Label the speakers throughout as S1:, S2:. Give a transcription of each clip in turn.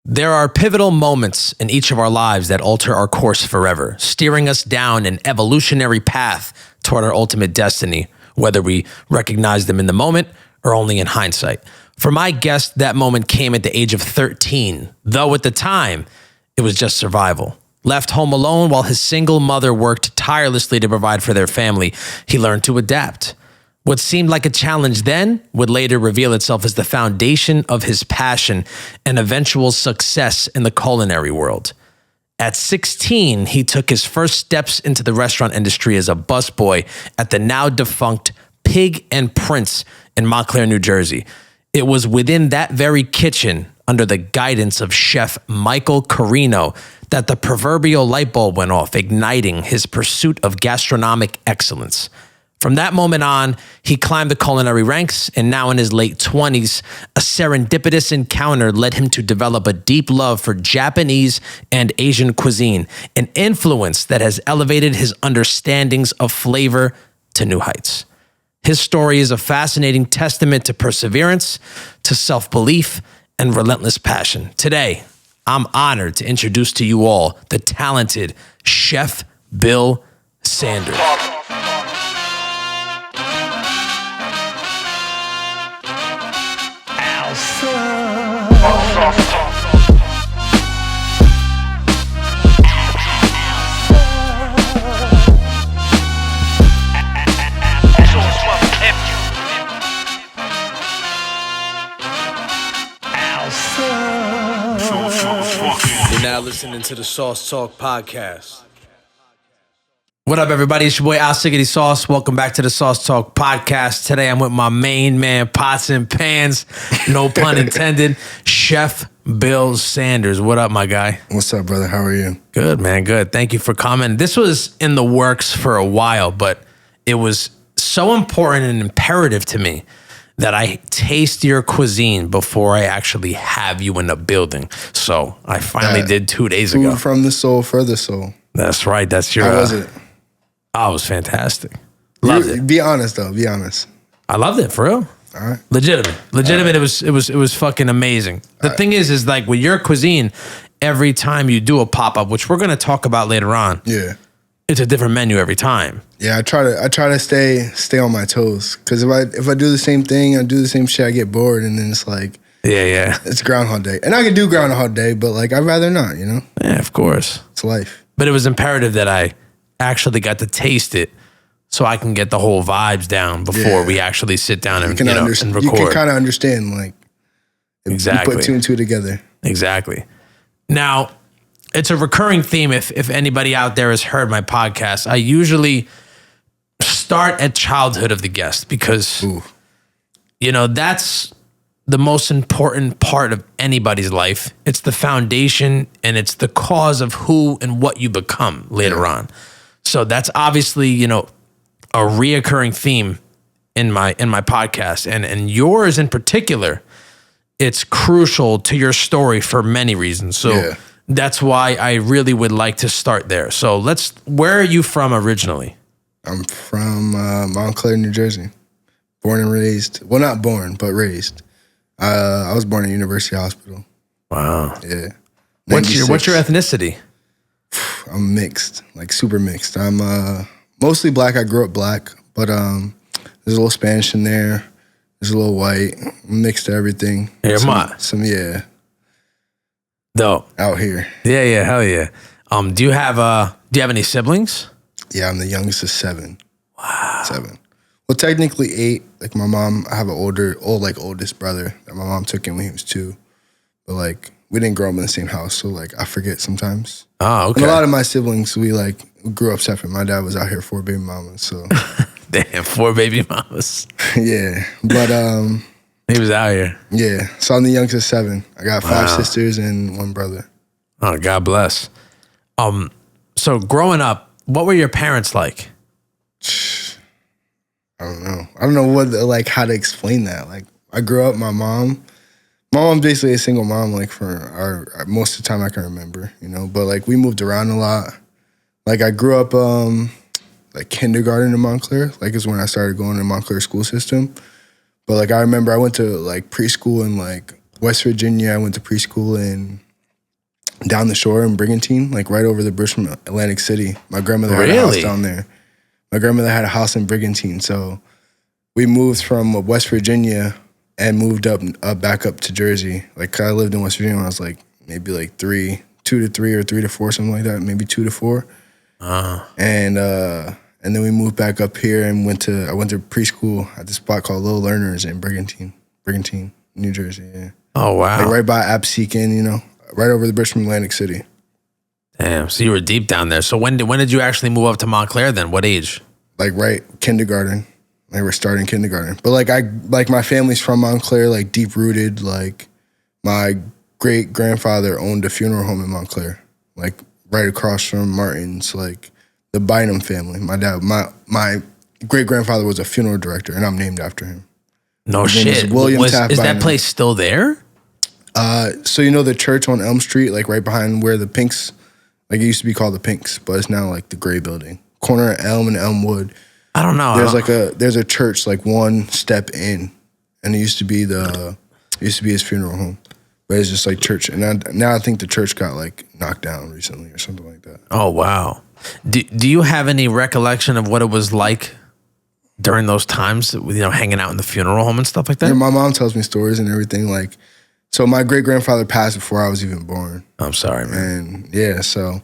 S1: There are pivotal moments in each of our lives that alter our course forever, steering us down an evolutionary path toward our ultimate destiny, whether we recognize them in the moment or only in hindsight. For my guest, that moment came at the age of 13, though at the time, it was just survival. Left home alone while his single mother worked tirelessly to provide for their family, he learned to adapt. What seemed like a challenge then would later reveal itself as the foundation of his passion and eventual success in the culinary world. At 16, he took his first steps into the restaurant industry as a busboy at the now-defunct Pig and Prince in Montclair, New Jersey. It was within that very kitchen, under the guidance of Chef Michael Carrino, that the proverbial light bulb went off, igniting his pursuit of gastronomic excellence. From that moment on, he climbed the culinary ranks, and now in his late 20s, a serendipitous encounter led him to develop a deep love for Japanese and Asian cuisine, an influence that has elevated his understandings of flavor to new heights. His story is a fascinating testament to perseverance, to self-belief, and relentless passion. Today, I'm honored to introduce to you all the talented Chef Bill Sanders. You're now listening to the Sauce Talk Podcast. What up, everybody? It's your boy Al Siggity Sauce. Welcome back to the Sauce Talk Podcast. Today I'm with my main man, Pots and Pans, no pun intended, Chef Bill Sanders. What up, my guy?
S2: What's up, brother? How are you?
S1: Good, man. Good. Thank you for coming. This was in the works for a while, but it was so important and imperative to me that I taste your cuisine before I actually have you in the building. So I finally did 2 days ago.
S2: Food from the soul for the soul.
S1: That's right. That's your...
S2: How was it?
S1: Oh, it was fantastic. Loved it.
S2: Be honest, though. Be honest.
S1: I loved it, for real.
S2: All right.
S1: Legitimate. Right. It was fucking amazing. The thing is like with your cuisine, every time you do a pop-up, which we're going to talk about later on.
S2: Yeah.
S1: It's a different menu every time.
S2: Yeah, I try to stay on my toes, because if I do the same thing, I do the same shit, I get bored, and then it's like,
S1: yeah,
S2: it's Groundhog Day, and I can do Groundhog Day, but like I'd rather not, you know.
S1: Yeah, of course,
S2: it's life.
S1: But it was imperative that I actually got to taste it, so I can get the whole vibes down before we actually sit down and and record.
S2: You can kind of understand, like, if
S1: exactly.
S2: You put two and two together.
S1: Exactly. Now, it's a recurring theme. If anybody out there has heard my podcast, I usually start at childhood of the guest, because, that's the most important part of anybody's life. It's the foundation, and it's the cause of who and what you become later on. So that's obviously, a reoccurring theme in my podcast, and yours in particular. It's crucial to your story for many reasons. So that's why I really would like to start there. So where are you from originally?
S2: I'm from Montclair, New Jersey. Born and raised. Well, not born, but raised. I was born at University Hospital.
S1: Wow.
S2: Yeah.
S1: What's your ethnicity?
S2: I'm mixed, like super mixed. I'm mostly black. I grew up black, but there's a little Spanish in there. There's a little white. I'm mixed to everything. Some
S1: Dope.
S2: Out here.
S1: Yeah, hell yeah. Do you have any siblings?
S2: Yeah, I'm the youngest of 7.
S1: Wow.
S2: 7. Well, technically 8. Like my mom, I have an oldest brother that my mom took in when he was 2. But like we didn't grow up in the same house, so like I forget sometimes.
S1: Oh, okay.
S2: And a lot of my siblings, we grew up separate. My dad was out here 4 baby mamas, so.
S1: Damn, 4 baby mamas.
S2: Yeah, but
S1: he was out here.
S2: Yeah, so I'm the youngest of 7. I got 5 sisters and 1 brother.
S1: Oh, God bless. So growing up, what were your parents like?
S2: I don't know. I don't know how to explain that. Like, I grew up, my mom's basically a single mom, like for our most of the time I can remember, but like we moved around a lot. Like I grew up like kindergarten in Montclair, like is when I started going to the Montclair school system. But like I remember I went to like preschool in like West Virginia. I went to preschool in down the shore in Brigantine, like right over the bridge from Atlantic City. My grandmother had a
S1: Really?
S2: house down there. My grandmother had a house in Brigantine, so we moved from West Virginia and moved back up to Jersey. Like I lived in West Virginia when I was like maybe like 2 to 3 or 3 to 4, something like that, maybe 2 to 4. And then we moved back up here and I went to preschool at this spot called Little Learners in Brigantine, New Jersey. Yeah.
S1: Oh wow!
S2: Like right by Absecon, you know, right over the bridge from Atlantic City.
S1: Damn. So you were deep down there. So when did you actually move up to Montclair then? What age?
S2: Like right kindergarten. Like we're starting kindergarten. But like my family's from Montclair, like deep rooted. Like my great grandfather owned a funeral home in Montclair, like right across from Martin's, like the Bynum family. My dad, my great grandfather was a funeral director, and I'm named after him.
S1: No
S2: His name is
S1: shit.
S2: William
S1: Is
S2: Taft
S1: that
S2: Bynum.
S1: place still there?
S2: So you know the church on Elm Street, like right behind where the Pinks, like it used to be called the Pinks, but it's now like the Gray Building, corner of Elm and Elmwood.
S1: I don't know.
S2: There's a church like one step in, and it used to be his funeral home, but it's just like church. And now I think the church got like knocked down recently or something like that.
S1: Oh wow. Do you have any recollection of what it was like during those times? You know, hanging out in the funeral home and stuff like that.
S2: Yeah, my mom tells me stories and everything. Like, so my great grandfather passed before I was even born.
S1: I'm sorry, man.
S2: And yeah, so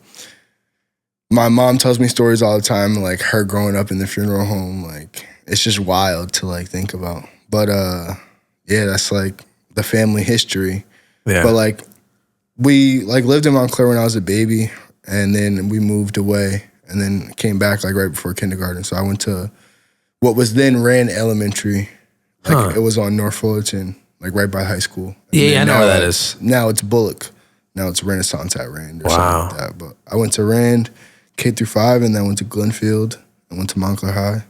S2: my mom tells me stories all the time, like her growing up in the funeral home. Like it's just wild to like think about. But yeah, that's like the family history.
S1: Yeah.
S2: But like we like lived in Montclair when I was a baby, and then we moved away, and then came back like right before kindergarten. So I went to what was then Rand Elementary. Like it was on North Fullerton, like right by high school. And
S1: Yeah, I know
S2: now
S1: where that is.
S2: Now it's Bullock. Now it's Renaissance at Rand or
S1: Wow.
S2: something like that. But I went to Rand K through 5, and then went to Glenfield. I went to Montclair High.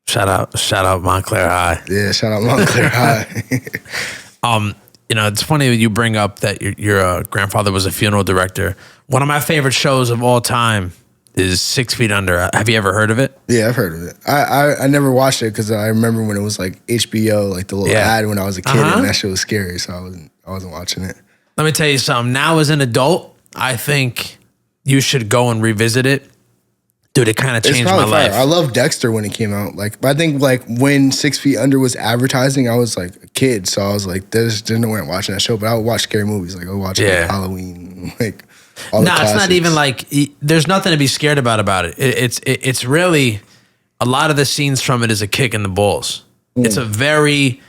S1: Shout out Montclair High.
S2: Yeah, shout out Montclair High.
S1: You know, it's funny that you bring up that your grandfather was a funeral director. One of my favorite shows of all time is 6 Feet Under. Have you ever heard of it?
S2: Yeah, I've heard of it. I never watched it because I remember when it was like HBO, like the little ad when I was a kid, and that shit was scary, so I wasn't watching it.
S1: Let me tell you something. Now as an adult, I think you should go and revisit it. Dude, it kind of changed my life.
S2: I love Dexter when it came out. Like, but I think like when 6 Feet Under was advertising, I was like a kid, so I was like, there's no way I'm watching that show. But I would watch scary movies, like I would watch like, Halloween, like all the classics.
S1: It's not even like there's nothing to be scared about it. It's really a lot of the scenes from it is a kick in the balls. It's a very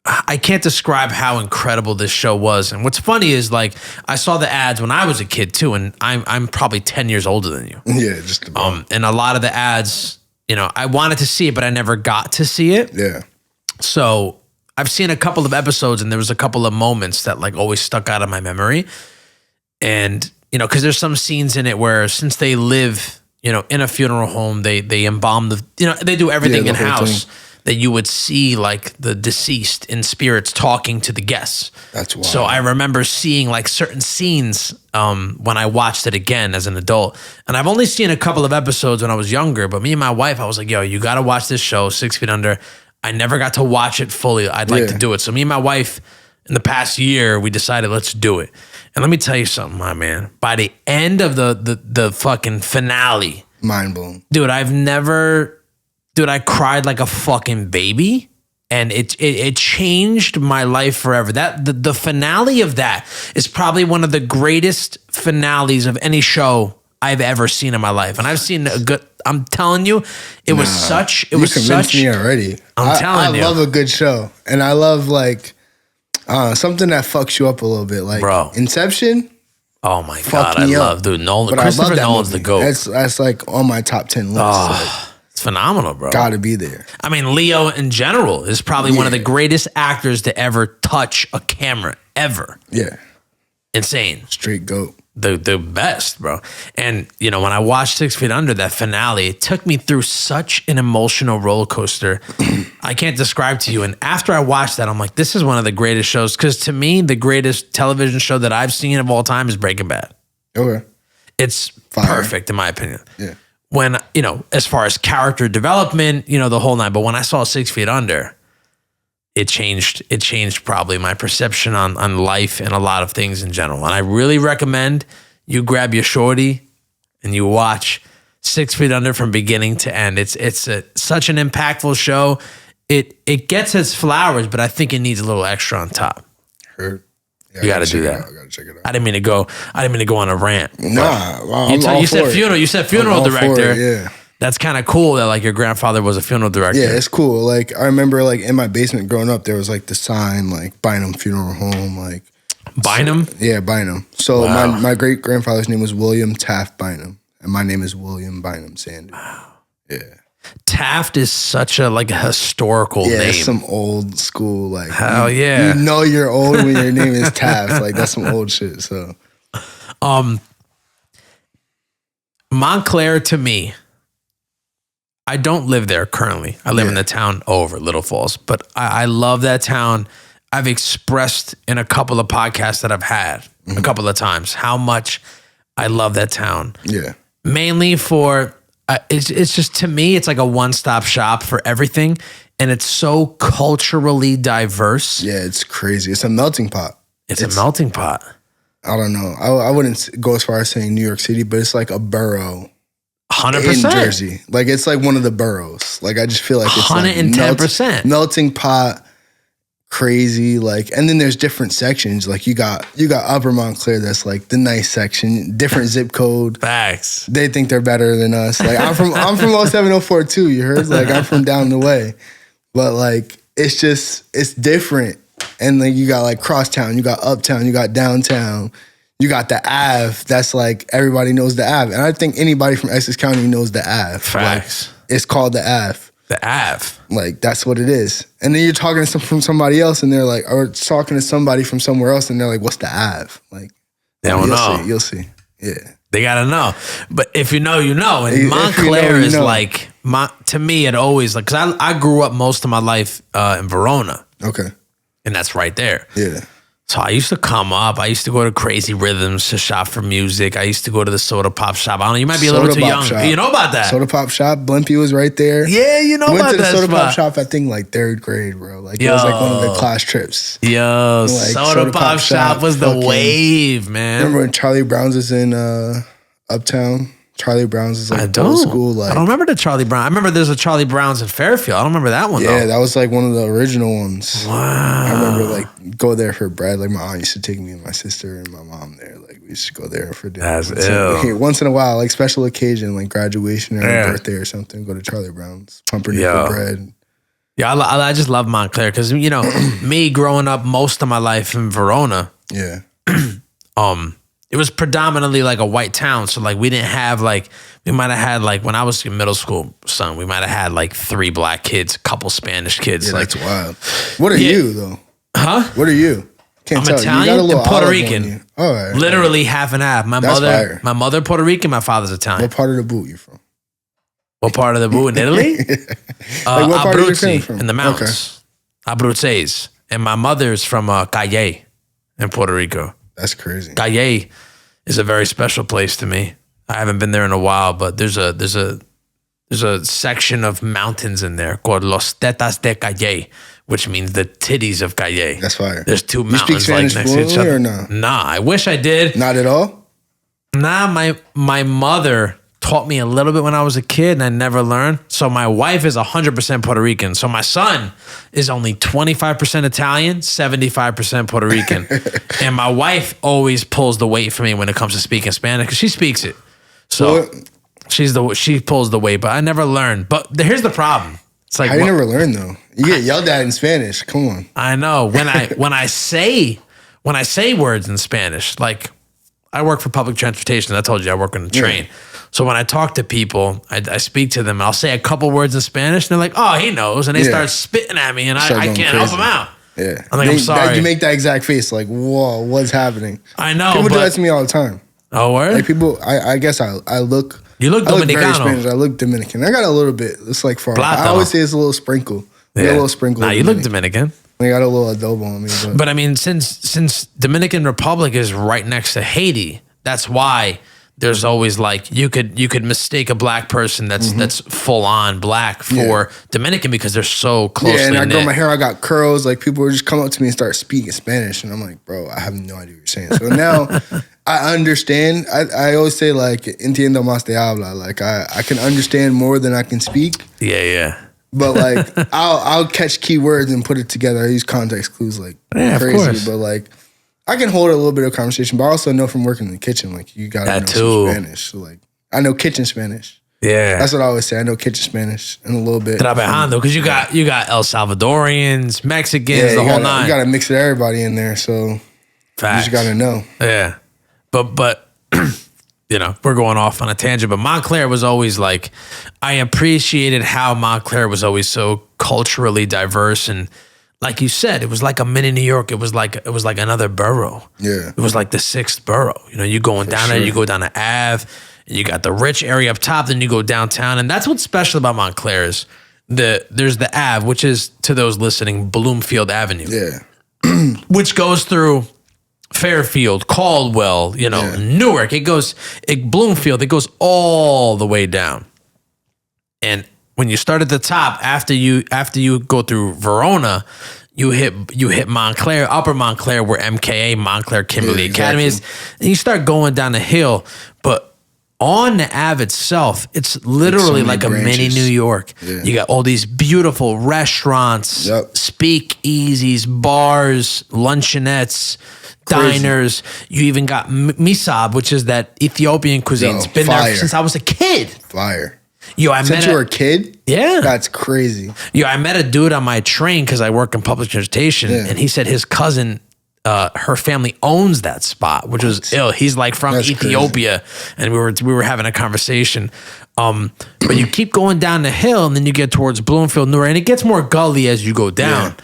S1: I can't describe how incredible this show was. And what's funny is like I saw the ads when I was a kid too, and I'm probably 10 years older than you.
S2: Yeah, just about.
S1: And a lot of the ads, you know, I wanted to see it, but I never got to see it.
S2: Yeah.
S1: So I've seen a couple of episodes, and there was a couple of moments that like always stuck out of my memory. And, you know, because there's some scenes in it where since they live, you know, in a funeral home, they embalm they do everything in house. That you would see like the deceased in spirits talking to the guests.
S2: That's wild.
S1: So I remember seeing like certain scenes when I watched it again as an adult. And I've only seen a couple of episodes when I was younger, but me and my wife, I was like, yo, you got to watch this show, 6 Feet Under. I never got to watch it fully. I'd like to do it. So me and my wife, in the past year, we decided let's do it. And let me tell you something, my man. By the end of the fucking finale.
S2: Mind blown.
S1: Dude, I cried like a fucking baby, and it changed my life forever. That the finale of that is probably one of the greatest finales of any show I've ever seen in my life. And I've seen a good. I'm telling you, it was such. It was
S2: convinced
S1: such.
S2: me already.
S1: I'm telling you,
S2: I love a good show, and I love like something that fucks you up a little bit, like
S1: Bro.
S2: Inception.
S1: Oh my god, I love dude Nolan.
S2: But
S1: Christopher Nolan's
S2: movie.
S1: the GOAT.
S2: That's like on my top 10 list.
S1: Oh, it's phenomenal, bro.
S2: Gotta be there.
S1: I mean, Leo in general is probably one of the greatest actors to ever touch a camera ever.
S2: Yeah.
S1: Insane.
S2: Straight GOAT.
S1: The best, bro. And, you know, when I watched 6 Feet Under, that finale, it took me through such an emotional roller coaster. I can't describe to you. And after I watched that, I'm like, this is one of the greatest shows. Because to me, the greatest television show that I've seen of all time is Breaking Bad.
S2: Okay.
S1: It's perfect, in my opinion.
S2: Yeah.
S1: When, you know, as far as character development, you know, the whole night. But when I saw 6 Feet Under, it changed probably my perception on life and a lot of things in general. And I really recommend you grab your shorty and you watch 6 Feet Under from beginning to end. It's such an impactful show. It gets its flowers, but I think it needs a little extra on top.
S2: Heard. Yeah,
S1: You got to do that.
S2: I gotta check it out.
S1: I didn't mean to go on a rant.
S2: Nah, well,
S1: You said funeral. You said funeral director.
S2: Yeah.
S1: That's kind of cool that like your grandfather was a funeral director.
S2: Yeah, it's cool. Like I remember like in my basement growing up, there was like the sign like Bynum Funeral Home, like
S1: Bynum?
S2: Yeah, Bynum. So
S1: Wow.
S2: my great grandfather's name was William Taft Bynum, and my name is William Bynum Sanders. Wow. Yeah.
S1: Taft is such a like a historical
S2: Yeah,
S1: name.
S2: it's some old school like.
S1: Hell yeah.
S2: You know you're old when your name is Taft. Like that's some old shit. So.
S1: Montclair to me, I don't live there currently. I live in the town over Little Falls, but I love that town. I've expressed in a couple of podcasts that I've had a couple of times how much I love that town.
S2: Yeah.
S1: Mainly for, it's just to me, it's like a one-stop shop for everything. And it's so culturally diverse.
S2: Yeah, it's crazy. It's a melting pot.
S1: It's a melting pot.
S2: I don't know. I wouldn't go as far as saying New York City, but it's like a borough.
S1: 100%.
S2: In Jersey. Like it's like one of the boroughs. Like I just feel like it's
S1: 110%.
S2: Like melting pot, crazy. Like, and then there's different sections. Like you got Upper Montclair, that's like the nice section, different zip code.
S1: Facts.
S2: They think they're better than us. Like I'm from 0704 too, you heard? Like I'm from down the way. But like it's different. And like you got like crosstown, you got uptown, you got downtown. You got the Ave. That's like everybody knows the Ave, and I think anybody from Essex County knows the Ave.
S1: Facts.
S2: Like, it's called the Ave.
S1: The Ave.
S2: Like that's what it is. And then you're talking to from somebody else, and they're like, or talking to somebody from somewhere else, and they're like, "What's the Ave?" Like
S1: they don't know.
S2: You'll see. Yeah.
S1: They gotta know. But if you know, you know. And Montclair is like to me. It always like because I grew up most of my life in Verona.
S2: Okay.
S1: And that's right there.
S2: Yeah.
S1: So I used to come up. I used to go to Crazy Rhythms to shop for music. I used to go to the Soda Pop Shop. I don't know. You might be a little too young.
S2: Shop.
S1: You know about that?
S2: Soda Pop Shop. Blimpie was right there.
S1: Yeah, you know about that.
S2: Went to the Soda
S1: spot.
S2: Pop Shop. I think like 3rd grade, bro. Like it was like one of the class trips.
S1: Yo,
S2: like,
S1: Soda Pop Shop was the wave, man.
S2: Remember when Charlie Brown's is in Uptown? Charlie Brown's is like old school. Like
S1: I don't remember the Charlie Brown. I remember there's a Charlie Brown's in Fairfield. I don't remember that one.
S2: Yeah,
S1: though.
S2: that was like one of the original ones.
S1: Wow.
S2: I remember like go there for bread. Like my aunt used to take me and my sister and my mom there. Like we used to go there for dinner.
S1: That's ill.
S2: Once in a while, like special occasion, like graduation or a birthday or something, go to Charlie Brown's, pumpernickel bread.
S1: Yeah, I just love Montclair because you know me growing up most of my life in Verona.
S2: Yeah.
S1: It was predominantly like a white town. So like we didn't have like, we might have had like, when I was in middle school, son, we might have had like 3 black kids, a couple Spanish kids.
S2: Yeah,
S1: like,
S2: that's wild. What are you though?
S1: Huh?
S2: What are you?
S1: I'm Italian and Puerto Rican.
S2: All right.
S1: Literally half and half. My mother Puerto Rican, my father's Italian.
S2: What part of the boot you from?
S1: What part of the boot in Italy?
S2: Like what part
S1: Abruzzi,
S2: are from?
S1: in the mountains. Okay. Abruzzese. And my mother's from Calle in Puerto Rico.
S2: That's crazy.
S1: Calle is a very special place to me. I haven't been there in a while, but there's a section of mountains in there called Los Tetas de Calle, which means the titties of Calle.
S2: That's fire.
S1: There's 2
S2: you
S1: mountains
S2: speak Spanish
S1: like next to each other.
S2: Or no?
S1: Nah, I wish I did.
S2: Not at all?
S1: Nah, my mother taught me a little bit when I was a kid and I never learned. So my wife is 100% Puerto Rican. So my son is only 25% Italian, 75% Puerto Rican. And my wife always pulls the weight for me when it comes to speaking Spanish because she speaks it. So she pulls the weight, but I never learned. But here's the problem. It's like
S2: how you never learn though? You get yelled at in Spanish. Come on.
S1: I know. When I say words in Spanish, like I work for public transportation. I told you I work on the train. Yeah. So when I talk to people, I speak to them. I'll say a couple words in Spanish, and they're like, "Oh, he knows," and they start spitting at me, and I can't help them out.
S2: Yeah,
S1: I'm like, I'm sorry.
S2: You make that exact face, like, "Whoa, what's happening?"
S1: I know.
S2: People do that to me all the time.
S1: Oh, word?
S2: Like people, I guess I look.
S1: You look Dominicano.
S2: I look very Spanish. I look Dominican. I got a little bit. It's like far. I always say it's a little sprinkle. Yeah. A little sprinkle.
S1: Nah, you look Dominican.
S2: I got a little adobo on me.
S1: But I mean, since Dominican Republic is right next to Haiti, that's why there's always like you could mistake a black person that's full on black for Dominican because they're so closely
S2: Yeah, and I
S1: knit.
S2: grow my hair, I got curls. Like people would just come up to me and start speaking Spanish, and I'm like, bro, I have no idea what you're saying. So now I understand. I always say like entiendo más te habla. Like I can understand more than I can speak.
S1: Yeah.
S2: But like I'll catch keywords and put it together. I use context clues like crazy.
S1: Of course.
S2: But like I can hold a little bit of conversation, but I also know from working in the kitchen, like you gotta know some Spanish. So like I know kitchen Spanish.
S1: Yeah.
S2: That's what I always say. I know kitchen Spanish and a little bit.
S1: Trabajando, because you got El Salvadorians, Mexicans, the whole nine.
S2: You gotta mix everybody in there, so
S1: Facts.
S2: you just gotta know.
S1: Yeah. But we're going off on a tangent, but Montclair was always like, I appreciated how Montclair was always so culturally diverse, and like you said, it was like a mini New York. It was like another borough.
S2: Yeah.
S1: It was like the sixth borough. You going down there, you go down the Ave, and you got the rich area up top, then you go downtown. And that's what's special about Montclair is there's the Ave, which is, to those listening, Bloomfield Avenue.
S2: Yeah.
S1: Which goes through Fairfield, Caldwell, Newark. Bloomfield, it goes all the way down. And when you start at the top, after you go through Verona, you hit Montclair, Upper Montclair, where MKA, Montclair Kimberly Academy is, and you start going down the hill. But on the Ave itself, it's literally like a mini New York. Yeah. You got all these beautiful restaurants, speakeasies, bars, luncheonettes, diners. You even got Misab, which is that Ethiopian cuisine. It's been there since I was a kid.
S2: Fire.
S1: Since
S2: you were a kid?
S1: Yeah.
S2: That's crazy.
S1: I met a dude on my train because I work in public transportation, and he said his cousin, her family owns that spot, which was ill. He's like from Ethiopia, and we were having a conversation. But you keep going down the hill, and then you get towards Bloomfield, Newark, and it gets more gully as you go down.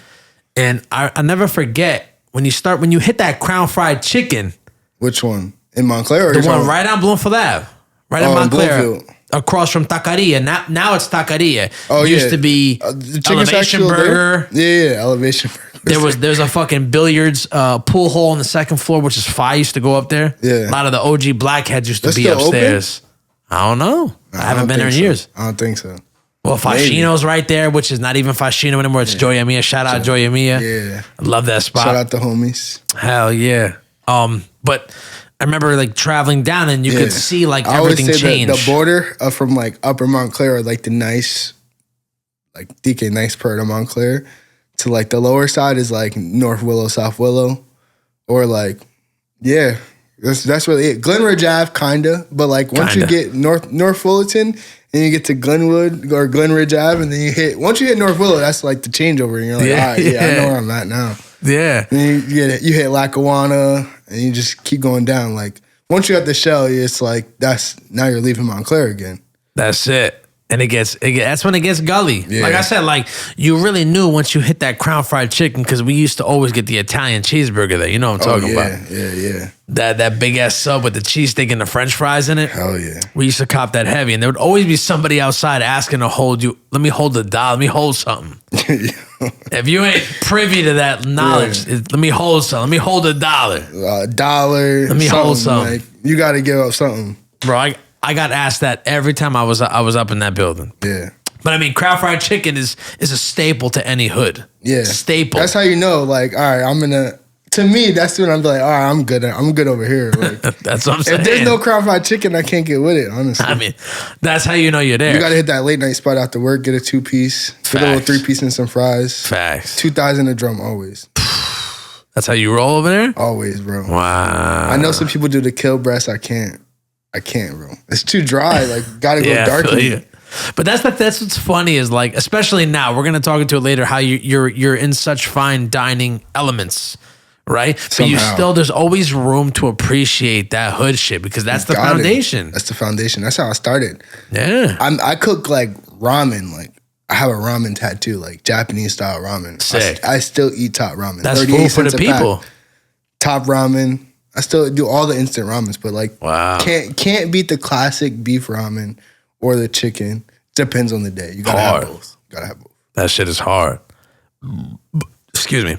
S1: Yeah. And I never forget when you hit that Crown Fried Chicken.
S2: Which one? In Montclair? Or
S1: the one right on Bloomfield Ave. Right in Montclair.
S2: Bloomfield. Across
S1: from Taqueria. Now it's Taqueria.
S2: Oh,
S1: it used to be Elevation Burger.
S2: Yeah, Elevation Burger.
S1: There's a fucking billiards pool hole on the second floor, which is fire. Used to go up there.
S2: Yeah.
S1: A lot of the OG blackheads used to be upstairs. Open? I don't know. I haven't been there in years.
S2: I don't think so.
S1: Well, Fascino's right there, which is not even Fascino anymore. It's Joya Mia. Shout out Joya Mia.
S2: Yeah.
S1: I love that spot.
S2: Shout out the homies.
S1: Hell yeah. But I remember like traveling down and you could see like everything change.
S2: The border from like Upper Montclair, like the nice, like DK nice part of Montclair, to like the lower side is like North Willow, South Willow, or like, that's really it. Glenridge Ave, kinda, but like once you get North Fullerton and you get to Glenwood or Glenridge Ave, and then once you hit North Willow, that's like the changeover, and you're like, all right, I know where I'm at now.
S1: Yeah.
S2: And you hit Lackawanna, and you just keep going down. Like once you're at the Shell, it's like now you're leaving Montclair again.
S1: That's it. And that's when it gets gully.
S2: Yeah.
S1: Like I said, like you really knew once you hit that Crown Fried Chicken, because we used to always get the Italian cheeseburger there. You know what I'm talking about?
S2: Yeah.
S1: That big ass sub with the cheesesteak and the French fries in it.
S2: Hell yeah.
S1: We used to cop that heavy, and there would always be somebody outside asking to hold you. Let me hold the dollar. Let me hold something. If you ain't privy to that knowledge, let me hold something. Let me hold $1.
S2: $1.
S1: Let me hold something.
S2: Like, you got to give up something,
S1: bro. I got asked that every time I was up in that building.
S2: Yeah.
S1: But I mean, Crown Fried Chicken is a staple to any hood.
S2: Yeah.
S1: Staple.
S2: That's how you know, like, all right, to me, that's when I'm like, all right, I'm good over here. Like,
S1: that's what I'm saying.
S2: If there's no Crown Fried Chicken, I can't get with it, honestly.
S1: I mean, that's how you know you're there.
S2: You got to hit that late night spot after work, get a 2-piece, get a little 3-piece and some fries.
S1: Facts.
S2: 2 thighs in a drum, always.
S1: That's how you roll over there?
S2: Always, bro.
S1: Wow.
S2: I know some people do the kill breast. I can't, bro. It's too dry. Like, gotta go darker.
S1: But that's what's funny is like, especially now, we're gonna talk into it later. How you're in such fine dining elements, right?
S2: Somehow.
S1: But there's always room to appreciate that hood shit because that's the foundation.
S2: That's the foundation. That's how I started.
S1: Yeah,
S2: I cook like ramen. Like I have a ramen tattoo, like Japanese style ramen.
S1: Sick.
S2: I still eat top ramen.
S1: That's food for the people.
S2: Top ramen. I still do all the instant ramens, but like,
S1: wow,
S2: can't beat the classic beef ramen or the chicken. Depends on the day. You gotta have both.
S1: That shit is hard. Excuse me.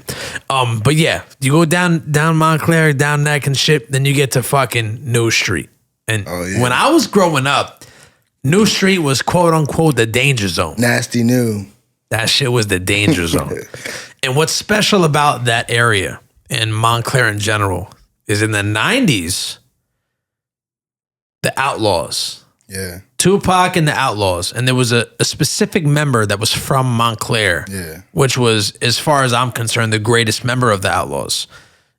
S1: But yeah, you go down Montclair, down Neck and shit, then you get to fucking New Street. And
S2: Oh, yeah.
S1: when I was growing up, New Street was quote unquote the danger zone.
S2: Nasty New.
S1: That shit was the danger zone. And what's special about that area and Montclair in general is in the 90s, the Outlaws.
S2: Yeah.
S1: Tupac and the Outlaws. And there was a specific member that was from Montclair, which was, as far as I'm concerned, the greatest member of the Outlaws,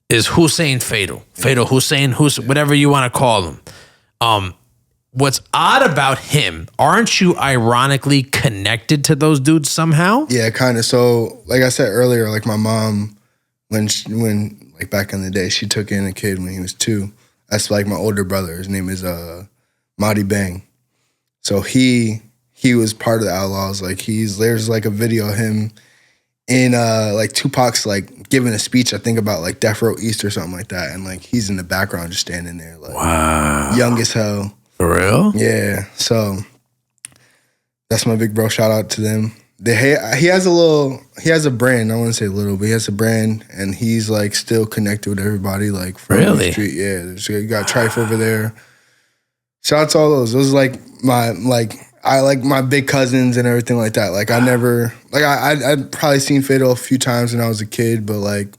S1: is Hussein Fatal. Fatal Hussein, whatever you want to call him. What's odd about him, aren't you ironically connected to those dudes somehow?
S2: Yeah, kind of. So, like I said earlier, like my mom, when like back in the day, she took in a kid when he was 2. That's like my older brother. His name is Madi Bang. So he was part of the Outlaws. Like there's like a video of him in like Tupac's like giving a speech, I think about like Death Row East or something like that, and like he's in the background just standing there, like
S1: wow,
S2: young as hell.
S1: For real?
S2: Yeah. So that's my big bro. Shout out to them. He has a brand. I want to say little, but he has a brand, and he's like still connected with everybody. Like from the street. Yeah. You got Trife over there. Shout out to all those. Those are like I like my big cousins and everything like that. Like I never I'd probably seen Fatal a few times when I was a kid, but like,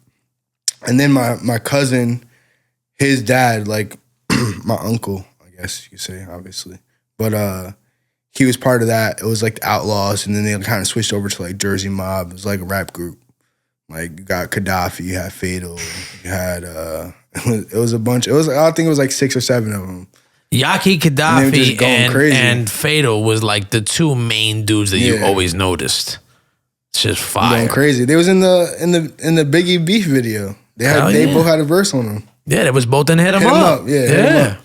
S2: and then my cousin, his dad, like my uncle, I guess you could say, obviously, but he was part of that. It was like the Outlaws, and then they kind of switched over to like Jersey Mob. It was like a rap group. Like you got Gaddafi, you had Fatal, you had it was a bunch. I think it was like 6 or 7 of them.
S1: Yaki Gaddafi and Fatal was like the 2 main dudes that you always noticed. It's just fire.
S2: Going crazy. They was in the Biggie Beef video. They both had a verse on them.
S1: Yeah, they was both in Hit 'Em Up. Yeah.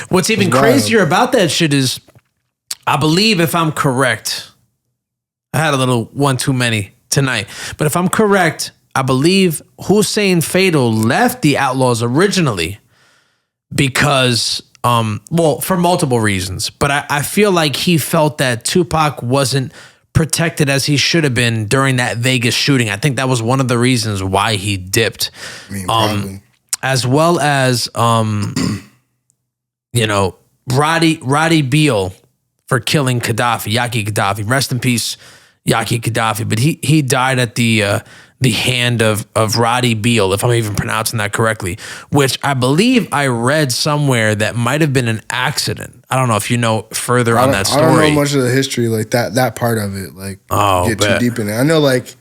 S1: What's even crazier about that shit is, I believe if I'm correct, I had a little one too many tonight, but if I'm correct, I believe Hussein Fatal left the Outlaws originally because for multiple reasons, but I feel like he felt that Tupac wasn't protected as he should have been during that Vegas shooting. I think that was one of the reasons why he dipped.
S2: I mean, probably.
S1: As well as, Roddy Beal for killing Gaddafi, Yaki Gaddafi. Rest in peace, Yaki Gaddafi. But he died at the hand of Roddy Beal, if I'm even pronouncing that correctly, which I believe I read somewhere that might have been an accident. I don't know if you know further on that story.
S2: I don't know much of the history, like that part of it. Like, get too deep in it. I know like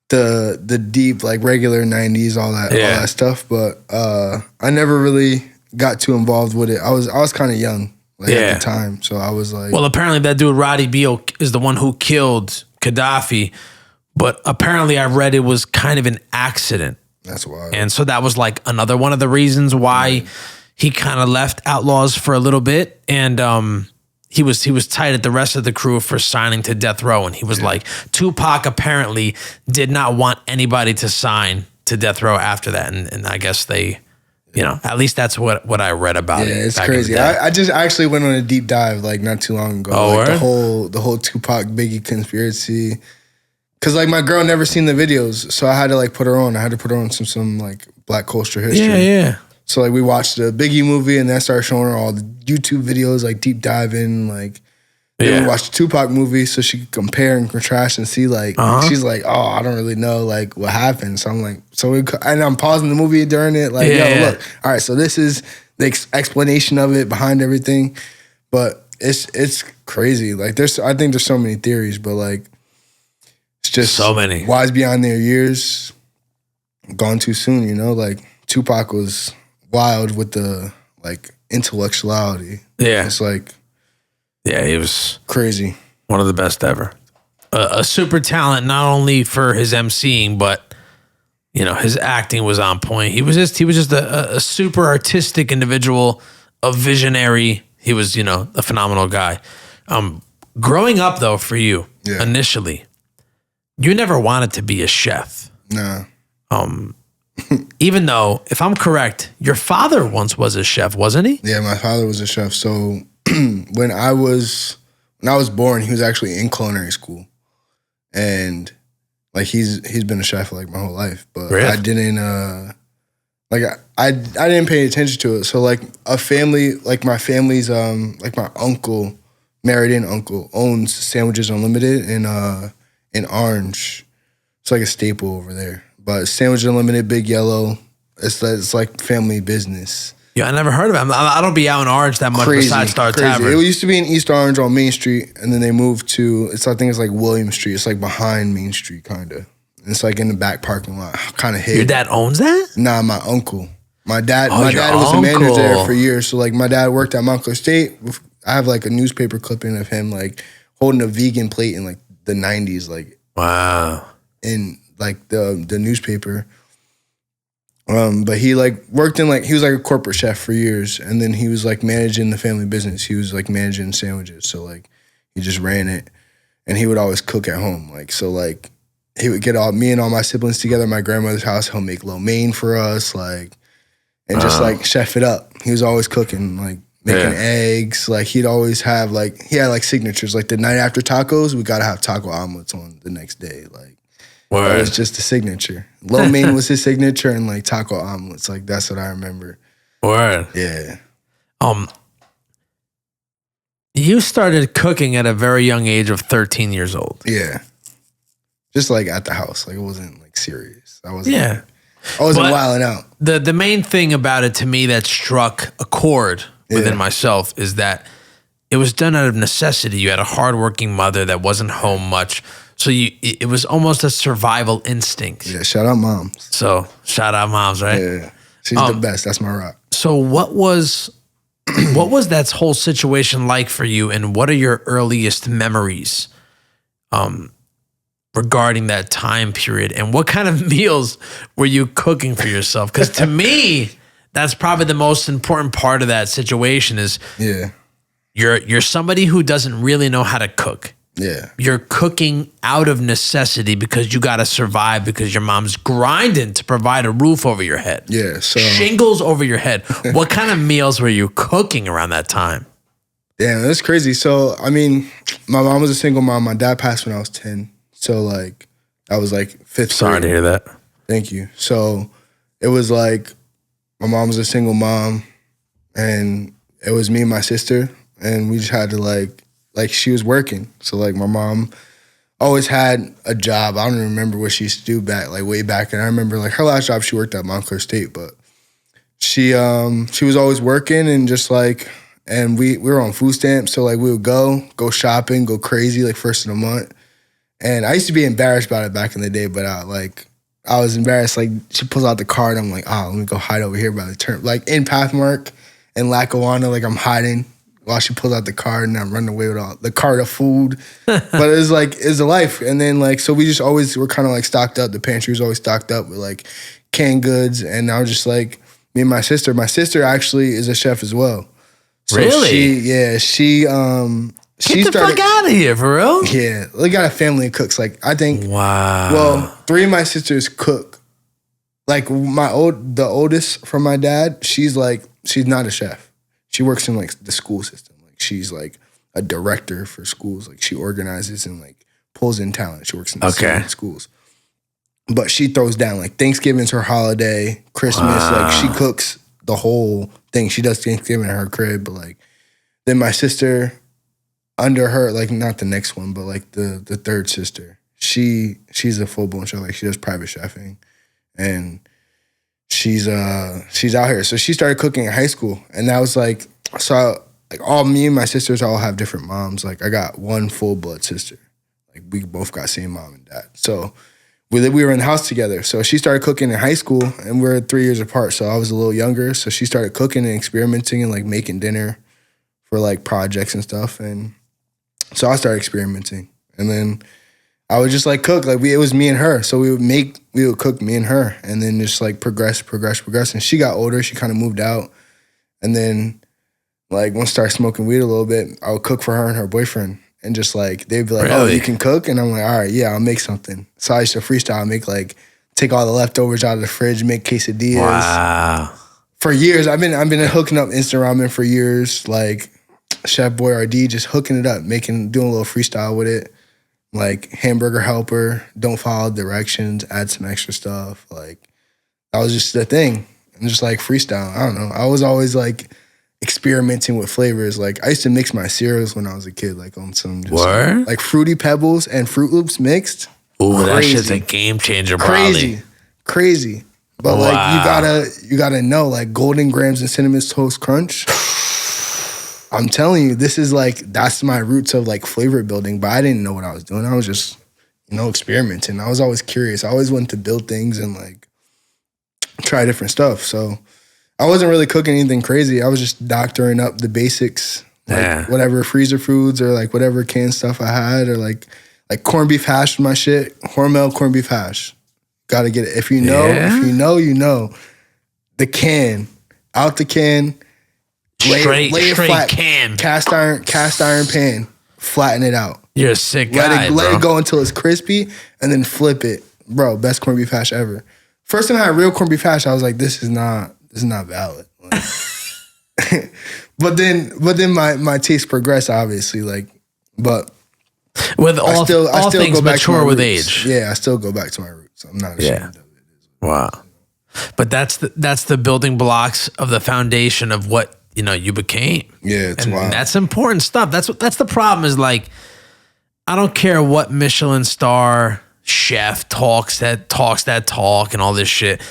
S2: the deep, like regular 90s, all that stuff, but I never really got too involved with it. I was kind of young at the time, so I was like,
S1: well, apparently that dude Roddy Beal is the one who killed Gaddafi. But apparently I read it was kind of an accident.
S2: That's wild.
S1: And so that was like another one of the reasons why he kind of left Outlaws for a little bit. And he was tight at the rest of the crew for signing to Death Row. And he was like, Tupac apparently did not want anybody to sign to Death Row after that. And I guess they, at least that's what I read about it.
S2: Yeah, it's crazy. I just actually went on a deep dive like not too long ago.
S1: Oh,
S2: like the whole Tupac Biggie conspiracy. Cause like my girl never seen the videos, so I had to like put her on. I had to put her on some like Black culture history.
S1: Yeah.
S2: So like we watched the Biggie movie, and then I started showing her all the YouTube videos, like deep diving, like. Then we watched the Tupac movie, so she could compare and contrast and see like. She's like, oh, I don't really know like what happened. So I'm like, and I'm pausing the movie during it, like, yo, look, all right, so this is the explanation of it behind everything, but it's crazy. Like I think there's so many theories, but like. It's just
S1: so many.
S2: Wise beyond their years, gone too soon, Like Tupac was wild with the like intellectuality.
S1: Yeah.
S2: It's like
S1: he was
S2: crazy.
S1: One of the best ever. A super talent, not only for his emceeing, but his acting was on point. He was just a super artistic individual, a visionary. He was, a phenomenal guy. Growing up though, for you, initially, you never wanted to be a chef.
S2: No.
S1: Even though, if I'm correct, your father once was a chef, wasn't he?
S2: Yeah, my father was a chef. So when I was born, he was actually in culinary school, and like he's been a chef like my whole life. But really? I didn't Like I didn't pay attention to it. So like a family, like my family's like my uncle, married in uncle, owns Sandwiches Unlimited in Orange. It's like a staple over there. But Sandwiches Unlimited, Big Yellow, it's like family business.
S1: Yeah, I never heard of it. I don't be out in Orange that much besides Star Tavern.
S2: It used to be in East Orange on Main Street, and then they moved to, I think it's like William Street. It's like behind Main Street, kind of. It's like in the back parking lot, kind of hidden.
S1: Your dad owns that?
S2: Nah, my uncle. My dad
S1: was
S2: a manager there for years. So like my dad worked at Montclair State. I have like a newspaper clipping of him like holding a vegan plate in like the 90s, like
S1: wow.
S2: In like the newspaper. But he like worked in like, he was like a corporate chef for years, and then he was like managing the family business. He was like managing Sandwiches. So like he just ran it, and he would always cook at home. Like, so like he would get me and all my siblings together at my grandmother's house. He'll make lo mein for us, like, and just like chef it up. He was always cooking, like making eggs. Like he'd always have like, he had like signatures. Like the night after tacos, we gotta have taco omelets on the next day. Like that was just a signature. Lo mein was his signature, and like taco omelets. Like that's what I remember.
S1: Word.
S2: Yeah.
S1: You started cooking at a very young age of 13 years old.
S2: Yeah. Just like at the house. Like it wasn't like serious. I wasn't wilding out.
S1: The main thing about it to me that struck a chord within myself is that it was done out of necessity. You had a hardworking mother that wasn't home much. So it was almost a survival instinct.
S2: Yeah, shout out moms.
S1: So shout out moms, right?
S2: Yeah. She's the best. That's my rock.
S1: So what was that whole situation like for you, and what are your earliest memories regarding that time period, and what kind of meals were you cooking for yourself? Because to me, that's probably the most important part of that situation is you're somebody who doesn't really know how to cook.
S2: Yeah.
S1: You're cooking out of necessity because you got to survive, because your mom's grinding to provide a roof over your head.
S2: Yeah. So
S1: shingles over your head. What kind of meals were you cooking around that time?
S2: Damn, that's crazy. So, I mean, my mom was a single mom. My dad passed when I was 10. So, like, I was like fifth grade.
S1: Sorry to hear that.
S2: Thank you. So, it was like my mom was a single mom, and it was me and my sister, and we just had to like she was working. So like my mom always had a job. I don't even remember what she used to do way back. And I remember like her last job, she worked at Montclair State, but she was always working, and just like, and we were on food stamps. So like we would go shopping, go crazy like first of the month. And I used to be embarrassed about it back in the day, but I was embarrassed. Like she pulls out the card. I'm like, let me go hide over here by the turn. Like in Pathmark and Lackawanna, like I'm hiding while she pulls out the card, and I'm running away with all the cart of food. But it's a life. And then like, so we just always were kind of like stocked up. The pantry was always stocked up with like canned goods. And I was just like, me and my sister actually is a chef as well. So
S1: really?
S2: She
S1: Get the fuck out of here, for real?
S2: Yeah. We got a family of cooks. Like I think,
S1: wow.
S2: Well, 3 of my sisters cook. Like the oldest from my dad, she's not a chef. She works in like the school system. Like she's like a director for schools. Like she organizes and like pulls in talent. She works in the schools. But she throws down, like Thanksgiving's her holiday, Christmas, like she cooks the whole thing. She does Thanksgiving in her crib, but like then my sister under her, like not the next one, but like the third sister, she's a full-blown chef. Like she does private chefing, and she's out here. So she started cooking in high school, and that was like, so like all me and my sisters all have different moms. Like I got one full blood sister. Like we both got same mom and dad. So we were in the house together. So she started cooking in high school, and we're 3 years apart. So I was a little younger. So she started cooking and experimenting and like making dinner for like projects and stuff. And so I started experimenting, and then I would just like cook. Like it was me and her. So we would cook me and her, and then just like progress. And she got older. She kind of moved out. And then like once I started smoking weed a little bit, I would cook for her and her boyfriend. And just like, they'd be like, really? Oh, you can cook? And I'm like, all right, yeah, I'll make something. So I used to freestyle, take all the leftovers out of the fridge, make quesadillas.
S1: Wow.
S2: For years, I've been hooking up instant ramen for years. Like Chef Boyardee, just hooking it up, doing a little freestyle with it. Like hamburger helper, don't follow directions, add some extra stuff. Like that was just the thing. and just like freestyle. I don't know. I was always like experimenting with flavors. Like I used to mix my cereals when I was a kid, like on some just like Fruity Pebbles and Fruit Loops mixed.
S1: Ooh, that shit's a game changer,
S2: crazy. But like you gotta know, like Golden Grams and Cinnamon Toast Crunch. I'm telling you, this is like, that's my roots of like flavor building. But I didn't know what I was doing. I was just, experimenting. I was always curious. I always wanted to build things and like try different stuff. So I wasn't really cooking anything crazy. I was just doctoring up the basics, like whatever freezer foods or like whatever canned stuff I had, or like corned beef hash was my shit. Hormel corned beef hash. Got to get it. If you know, you know. The can, out the can, lay it flat, can, cast iron pan, flatten it out.
S1: You're a sick guy,
S2: let it go until it's crispy, and then flip it, bro. Best corned beef hash ever. First time I had real corned beef hash, I was like, this is not valid. Like, but then my taste progressed, obviously. Like, but
S1: with all things go back mature with age.
S2: Yeah, I still go back to my roots. I'm not ashamed of it.
S1: Wow. But that's the building blocks of the foundation of what you became.
S2: Yeah, it's wild.
S1: That's important stuff. That's the problem is, like, I don't care what Michelin star chef talks that talk and all this shit.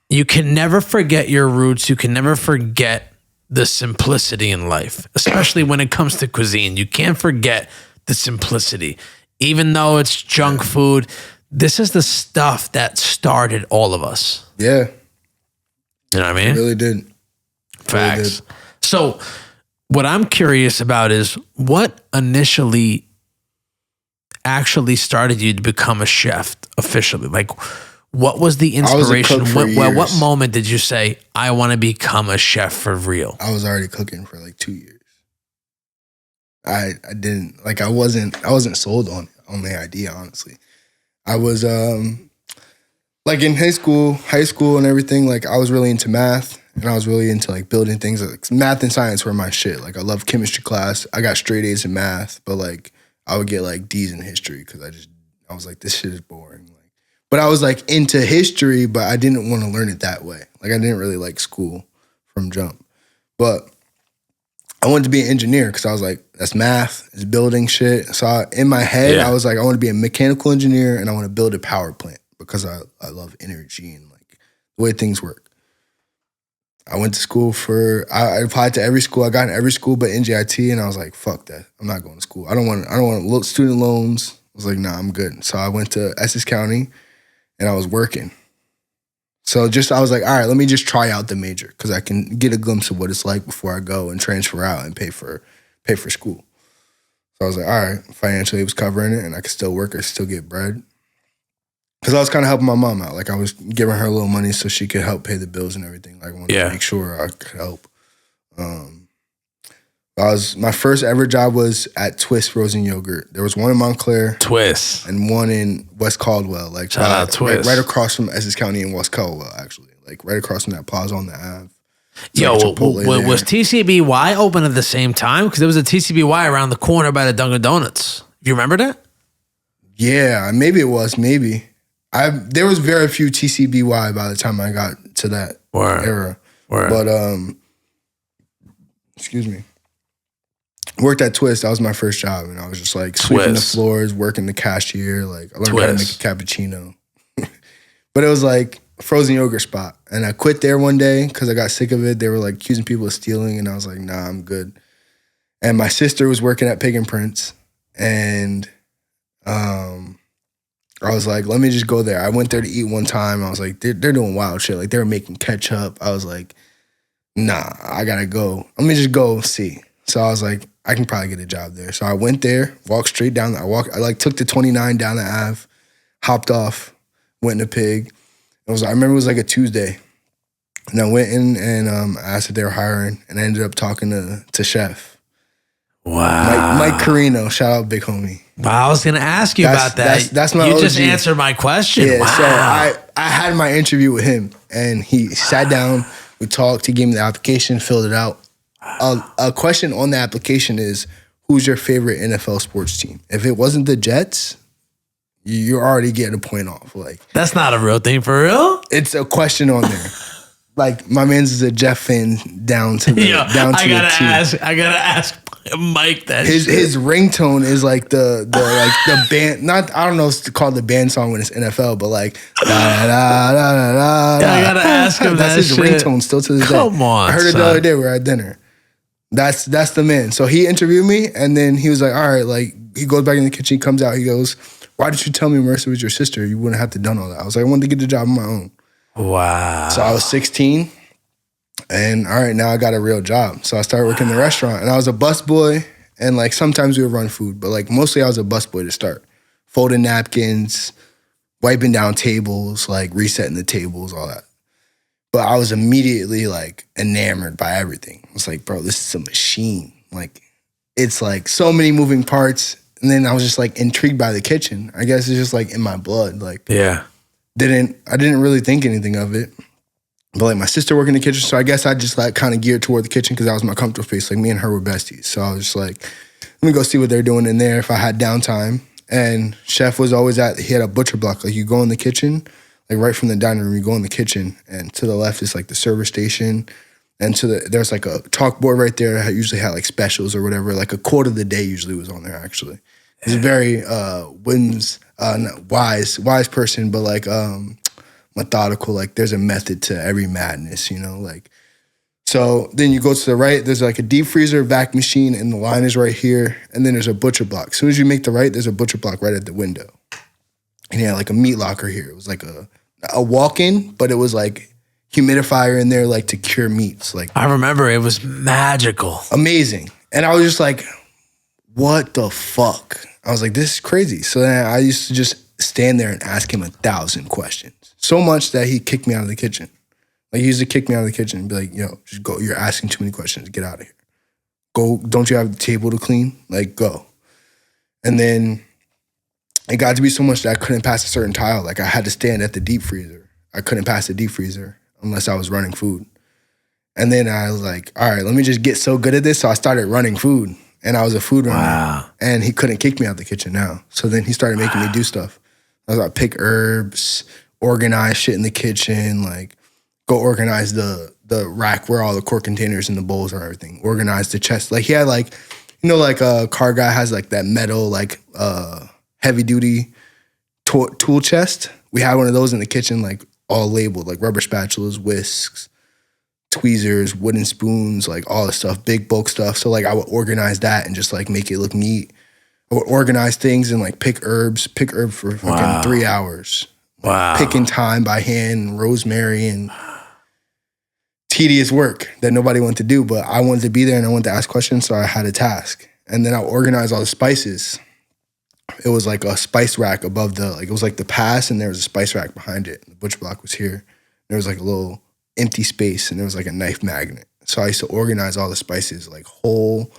S1: You can never forget your roots. You can never forget the simplicity in life, especially when it comes to cuisine. You can't forget the simplicity. Even though it's junk food, this is the stuff that started all of us.
S2: Yeah.
S1: You know what I mean?
S2: It really did.
S1: Facts.
S2: Really did.
S1: So what I'm curious about is what initially actually started you to become a chef officially? Like, what was the inspiration? What moment did you say, I want to become a chef for real?
S2: I was already cooking for like 2 years. I didn't, like, I wasn't sold on the idea, honestly. I was like in high school and everything, like I was really into math, and I was really into like building things. Like math and science were my shit. Like I loved chemistry class. I got straight A's in math, but like I would get like D's in history because I was like, this shit is boring. Like, but I was like into history, but I didn't want to learn it that way. Like I didn't really like school from jump. But I wanted to be an engineer because I was like, that's math, it's building shit. So in my head, I was like, I want to be a mechanical engineer and I want to build a power plant because I love energy and like the way things work. I went to school I applied to every school. I got in every school but NJIT, and I was like, fuck that. I'm not going to school. I don't want student loans. I was like, nah, I'm good. So I went to Essex County and I was working. So I was like, all right, let me just try out the major because I can get a glimpse of what it's like before I go and transfer out and pay for school. So I was like, all right, financially it was covering it and I could still work, I could still get bread. Because I was kind of helping my mom out. Like I was giving her a little money so she could help pay the bills and everything. Like I wanted to make sure I could help. My first ever job was at Twist Frozen Yogurt. There was one in Montclair.
S1: Twist.
S2: And one in West Caldwell. Like
S1: shout out Twist.
S2: Right across from Essex County in West Caldwell, actually. Like right across from that plaza on the Ave.
S1: Yo, was TCBY open at the same time? Because there was a TCBY around the corner by the Dunkin' Donuts. You remember that?
S2: Yeah, maybe it was. Maybe. There was very few TCBY by the time I got to that era.
S1: Word.
S2: But excuse me. Worked at Twist. That was my first job, and I was just like sweeping the floors, working the cashier. Like I learned how to make a cappuccino. But it was like a frozen yogurt spot, and I quit there one day because I got sick of it. They were like accusing people of stealing, and I was like, nah, I'm good. And my sister was working at Pig and Prince, and I was like, let me just go there. I went there to eat one time. I was like, they're doing wild shit. Like they were making ketchup. I was like, nah, I gotta go. Let me just go see. So I was like, I can probably get a job there. So I went there, walked straight down. I like took the 29 down the Ave, hopped off, went into Pig. I remember it was like a Tuesday. And I went in and asked if they were hiring, and I ended up talking to Chef.
S1: Wow.
S2: Mike Carrino, shout out big homie.
S1: Wow, I was gonna ask you about that.
S2: That's my
S1: You
S2: OG.
S1: just answered my question.
S2: Yeah,
S1: wow.
S2: So I had my interview with him, and he sat down, we talked, he gave me the application, filled it out. A question on the application is, who's your favorite NFL sports team? If it wasn't the Jets, you're already getting a point off. Like
S1: that's not a real thing for real?
S2: It's a question on there. like my man's is a Jeff fan down to the down to the T.
S1: I gotta ask Mike that
S2: his ringtone is like the band. Not I don't know if it's called the band song when it's NFL, but like da da da da da.
S1: I gotta ask him
S2: that's his ringtone still to this day.
S1: Come on,
S2: I heard it the other day. We were at dinner. That's the man. So he interviewed me, and then he was like, "All right," like he goes back in the kitchen, he comes out, he goes, "Why did you tell me Marissa was your sister? You wouldn't have to done all that." I was like, "I wanted to get the job on my own."
S1: Wow.
S2: So I was 16, and all right, now I got a real job. So I started working in the restaurant, and I was a busboy, and like sometimes we would run food, but like mostly I was a busboy to start, folding napkins, wiping down tables, like resetting the tables, all that. But I was immediately like enamored by everything. I was like, bro, this is a machine. Like, it's like so many moving parts. And then I was just like intrigued by the kitchen. I guess it's just like in my blood. Like,
S1: yeah,
S2: I didn't really think anything of it. But like my sister worked in the kitchen, so I guess I just like kind of geared toward the kitchen because that was my comfortable space. Like me and her were besties. So I was just like, let me go see what they're doing in there if I had downtime. And Chef was always he had a butcher block. Like you go in the kitchen, like right from the dining room, you go in the kitchen, and to the left is like the service station. And there's like a chalkboard right there that usually had like specials or whatever. Like a quote of the day usually was on there actually. He's a very wise person, but like methodical. Like there's a method to every madness, you know. Like so, then you go to the right. There's like a deep freezer, vac machine, and the line is right here. And then there's a butcher block. As soon as you make the right, there's a butcher block right at the window. And yeah, like a meat locker here. It was like a walk-in, but it was like humidifier in there, like to cure meats. Like
S1: I remember it was magical,
S2: amazing. And I was just like, what the fuck? I was like, this is crazy. So then I used to just stand there and ask him 1,000 questions. So much that he kicked me out of the kitchen. Like he used to kick me out of the kitchen and be like, yo, just go. You're asking too many questions. Get out of here. Go. Don't you have the table to clean? Like, go. And then it got to be so much that I couldn't pass a certain tile. Like I had to stand at the deep freezer. I couldn't pass the deep freezer unless I was running food. And then I was like, all right, let me just get so good at this. So I started running food. And I was a food runner.
S1: Wow.
S2: And he couldn't kick me out of the kitchen now. So then he started making me do stuff. I was like, pick herbs, organize shit in the kitchen, like go organize the rack where all the quart containers and the bowls are, everything. Organize the chest. Like he had like, you know, like a car guy has like that metal, like heavy duty tool chest. We had one of those in the kitchen, like all labeled, like rubber spatulas, whisks, tweezers, wooden spoons, like all the stuff, big bulk stuff. So like I would organize that and just like make it look neat. I would organize things and like pick herb for fucking 3 hours.
S1: Wow.
S2: Picking thyme by hand, rosemary, and tedious work that nobody wanted to do. But I wanted to be there and I wanted to ask questions, so I had a task. And then I would organize all the spices. It was like a spice rack above it was like the pass and there was a spice rack behind it. The butcher block was here. There was like a little empty space and there was like a knife magnet. So I used to organize all the spices, like whole,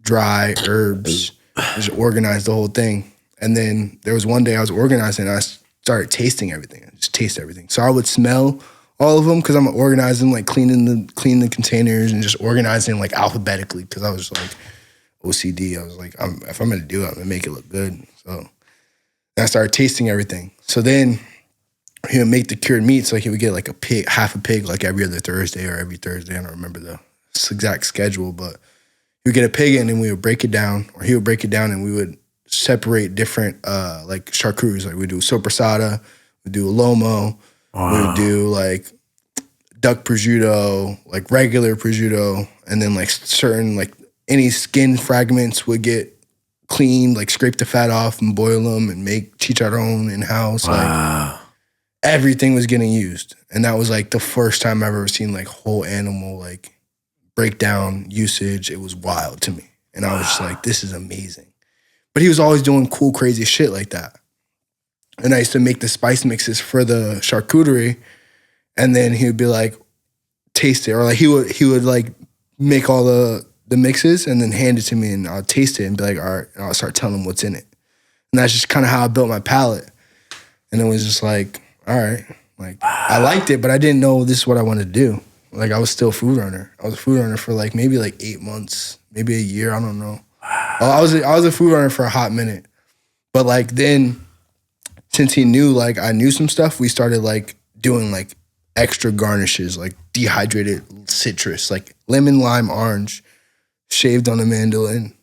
S2: dry, herbs, just organize the whole thing. And then there was one day I was organizing and I started tasting everything. I just taste everything. So I would smell all of them because I'm organizing, like cleaning the containers and just organizing like alphabetically because I was like OCD. I was like, if I'm going to do it, I'm going to make it look good. So then I started tasting everything. So then he would make the cured meats, like he would get like half a pig, like every other Thursday or every Thursday. I don't remember the exact schedule, but he would get a pig in and we would break it down, or he would break it down and we would separate different like charcuteries. Like we'd do sopressata, we'd do lomo, we would do like duck prosciutto, like regular prosciutto, and then like certain like any skin fragments would get cleaned, like scrape the fat off and boil them and make chicharron in-house.
S1: Wow.
S2: Like everything was getting used. And that was like the first time I've ever seen like whole animal like breakdown usage. It was wild to me. And I was just like, this is amazing. But he was always doing cool, crazy shit like that. And I used to make the spice mixes for the charcuterie. And then he would be like, taste it. Or like he would like make all the mixes and then hand it to me and I'll taste it and be like, all right. And I'll start telling him what's in it. And that's just kind of how I built my palate. And it was just like, all right. Like I liked it, but I didn't know this is what I wanted to do. Like I was still a food runner. I was a food runner for like maybe like 8 months, maybe a year. I don't know. Well, I was a food runner for a hot minute. But like then, since he knew like I knew some stuff, we started like doing like extra garnishes, like dehydrated citrus, like lemon, lime, orange, shaved on a mandolin,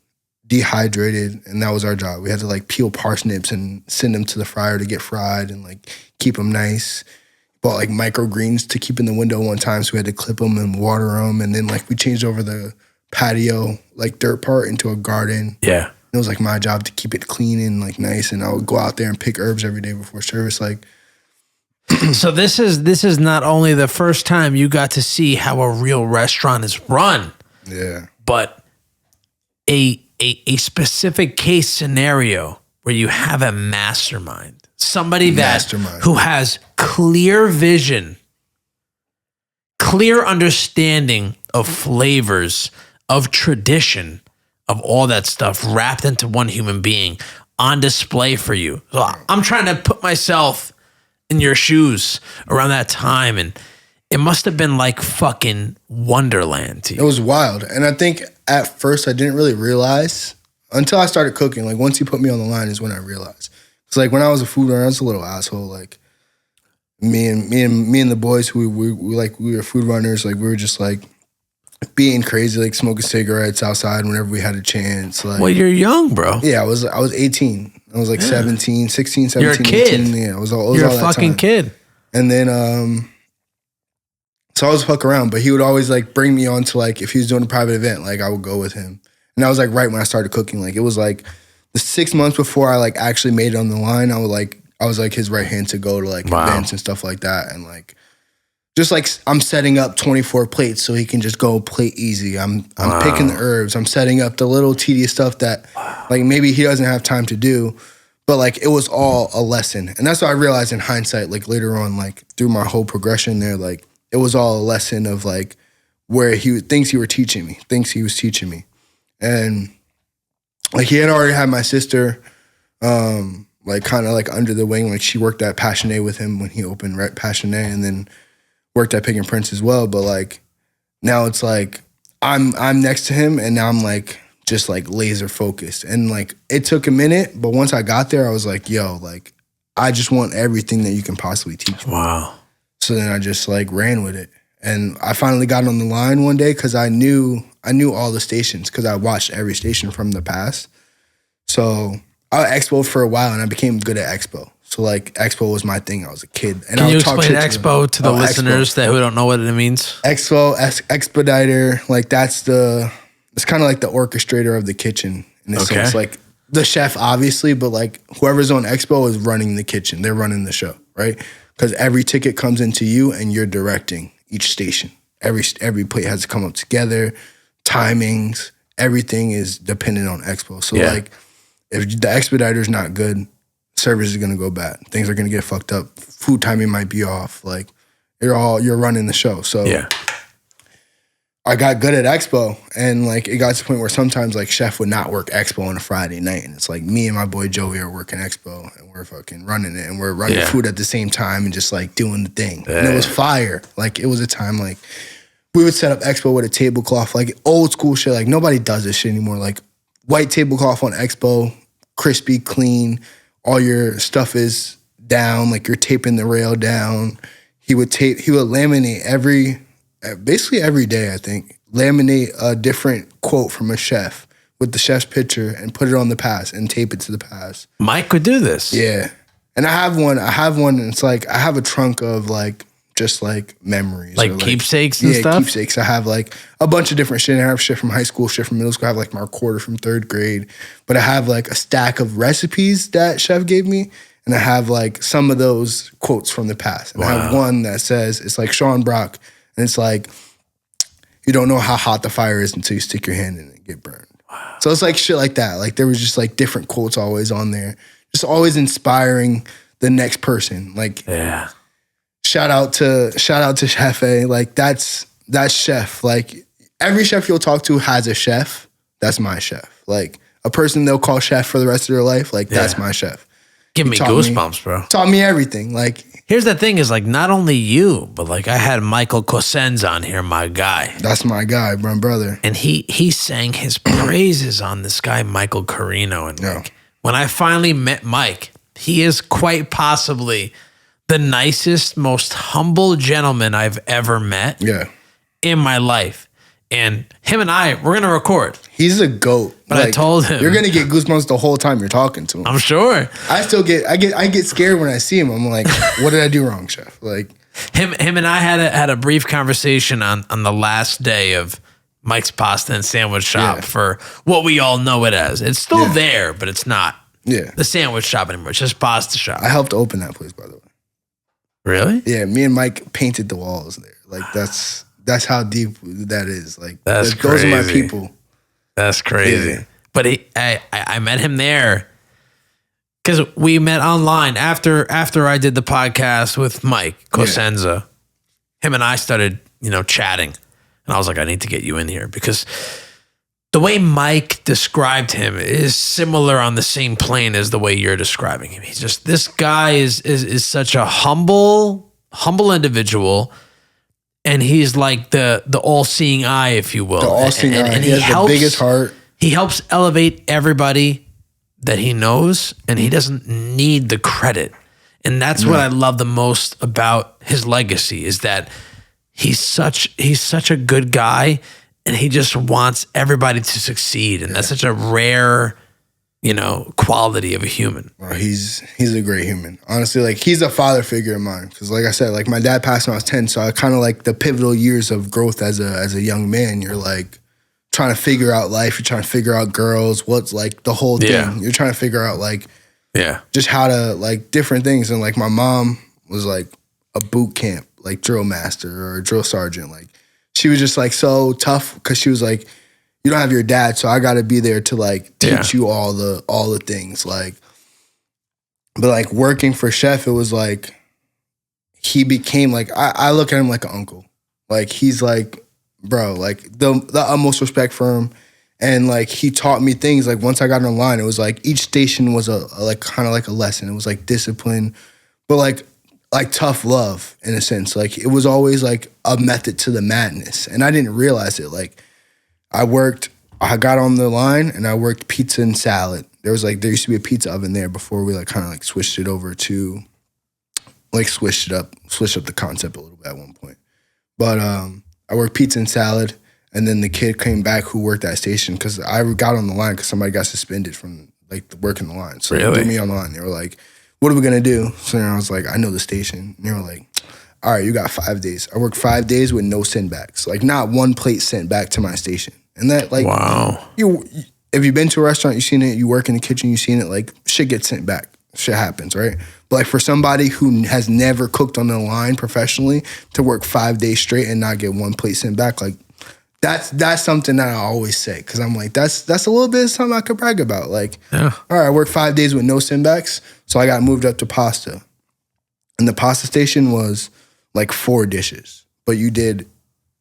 S2: dehydrated, and that was our job. We had to like peel parsnips and send them to the fryer to get fried and like keep them nice. Bought like microgreens to keep in the window one time, so we had to clip them and water them, and then like we changed over the patio like dirt part into a garden.
S1: Yeah.
S2: It was like my job to keep it clean and like nice, and I would go out there and pick herbs every day before service. Like,
S1: so this is not only the first time you got to see how a real restaurant is run,
S2: yeah,
S1: but a specific case scenario where you have a mastermind, somebody who has clear vision, clear understanding of flavors, of tradition, of all that stuff wrapped into one human being on display for you. So I'm trying to put myself in your shoes around that time, and it must have been like fucking Wonderland to you.
S2: It was wild. And I think at first I didn't really realize until I started cooking. Like once you put me on the line is when I realized. It's like when I was a food runner, I was a little asshole. Like me and the boys who we were food runners, like we were just like being crazy, like smoking cigarettes outside whenever we had a chance. Like,
S1: well, you're young, bro.
S2: Yeah, I was 18. I was like 16, 17,
S1: you're a kid.
S2: 18. Yeah,
S1: you're a fucking kid.
S2: And then so I was fuck around, but he would always like bring me on to like if he was doing a private event, like I would go with him. And that was like right when I started cooking. Like it was like the 6 months before I like actually made it on the line. I was like his right hand to go to like events and stuff like that. And like just like I'm setting up 24 plates so he can just go plate easy. I'm picking the herbs. I'm setting up the little tedious stuff that like maybe he doesn't have time to do. But like it was all a lesson. And that's what I realized in hindsight, like later on, like through my whole progression there, like it was all a lesson of like where things he was teaching me. And like he had already had my sister like kind of like under the wing. Like she worked at Passionate with him when he opened Passionate, and then worked at Pig and Prince as well. But like now it's like I'm next to him, and now I'm like just like laser focused. And like it took a minute, but once I got there, I was like, yo, like I just want everything that you can possibly teach me.
S1: Wow.
S2: So then I just like ran with it. And I finally got on the line one day because I knew all the stations because I watched every station from the past. So I expo for a while, and I became good at expo. So like expo was my thing. I was a kid. And
S1: Can you explain expo to the listeners who don't know what it means?
S2: Expo, expediter, like it's kind of like the orchestrator of the kitchen in a sense. Like the chef, obviously, but like whoever's on expo is running the kitchen. They're running the show, right? Because every ticket comes into you, and you're directing each station. Every plate has to come up together. Timings, everything is dependent on expo. So like, if the expediter's not good, service is gonna go bad. Things are gonna get fucked up. Food timing might be off. Like you're running the show. So I got good at expo, and like it got to the point where sometimes like chef would not work expo on a Friday night, and it's like me and my boy Joey are working expo, and we're fucking running it, and we're running food at the same time and just like doing the thing. And it was fire. Like it was a time like we would set up expo with a tablecloth, like old school shit. Like nobody does this shit anymore. Like white tablecloth on expo, crispy, clean. All your stuff is down. Like you're taping the rail down. He would laminate basically every day, I think, laminate a different quote from a chef with the chef's picture and put it on the pass and tape it to the pass.
S1: Mike would do this.
S2: Yeah. And I have one, and it's like, I have a trunk of like, just like memories.
S1: Like keepsakes and stuff?
S2: Yeah, keepsakes. I have like a bunch of different shit. I have shit from high school, shit from middle school. I have like my recorder from 3rd grade. But I have like a stack of recipes that chef gave me. And I have like some of those quotes from the past. And I have one that says, it's like Sean Brock. And it's like, you don't know how hot the fire is until you stick your hand in it and get burned. Wow. So it's like shit like that. Like there was just like different quotes always on there. Just always inspiring the next person. Like shout out to Chef A. Like that's chef. Like every chef you'll talk to has a chef. That's my chef. Like a person they'll call chef for the rest of their life. Like that's my chef.
S1: Give me goosebumps, bro.
S2: Taught me everything. Like
S1: here's the thing is like not only you, but like I had Michael Cosenz on here, my guy.
S2: That's my guy, my brother.
S1: And he sang his praises on this guy, Michael Carrino. And like when I finally met Mike, he is quite possibly the nicest, most humble gentleman I've ever met in my life. And him and I, we're going to record.
S2: He's a GOAT.
S1: But I told him.
S2: You're going to get goosebumps the whole time you're talking to him.
S1: I'm sure.
S2: I get scared when I see him. I'm like, what did I do wrong, Chef? Like
S1: him and I had a brief conversation on the last day of Mike's Pasta and Sandwich Shop for what we all know it as. It's still there, but it's not the sandwich shop anymore. It's just pasta shop.
S2: I helped open that place, by the way.
S1: Really?
S2: Yeah, me and Mike painted the walls there. Like that's how deep that is. Like
S1: those
S2: are my people.
S1: That's crazy. Yeah. But I met him there because we met online after I did the podcast with Mike Cosenza. Him and I started, chatting, and I was like, I need to get you in here because the way Mike described him is similar on the same plane as the way you're describing him. He's just, this guy is such a humble individual. And he's like the all-seeing eye, if you will. The
S2: all-seeing eye. And he has the biggest heart.
S1: He helps elevate everybody that he knows, and he doesn't need the credit. And that's what I love the most about his legacy is that he's such a good guy, and he just wants everybody to succeed. And that's such a rare, quality of a human.
S2: Well, he's a great human. Honestly, like he's a father figure of mine. Because like I said, like my dad passed when I was 10. So I kind of like the pivotal years of growth as a young man. You're like trying to figure out life. You're trying to figure out girls. What's like the whole thing. You're trying to figure out like just how to like different things. And like my mom was like a boot camp, like drill master or a drill sergeant. Like she was just like so tough because she was like, you don't have your dad, so I got to be there to like teach you all the things. Like, but like working for Chef, it was like he became like I look at him like an uncle. Like he's like, bro, like the utmost respect for him, and like he taught me things. Like once I got online, it was like each station was a like kind of like a lesson. It was like discipline, but like tough love in a sense. Like it was always like a method to the madness, and I didn't realize it. Like I got on the line and I worked pizza and salad. There used to be a pizza oven there before we like kind of like switched it over to like switched up the concept a little bit at one point. But I worked pizza and salad, and then the kid came back who worked that station because I got on the line because somebody got suspended from like working the line. So they put me on the line. They were like, what are we going to do? So then I was like, I know the station. And they were like, all right, you got 5 days. I worked 5 days with no sendbacks. Like not one plate sent back to my station. And that like,
S1: wow.
S2: If you've been to a restaurant, you've seen it, you work in the kitchen, you've seen it, like shit gets sent back. Shit happens, right? But like for somebody who has never cooked on the line professionally to work 5 days straight and not get one plate sent back, like that's something that I always say. Cause I'm like, that's a little bit of something I could brag about. Like, all right, I worked 5 days with no sendbacks. So I got moved up to pasta. And the pasta station was like 4 dishes. But you did,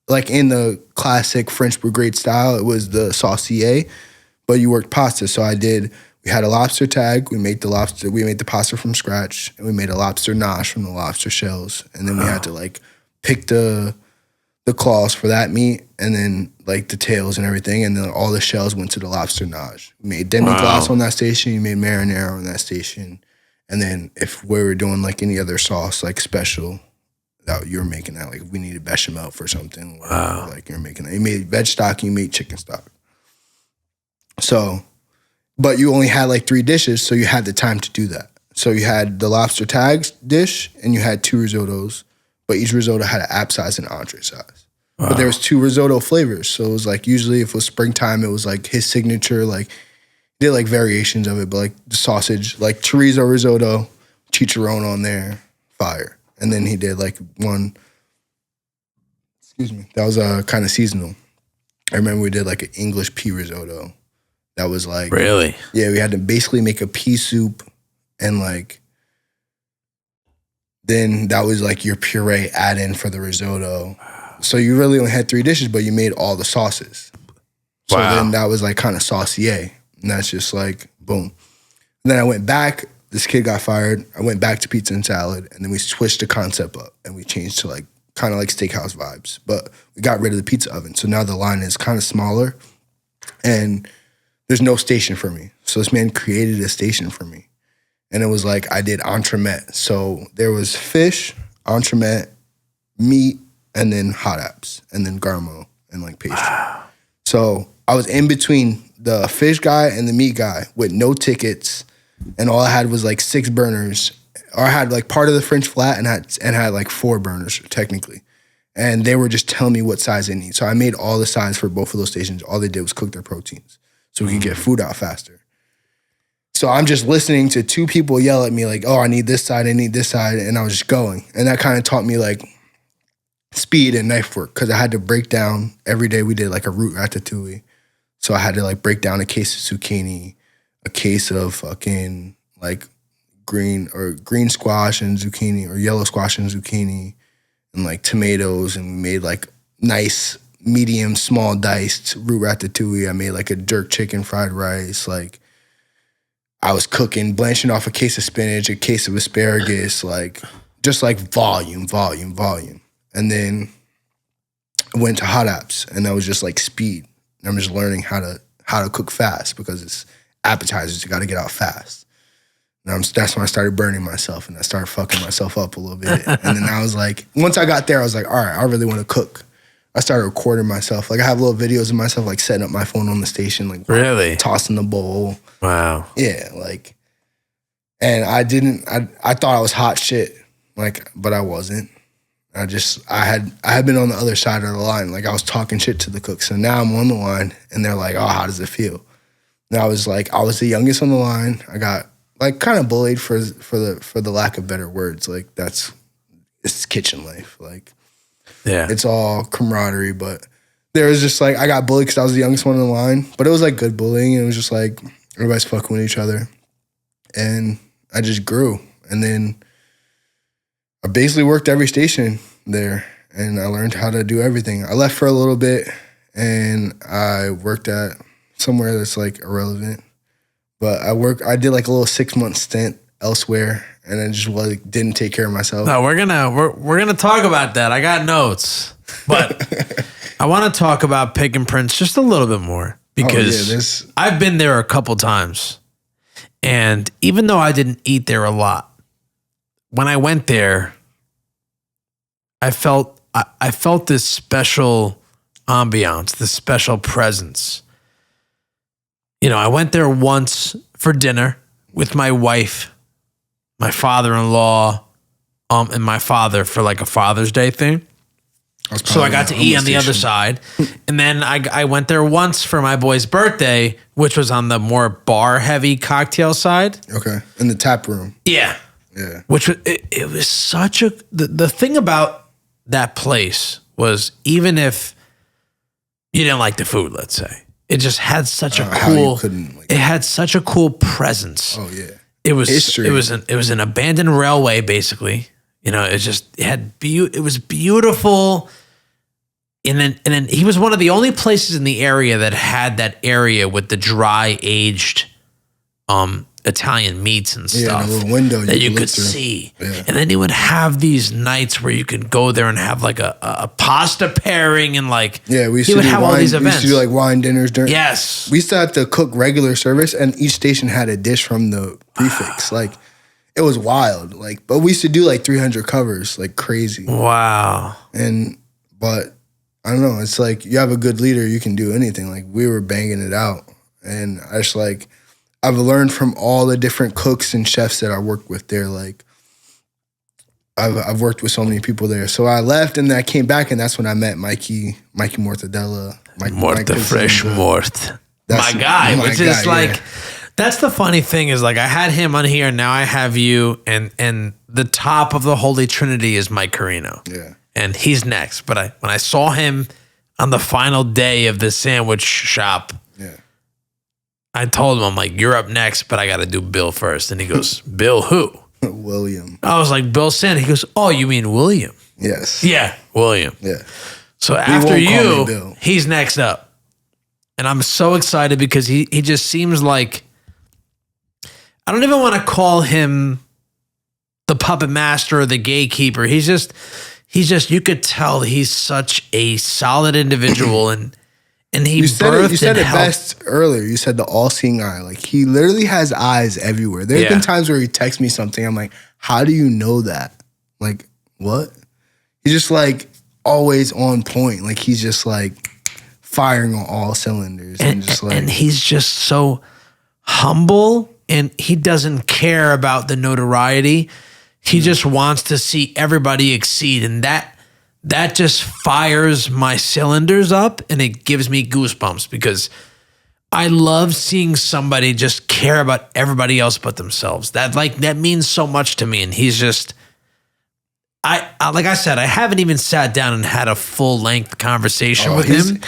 S2: like in the classic French brigade style, it was the saucier, but you worked pasta. So we had a lobster tag. We made the pasta from scratch, and we made a lobster nosh from the lobster shells. And then we had to like pick the claws for that meat, and then like the tails and everything. And then all the shells went to the lobster nosh. We made demi-glace on that station. You made marinara on that station. And then if we were doing like any other sauce, like special, that you were making that, like we needed bechamel for something. Wow. Like you're making that. You made veg stock, you made chicken stock. So, but you only had like 3 dishes, so you had the time to do that. So you had the lobster tags dish, and you had 2 risottos, but each risotto had an app size and entree size. Wow. But there was 2 risotto flavors. So it was like, usually if it was springtime, it was like his signature, like he did like variations of it, but like the sausage, like chorizo risotto, chicharron on there, fire. And then he did like one, that was kind of seasonal. I remember we did like an English pea risotto. That was like,
S1: really?
S2: Yeah, we had to basically make a pea soup, and like, then that was like your puree add in for the risotto. So you really only had 3 dishes, but you made all the sauces. So then that was like kind of saucier. And that's just like, boom. And then I went back. This kid got fired. I went back to pizza and salad, and then we switched the concept up, and we changed to like kind of like steakhouse vibes. But we got rid of the pizza oven, so now the line is kind of smaller, and there's no station for me. So this man created a station for me, And it was like I did entremet. So there was fish, entremet, meat, and then hot apps, and then garmo and like pastry. Wow. So I was in between the fish guy and the meat guy with no tickets, and all I had was like 6 burners, or I had like part of the French flat and had like 4 burners technically. And they were just telling me what size they need. So I made all the size for both of those stations. All they did was cook their proteins so we could get food out faster. So I'm just listening to 2 people yell at me like, oh, I need this side, I need this side. And I was just going. And that kind of taught me like speed and knife work, because I had to break down every day. We did like a root ratatouille. So I had to like break down a case of zucchini, a case of fucking like green squash and zucchini, or yellow squash and zucchini, and like tomatoes. And we made like nice, medium, small diced root ratatouille. I made like a jerk chicken fried rice. Like I was cooking, blanching off a case of spinach, a case of asparagus, like just like volume. And then I went to hot apps, and that was just like speed. And I'm just learning how to cook fast, because it's appetizers. You got to get out fast. And that's when I started burning myself, and I started fucking myself up a little bit. And then I was like, once I got there, I was like, all right, I really want to cook. I started recording myself. Like I have little videos of myself like setting up my phone on the station, like
S1: really
S2: tossing the bowl.
S1: Wow.
S2: Yeah, like, and I thought I was hot shit, like, but I wasn't. I had been on the other side of the line. Like I was talking shit to the cooks. So now I'm on the line, and they're like, oh, how does it feel? And I was like, I was the youngest on the line. I got like kind of bullied for the lack of better words. Like it's kitchen life. Like,
S1: yeah,
S2: it's all camaraderie, but there was just like, I got bullied because I was the youngest one in the line, but it was like good bullying. It was just like everybody's fucking with each other. And I just grew. And then I basically worked every station there, and I learned how to do everything. I left for a little bit, and I worked at somewhere that's like irrelevant. But I did like a little 6-month stint elsewhere, and I just like didn't take care of myself.
S1: No, we're gonna talk about that. I got notes, but I want to talk about Pig and Prince just a little bit more, because I've been there a couple times, and even though I didn't eat there a lot, when I went there, I felt this special ambiance, this special presence. You know, I went there once for dinner with my wife, my father-in-law, and my father for like a Father's Day thing. So I got to eat on the other side. And then I went there once for my boy's birthday, which was on the more bar-heavy cocktail side.
S2: Okay. In the tap room.
S1: Yeah.
S2: Yeah.
S1: Which it was such a... The thing about that place was, even if you didn't like the food, let's say, it just had such a cool... It had such a cool presence.
S2: Oh, yeah.
S1: It was
S2: history.
S1: It was an abandoned railway, basically. You know, it was beautiful. And then he was one of the only places in the area that had that area with the dry aged Italian meats and stuff.
S2: Yeah, a little window
S1: that you could see. Yeah. And then he would have these nights where you could go there and have like a pasta pairing, and like,
S2: yeah,
S1: he would have all these events.
S2: We used to do like wine dinners during.
S1: Yes.
S2: We used to have to cook regular service, and each station had a dish from the prefix. Like, it was wild. Like, but we used to do like 300 covers, like crazy.
S1: Wow.
S2: But I don't know. It's like, you have a good leader, you can do anything. Like, we were banging it out, and I just like, I've learned from all the different cooks and chefs that I worked with there. Like, I've worked with so many people there. So I left, and then I came back, and that's when I met Mikey Mortadella.
S1: Mort the Fresh Mort. My guy, which is like, that's the funny thing is, like, I had him on here, and now I have you, and the top of the Holy Trinity is Mike Carrino.
S2: Yeah.
S1: And he's next. But when I saw him on the final day of the sandwich shop,
S2: yeah,
S1: I told him, I'm like, you're up next, but I got to do Bill first. And he goes, Bill who?
S2: William.
S1: I was like, Bill Sand. He goes, oh, you mean William?
S2: Yes.
S1: Yeah, William.
S2: Yeah.
S1: So after you, he's next up. And I'm so excited because he just seems like, I don't even want to call him the puppet master or the gatekeeper. He's just, you could tell he's such a solid individual. And And he
S2: You said
S1: birthed
S2: it
S1: and helped.
S2: best earlier. You said the all-seeing eye. Like, he literally has eyes everywhere. There's been times where he texts me something. I'm like, how do you know that? Like, what? He's just like always on point. Like, he's just like firing on all cylinders. And
S1: he's just so humble, and he doesn't care about the notoriety. He just wants to see everybody exceed. And that just fires my cylinders up, and it gives me goosebumps because I love seeing somebody just care about everybody else but themselves. That means so much to me. And he's just, like I said, I haven't even sat down and had a full length conversation with him.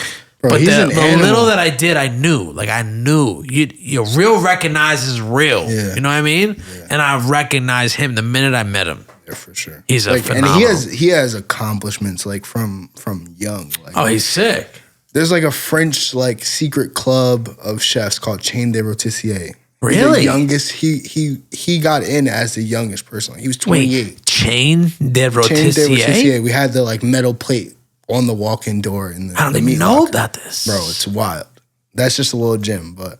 S2: Bro,
S1: but
S2: he's
S1: the
S2: an animal.
S1: little that I did, I knew. Like, I knew. You real recognizes real.
S2: Yeah.
S1: You know what I mean?
S2: Yeah.
S1: And I recognize him the minute I met him.
S2: Yeah, for sure.
S1: He's a phenomenal.
S2: And he has accomplishments like from young. Like,
S1: Oh, he's sick.
S2: there's like a French like secret club of chefs called Chain de Rôtissier.
S1: Really?
S2: The youngest. He got in as the youngest person. He was 28.
S1: Wait, Chain de Rôtissier?
S2: Chain de Rôtissier. We had the like metal plate on the walk-in door in the
S1: I don't
S2: the
S1: even
S2: meat
S1: know
S2: locker.
S1: about this.
S2: Bro, it's wild. That's just a little gym, but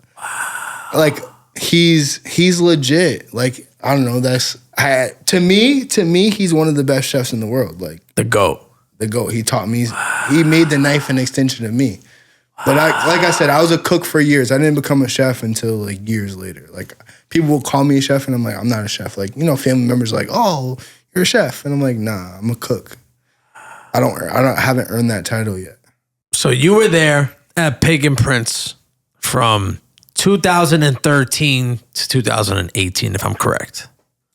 S2: like he's legit. Like, I don't know. To me, he's one of the best chefs in the world. Like,
S1: The GOAT.
S2: the GOAT. He taught me. He made the knife an extension of me. But like I said, I was a cook for years. I didn't become a chef until like years later. Like, people will call me a chef, and I'm like, I'm not a chef. Like, family members are like, oh, you're a chef, and I'm like, nah, I'm a cook. I haven't earned that title yet.
S1: So you were there at Pig and Prince from 2013 to 2018, if I'm correct.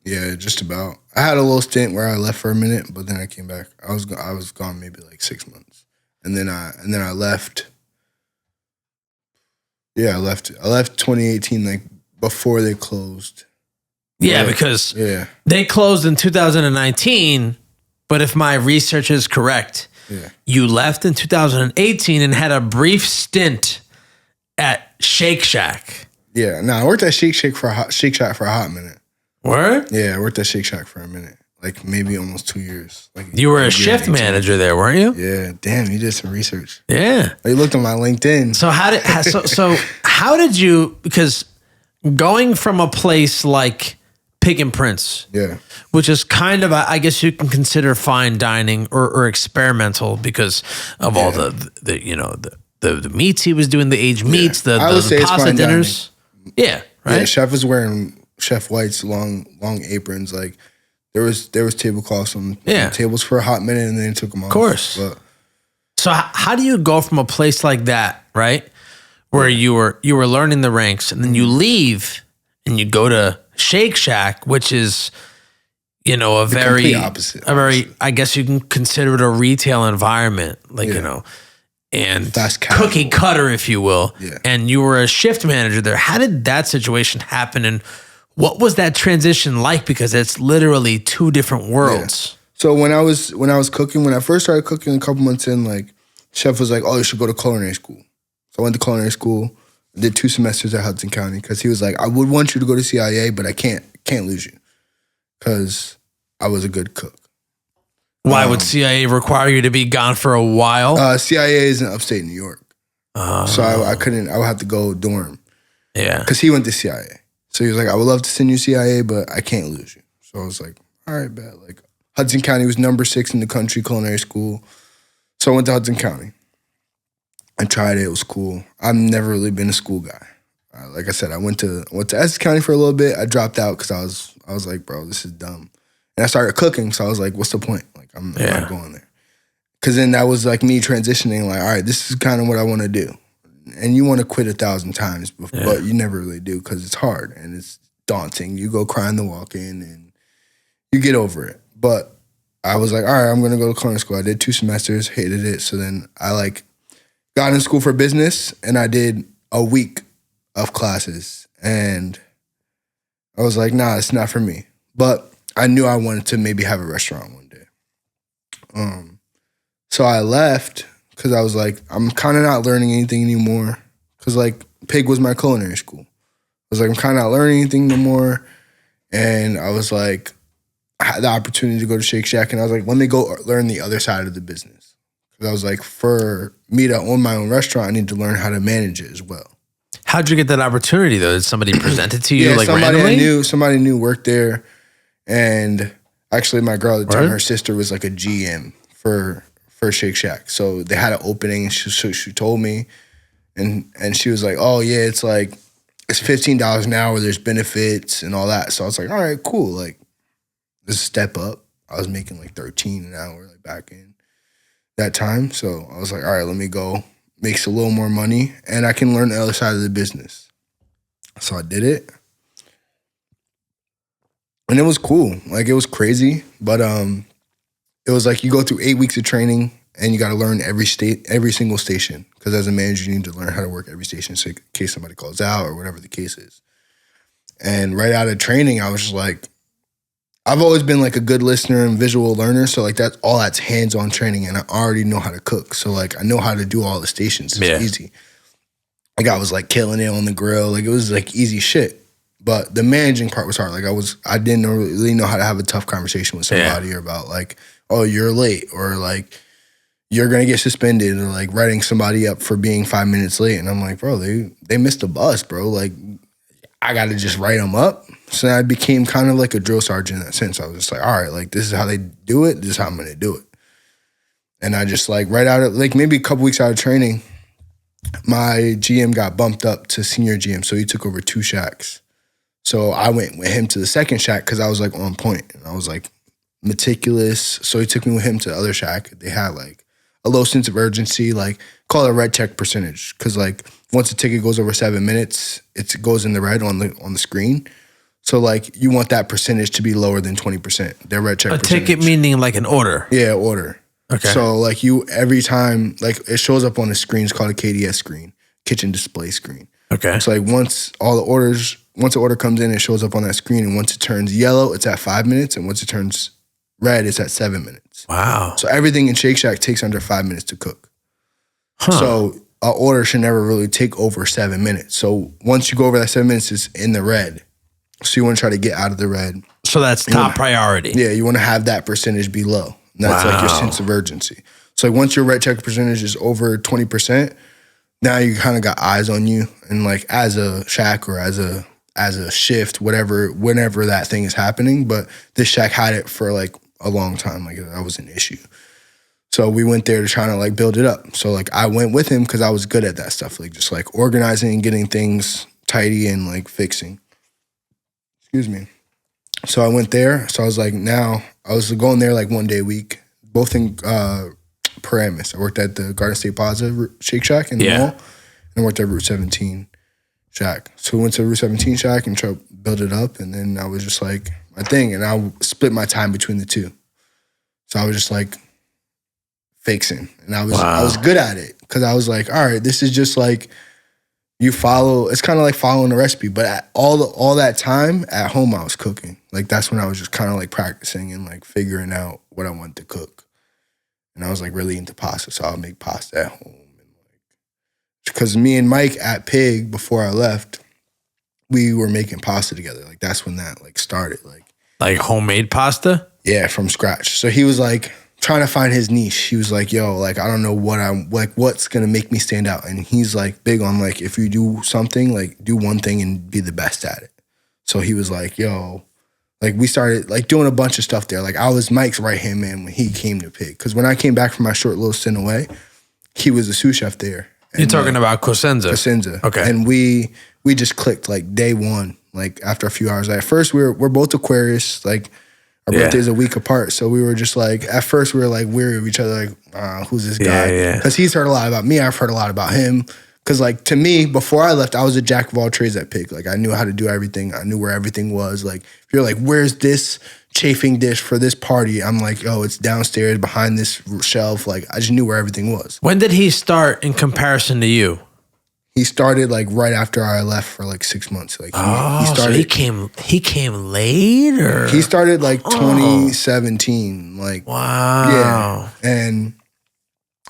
S2: Yeah, just about. I had a little stint where I left for a minute, but then I came back. I was gone maybe like 6 months, and then I left. Yeah, I left 2018 like before they closed.
S1: Yeah, because they closed in 2019. But if my research is correct, you left in 2018 and had a brief stint at Shake Shack.
S2: Yeah, no, I worked at Shake Shack for a hot minute.
S1: Word?
S2: Yeah, I worked at Shake Shack for a minute, like maybe almost 2 years. Like,
S1: You were a shift manager there, weren't you?
S2: Yeah, damn, you did some research.
S1: Yeah.
S2: You looked on my LinkedIn.
S1: So how did you, because going from a place like Pig and Prince, which is kind of, I guess you can consider fine dining or experimental because of all the meats he was doing, the aged meats, the pasta dinners.
S2: Dining.
S1: Yeah, right.
S2: Yeah, chef was wearing Chef White's long aprons. Like, there was tablecloths on tables for a hot minute, and then they took them off.
S1: Of course.
S2: But,
S1: so how do you go from a place like that, right, where you were learning the ranks, and then you leave and you go to Shake Shack, which is, a very
S2: opposite.
S1: I guess you can consider it a retail environment, like, and
S2: Fast
S1: cookie
S2: casual.
S1: cutter, if you will.
S2: Yeah.
S1: And you were a shift manager there. How did that situation happen? And what was that transition like? Because it's literally two different worlds.
S2: Yeah. So when I was cooking, when I first started cooking a couple months in, like, chef was like, oh, you should go to culinary school. So I went to culinary school. I did 2 semesters at Hudson County because he was like, I would want you to go to CIA, but I can't lose you because I was a good cook.
S1: Why would CIA require you to be gone for a while?
S2: CIA is in upstate New York. So I would have to go dorm.
S1: Yeah.
S2: Because he went to CIA. So he was like, I would love to send you CIA, but I can't lose you. So I was like, all right, bet. Like, Hudson County was number 6 in the country culinary school. So I went to Hudson County. I tried it. It was cool. I've never really been a school guy. Like I said, I went to Essex County for a little bit. I dropped out because I was like, bro, this is dumb. And I started cooking, so I was like, what's the point? Like, I'm not going there. Because then that was like me transitioning, like, all right, this is kind of what I want to do. And you want to quit 1,000 times, but you never really do because it's hard and it's daunting. You go cry in the walk-in and you get over it. But I was like, all right, I'm going to go to culinary school. I did 2 semesters, hated it. So then I like got in school for business and I did a week of classes. And I was like, nah, it's not for me. But I knew I wanted to maybe have a restaurant one day. So I left because I was like, I'm kind of not learning anything anymore. Because like Pig was my culinary school. I was like, I'm kind of not learning anything no more. And I was like, I had the opportunity to go to Shake Shack. And I was like, let me go learn the other side of the business. 'Cause I was like, for me to own my own restaurant, I need to learn how to manage it as well.
S1: How'd you get that opportunity though? Did somebody present it to you like
S2: somebody
S1: randomly?
S2: somebody I knew worked there, and actually my girl at the time, her sister was like a GM for Shake Shack. So they had an opening, and she told me, and she was like, oh yeah, it's like it's $15 an hour. There's benefits and all that. So I was like, all right, cool. Like this is a step up. I was making like 13 an hour like back in that time. So I was like, all right, let me go. Makes a little more money, and I can learn the other side of the business. So I did it. And it was cool. Like it was crazy. But it was like you go through 8 weeks of training and you gotta learn every single station. Because as a manager, you need to learn how to work every station so in case somebody calls out or whatever the case is. And right out of training, I was just like, I've always been like a good listener and visual learner. So like that's hands-on training, and I already know how to cook. So like I know how to do all the stations. It's easy. Like I was like killing it on the grill. Like it was like easy shit. But the managing part was hard. Like I didn't really know how to have a tough conversation with somebody about like, oh, you're late, or like you're gonna get suspended, or like writing somebody up for being 5 minutes late. And I'm like, bro, they missed the bus, bro. Like I gotta just write them up. So I became kind of like a drill sergeant in that sense. I was just like, all right, like this is how they do it. This is how I'm gonna do it. And I just like right out of like maybe a couple weeks out of training, my GM got bumped up to senior GM. So he took over 2 shacks. So I went with him to the second shack because I was like on point and I was like meticulous. So he took me with him to the other shack. They had like a low sense of urgency, like call it a red check percentage. Cause like once a ticket goes over 7 minutes, it goes in the red on the screen. So like you want that percentage to be lower than 20%. Their red check percentage.
S1: A ticket meaning like an order.
S2: Yeah, order. Okay. So like you every time like it shows up on a screen, it's called a KDS screen, kitchen display screen.
S1: Okay.
S2: So like once the order comes in, it shows up on that screen, and once it turns yellow, it's at 5 minutes, and once it turns red, it's at 7 minutes.
S1: Wow.
S2: So everything in Shake Shack takes under 5 minutes to cook. Huh. So an order should never really take over 7 minutes. So once you go over that 7 minutes, it's in the red. So you want to try to get out of the red.
S1: So that's top priority.
S2: Yeah, you want to have that percentage be low. And that's like your sense of urgency. So like once your red check percentage is over 20%, now you kind of got eyes on you. And like as a shack or as a shift, whenever that thing is happening. But this shack had it for like a long time. Like that was an issue. So we went there to try to like build it up. So like I went with him because I was good at that stuff. Like just like organizing and getting things tidy and like fixing. Excuse me. So I went there. So I was like, now I was going there like 1 day a week, both in Paramus. I worked at the Garden State Plaza Shake Shack in the mall, and I worked at Route 17 Shack. So we went to Route 17 Shack and tried to build it up, and then I was just like my thing, and I split my time between the two. So I was just like fixing, and I was good at it because I was like, all right, this is just like. You follow, it's kind of like following a recipe, but at all that time at home, I was cooking. Like that's when I was just kind of like practicing and like figuring out what I wanted to cook. And I was like really into pasta, so I'll make pasta at home. And like, because me and Mike at Pig, before I left, we were making pasta together. Like that's when that like started. Like
S1: homemade pasta?
S2: Yeah, from scratch. So he was like trying to find his niche. He was like, yo, like, I don't know what's going to make me stand out. And he's like big on like, if you do something, like do one thing and be the best at it. So he was like, yo, like we started like doing a bunch of stuff there. Like I was Mike's right-hand man when he came to Pig. Cause when I came back from my short little stint away, he was a sous chef there.
S1: You're talking about Cosenza.
S2: Cosenza.
S1: Okay.
S2: And we just clicked like day one, like after a few hours. At first we're both Aquarius, like, our birthday's a week apart, so we were just like, at first we were like weary of each other, like, who's this guy? Because he's heard a lot about me, I've heard a lot about him. Because like to me, before I left, I was a jack of all trades at Pig. Like I knew how to do everything. I knew where everything was. Like if you're like, where's this chafing dish for this party? I'm like, oh, it's downstairs behind this shelf. Like I just knew where everything was.
S1: When did he start in comparison to you?
S2: He started like right after I left for like 6 months. Like he started.
S1: So he came later.
S2: He started like 2017. Like
S1: wow.
S2: Yeah, and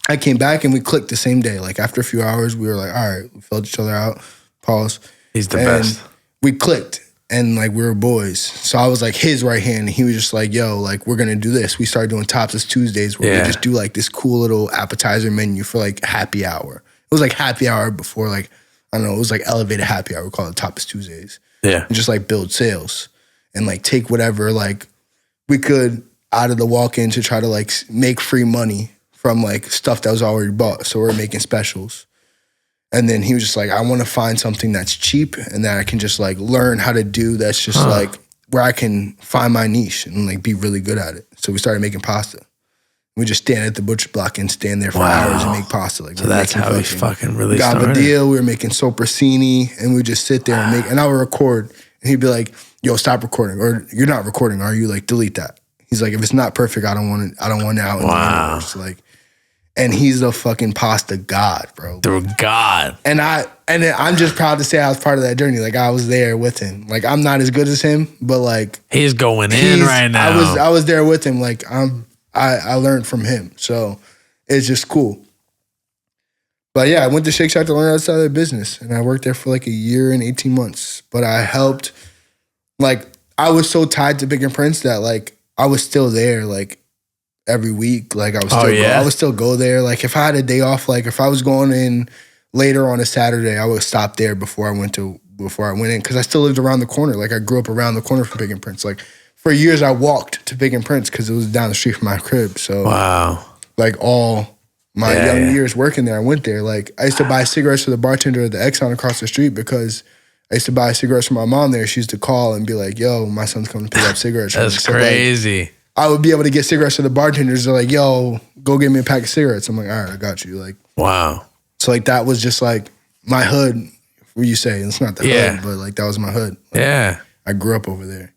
S2: I came back and we clicked the same day. Like after a few hours, we were like, all right, we filled each other out. Pause.
S1: He's the best.
S2: We clicked, and like we were boys. So I was like his right hand, and he was just like, yo, like we're gonna do this. We started doing Topless Tuesdays where we just do like this cool little appetizer menu for like happy hour. It was like happy hour before like, I don't know, it was like elevated happy hour. We call it Topless Tuesdays.
S1: Yeah.
S2: And just like build sales and like take whatever like we could out of the walk-in to try to like make free money from like stuff that was already bought. So we're making specials. And then he was just like, I want to find something that's cheap and that I can just like learn how to do that's just like where I can find my niche and like be really good at it. So we started making pasta. We just stand at the butcher block and stand there for hours and make pasta. Like,
S1: so that's how we fucking really started.
S2: Gabardine, we were making soppressini, and we would just sit there and make, and I would record, and he'd be like, yo, stop recording, or you're not recording, are you? Like, delete that. He's like, if it's not perfect, I don't want it out in the universe. Like, and he's the fucking pasta god, bro.
S1: The god.
S2: And I'm just proud to say I was part of that journey. Like, I was there with him. Like, I'm not as good as him, but like
S1: he's going in right now.
S2: I was there with him. Like, I learned from him. So it's just cool. But yeah, I went to Shake Shack to learn outside of the business. And I worked there for like a year and 18 months. But I helped, like, I was so tied to Big and Prince that like I was still there like every week. Like I would still go there. Like if I had a day off, like if I was going in later on a Saturday, I would stop there before I went in. Because I still lived around the corner. Like I grew up around the corner from Big and Prince. Like for years, I walked to Big and Prince because it was down the street from my crib. So, like all my young years working there, I went there. Like I used to buy cigarettes for the bartender at the Exxon across the street because I used to buy cigarettes for my mom there. She used to call and be like, "Yo, my son's coming to pick up cigarettes."
S1: That's
S2: so,
S1: crazy.
S2: Like, I would be able to get cigarettes to the bartenders. They're like, "Yo, go get me a pack of cigarettes." I'm like, "All right, I got you." Like,
S1: wow.
S2: So like that was just like my hood. What you say? It's not the hood, but like that was my hood. Like, I grew up over there.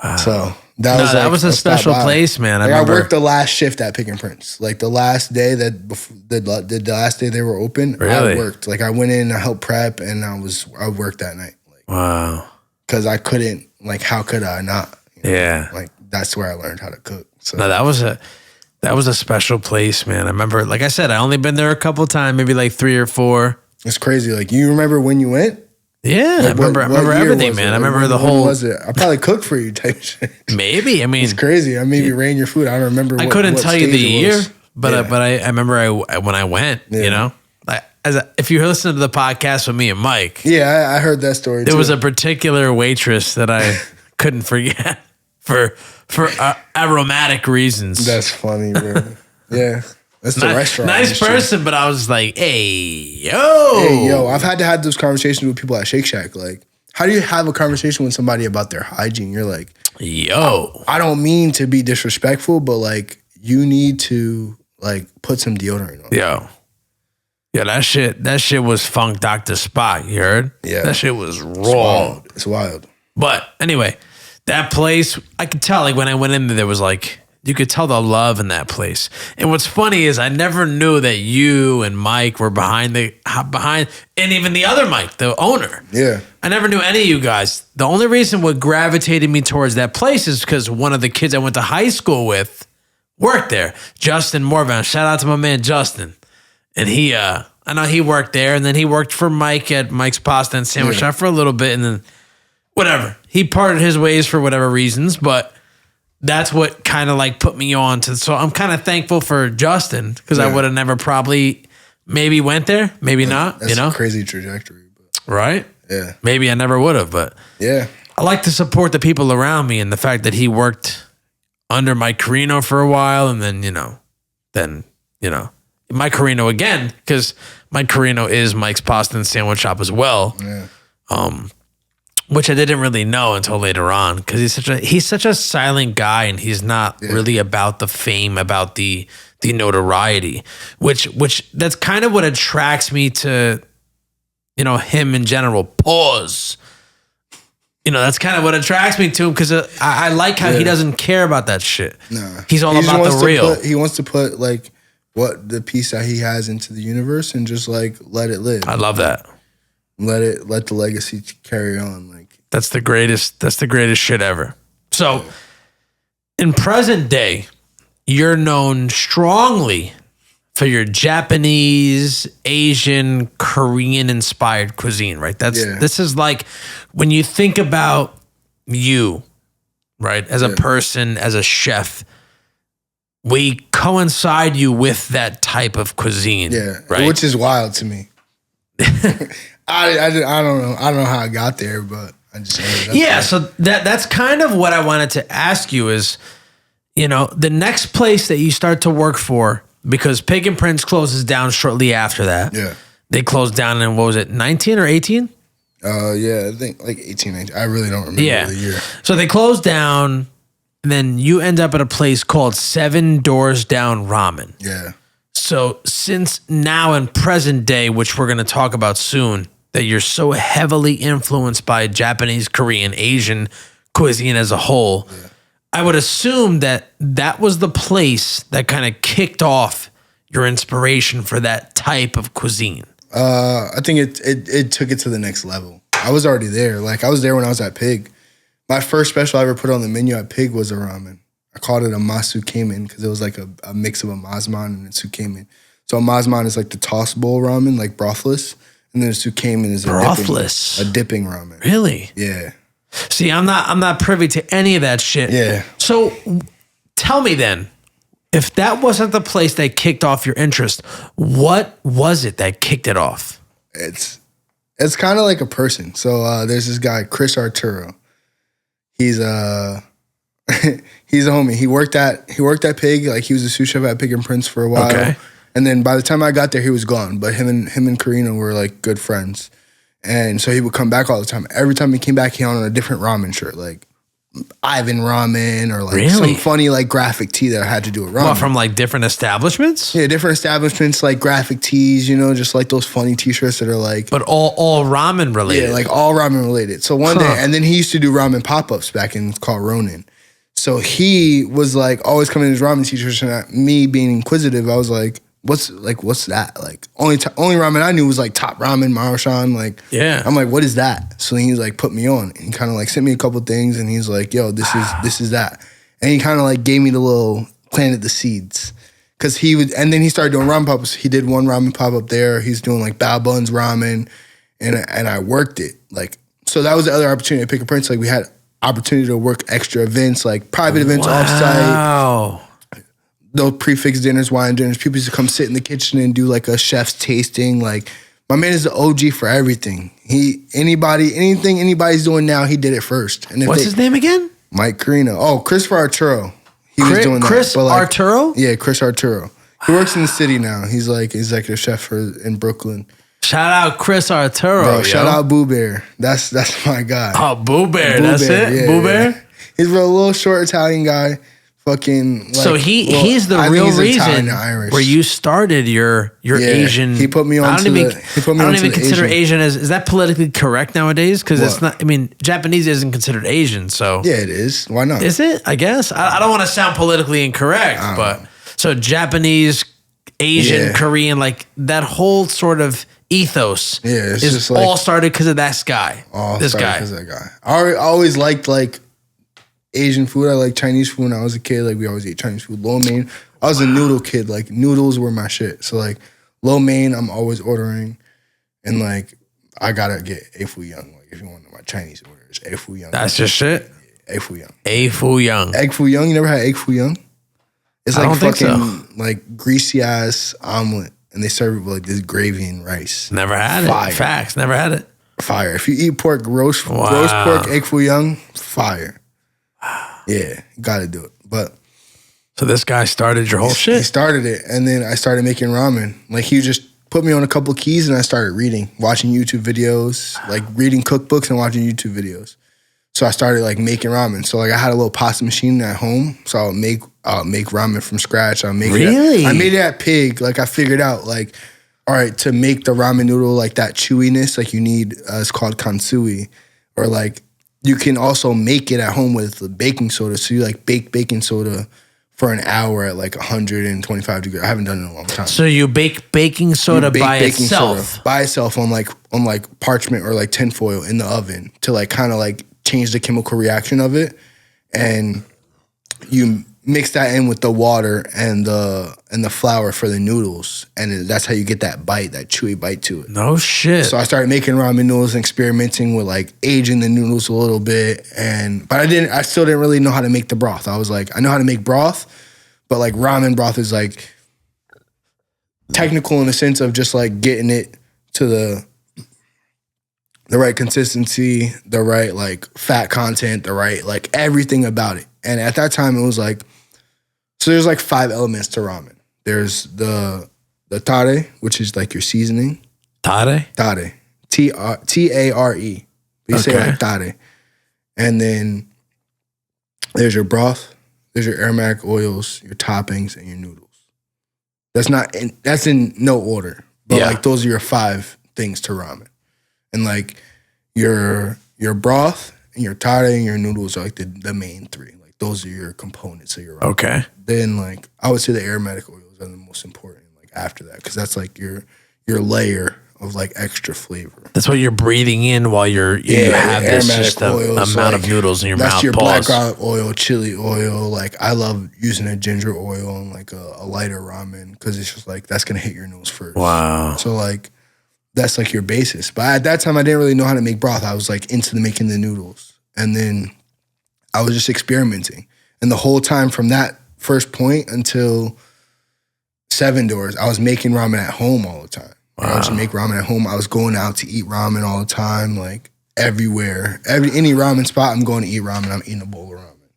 S1: Wow.
S2: So that was
S1: a special place, man.
S2: I worked the last shift at Pick and Prince. Like the last day the last day they were open,
S1: really?
S2: I worked. Like I went in, I helped prep, and I worked that night. Like,
S1: wow.
S2: Because I couldn't. Like, how could I not? You know?
S1: Yeah.
S2: Like that's where I learned how to cook. So
S1: no, that was a special place, man. I remember, like I said, I only been there a couple of times, maybe like 3 or 4.
S2: It's crazy. Like you remember when you went?
S1: Yeah, like, I remember everything, man. I remember the whole.
S2: Was it? I probably cooked for you type shit.
S1: Maybe. I mean,
S2: it's crazy. I maybe ran your food. I don't remember.
S1: I couldn't tell you the year, but I remember when I went. You know, like if you listen to the podcast with me and Mike.
S2: Yeah, I heard that story.
S1: There was a particular waitress that I couldn't forget for aromatic reasons.
S2: That's funny, bro. Yeah. That's the restaurant.
S1: Nice person, but I was like, hey, yo.
S2: I've had to have those conversations with people at Shake Shack. Like, how do you have a conversation with somebody about their hygiene? You're like,
S1: yo.
S2: I don't mean to be disrespectful, but like, you need to like put some deodorant on.
S1: Yo. Yeah, that shit was Funk Dr. Spock, you heard?
S2: Yeah.
S1: That shit was raw.
S2: It's wild.
S1: But anyway, that place, I could tell, like when I went in there was like, you could tell the love in that place. And what's funny is I never knew that you and Mike were behind, and even the other Mike, the owner.
S2: Yeah.
S1: I never knew any of you guys. The only reason what gravitated me towards that place is because one of the kids I went to high school with worked there. Justin Morvan. Shout out to my man, Justin. And he, I know he worked there, and then he worked for Mike at Mike's Pasta and Sandwich Shop for a little bit, and then whatever. He parted his ways for whatever reasons, but that's what kind of like put me on to. So I'm kind of thankful for Justin because I would have never probably maybe went there, maybe not.
S2: That's a crazy trajectory, but.
S1: Right?
S2: Yeah.
S1: Maybe I never would have, but
S2: yeah,
S1: I like to support the people around me, and the fact that he worked under Mike Carrino for a while, and then Mike Carrino again, because Mike Carrino is Mike's Pasta and Sandwich Shop as well.
S2: Yeah.
S1: Which I didn't really know until later on, because he's such a silent guy, and he's not really about the fame, about the notoriety, which that's kind of what attracts me to, him in general. Pause. That's kind of what attracts me to him, because I like how he doesn't care about that shit.
S2: Nah.
S1: He's all about the real.
S2: He wants to put like what the piece that he has into the universe and just like let it live.
S1: I love that.
S2: Let the legacy carry on. Like
S1: that's the greatest shit ever. So in present day, you're known strongly for your Japanese, Asian, Korean inspired cuisine, right? This is like when you think about you, right? As a person, as a chef, we coincide you with that type of cuisine.
S2: Yeah.
S1: Right.
S2: Which is wild to me. I don't know. I don't know how I got there, but I just ended up there.
S1: So that's kind of what I wanted to ask you is, the next place that you start to work for, because Pig and Prince closes down shortly after that.
S2: Yeah.
S1: They closed down in, what was it, 19 or 18?
S2: Yeah, I think like 18, 19. I really don't remember the year.
S1: So they closed down, and then you end up at a place called 7 Doors Down Ramen.
S2: Yeah.
S1: So since now in present day, which we're going to talk about soon, that you're so heavily influenced by Japanese, Korean, Asian cuisine as a whole, I would assume that was the place that kind of kicked off your inspiration for that type of cuisine.
S2: I think it took it to the next level. I was already there. Like I was there when I was at Pig. My first special I ever put on the menu at Pig was a ramen. I called it a masukemen because it was like a mix of a mazman and a tsukemen. So a mazman is like the toss bowl ramen, like brothless, and then a tsukemen is a dipping ramen.
S1: Really?
S2: Yeah.
S1: See, I'm not privy to any of that shit.
S2: Yeah.
S1: So tell me then, if that wasn't the place that kicked off your interest, what was it that kicked it off?
S2: It's kind of like a person. So there's this guy, Chris Arturo. He's he's a homie. He worked at Pig. Like he was a sous chef at Pig and Prince for a while.
S1: Okay.
S2: And then by the time I got there, he was gone. But him and Carrino were like good friends. And so he would come back all the time. Every time he came back, he on a different ramen shirt, like Ivan Ramen or like some funny like graphic tee that I had to do with ramen.
S1: Well, from like different establishments?
S2: Yeah, different establishments, like graphic tees, just like those funny t-shirts that are like...
S1: But all ramen related?
S2: Yeah, like all ramen related. So one day, and then he used to do ramen pop-ups back in, it's called Ronin. So he was like always coming in his ramen t-shirts, and me being inquisitive, I was like, what's that? Like only ramen I knew was like Top Ramen, Marushan. Like,
S1: yeah.
S2: I'm like, what is that? So he's like put me on, and he kind of like sent me a couple things, and he's like, yo, this is that, and he kind of like gave me the little planted the seeds, because he would, and then he started doing ramen pop-ups. He did one ramen pop-up there. He's doing like Bao Buns ramen, and I worked it like. So that was the other opportunity at Pick a Prince. Like we had opportunity to work extra events, like private events offsite. Those prefix dinners, wine dinners, people used to come sit in the kitchen and do like a chef's tasting. Like my man is the OG for everything. Anything anybody's doing now, he did it first. And
S1: what's his name again?
S2: Mike Carrino. Oh, Christopher Arturo. He was doing that.
S1: Chris Arturo?
S2: Yeah, Chris Arturo. He works in the city now. He's like executive chef in Brooklyn.
S1: Shout out Chris Arturo.
S2: Bro, shout out Boo Bear. That's my guy.
S1: Oh, Boo Bear. That's it?
S2: Yeah,
S1: Boo Bear?
S2: Yeah. He's a little short Italian guy. Fucking like,
S1: so he's the real reason where you started your Asian.
S2: He put me on. I don't even
S1: consider Asian as, is that politically correct nowadays? Because it's not. I mean, Japanese isn't considered Asian, so
S2: yeah, it is. Why not?
S1: Is it? I guess I don't want to sound politically incorrect, but so Japanese, Asian, Korean, like that whole sort of ethos.
S2: Yeah, it's
S1: is
S2: just like,
S1: all started because of that guy.
S2: This guy. Because of that guy. I always liked like Asian food. I like Chinese food when I was a kid. Like we always ate Chinese food. Lo mein. I was a noodle kid. Like noodles were my shit. So like lo mein, I'm always ordering, and like I gotta get A Fu Young. Like if you want my Chinese orders, A Fu Young.
S1: That's your shit.
S2: A Fu Young.
S1: A Fu Young.
S2: Egg Fu Young. You never had Egg Fu Young? It's like
S1: fucking
S2: like greasy ass omelet, and they serve it with like this gravy and rice.
S1: Never had it. Facts. Never had it.
S2: Fire. If you eat pork, roast pork, Egg Fu Young, fire. Yeah, you gotta do it. But
S1: so this guy started your whole shit?
S2: He started it, and then I started making ramen. Like he just put me on a couple keys, and I started reading, watching YouTube videos, like reading cookbooks and watching YouTube videos. So I started like making ramen. So like I had a little pasta machine at home, so I'll make ramen from scratch. I made it at Pig. Like I figured out like, all right, to make the ramen noodle like that chewiness, like you need it's called kansui, or like. You can also make it at home with baking soda. So you like bake baking soda for an hour at like 125 degrees. I haven't done it in a long time.
S1: So you bake baking soda by itself?
S2: By itself on like parchment or like tinfoil in the oven to like kind of like change the chemical reaction of it. And you mix that in with the water and the flour for the noodles, and that's how you get that bite, that chewy bite to it.
S1: No shit.
S2: So I started making ramen noodles and experimenting with like aging the noodles a little bit, but I still didn't really know how to make the broth. I was like, I know how to make broth, but like ramen broth is like technical in the sense of just like getting it to the right consistency, the right like fat content, the right like everything about it. And at that time it was like, so there's like 5 elements to ramen. There's the tare, which is like your seasoning.
S1: Tare?
S2: Tare. Tare. You say like tare. And then there's your broth, there's your aromatic oils, your toppings, and your noodles. That's in no order. But like those are your 5 things to ramen. And like your broth and your tare and your noodles are like the main 3. Like those are your components of your ramen. Okay. Then like I would say the aromatic oils are the most important. Like after that, because that's like your layer of like extra flavor.
S1: That's what you're breathing in while you have this just amount like, of noodles in your mouth.
S2: That's your black garlic oil, chili oil. Like I love using a ginger oil and like a lighter ramen because it's just like that's gonna hit your nose first. Wow. So like that's like your basis. But at that time I didn't really know how to make broth. I was like into making the noodles, and then I was just experimenting. And the whole time from that first point until 7 Doors, I was making ramen at home all the time. Wow. I would just make ramen at home. I was going out to eat ramen all the time, like everywhere. Any ramen spot, I'm going to eat ramen. I'm eating a bowl of ramen.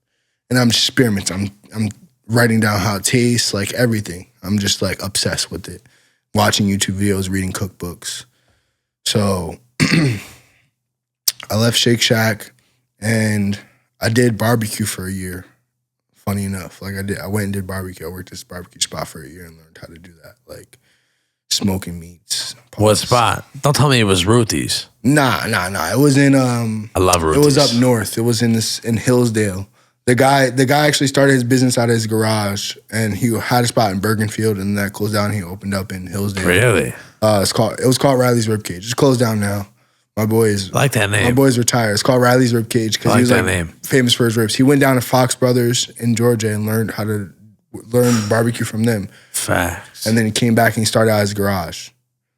S2: And I'm just experimenting. I'm writing down how it tastes, like everything. I'm just like obsessed with it. Watching YouTube videos, reading cookbooks. So I left Shake Shack and I did barbecue for a year. Funny enough, like I went and did barbecue. I worked at this barbecue spot for a year and learned how to do that, like smoking meats.
S1: What spot? Don't tell me it was Ruthie's.
S2: Nah. It was in
S1: I love Ruthie's.
S2: It was up north. It was in Hillsdale. The guy actually started his business out of his garage, and he had a spot in Bergenfield, and that closed down. And he opened up in Hillsdale. Really? It was called Riley's Ribcage. It's closed down now. My boy's
S1: like that name.
S2: My boy's retired. It's called Riley's Ribcage because he was like famous for his ribs. He went down to Fox Brothers in Georgia and learned how to learn barbecue from them. Facts. And then he came back and he started out his garage.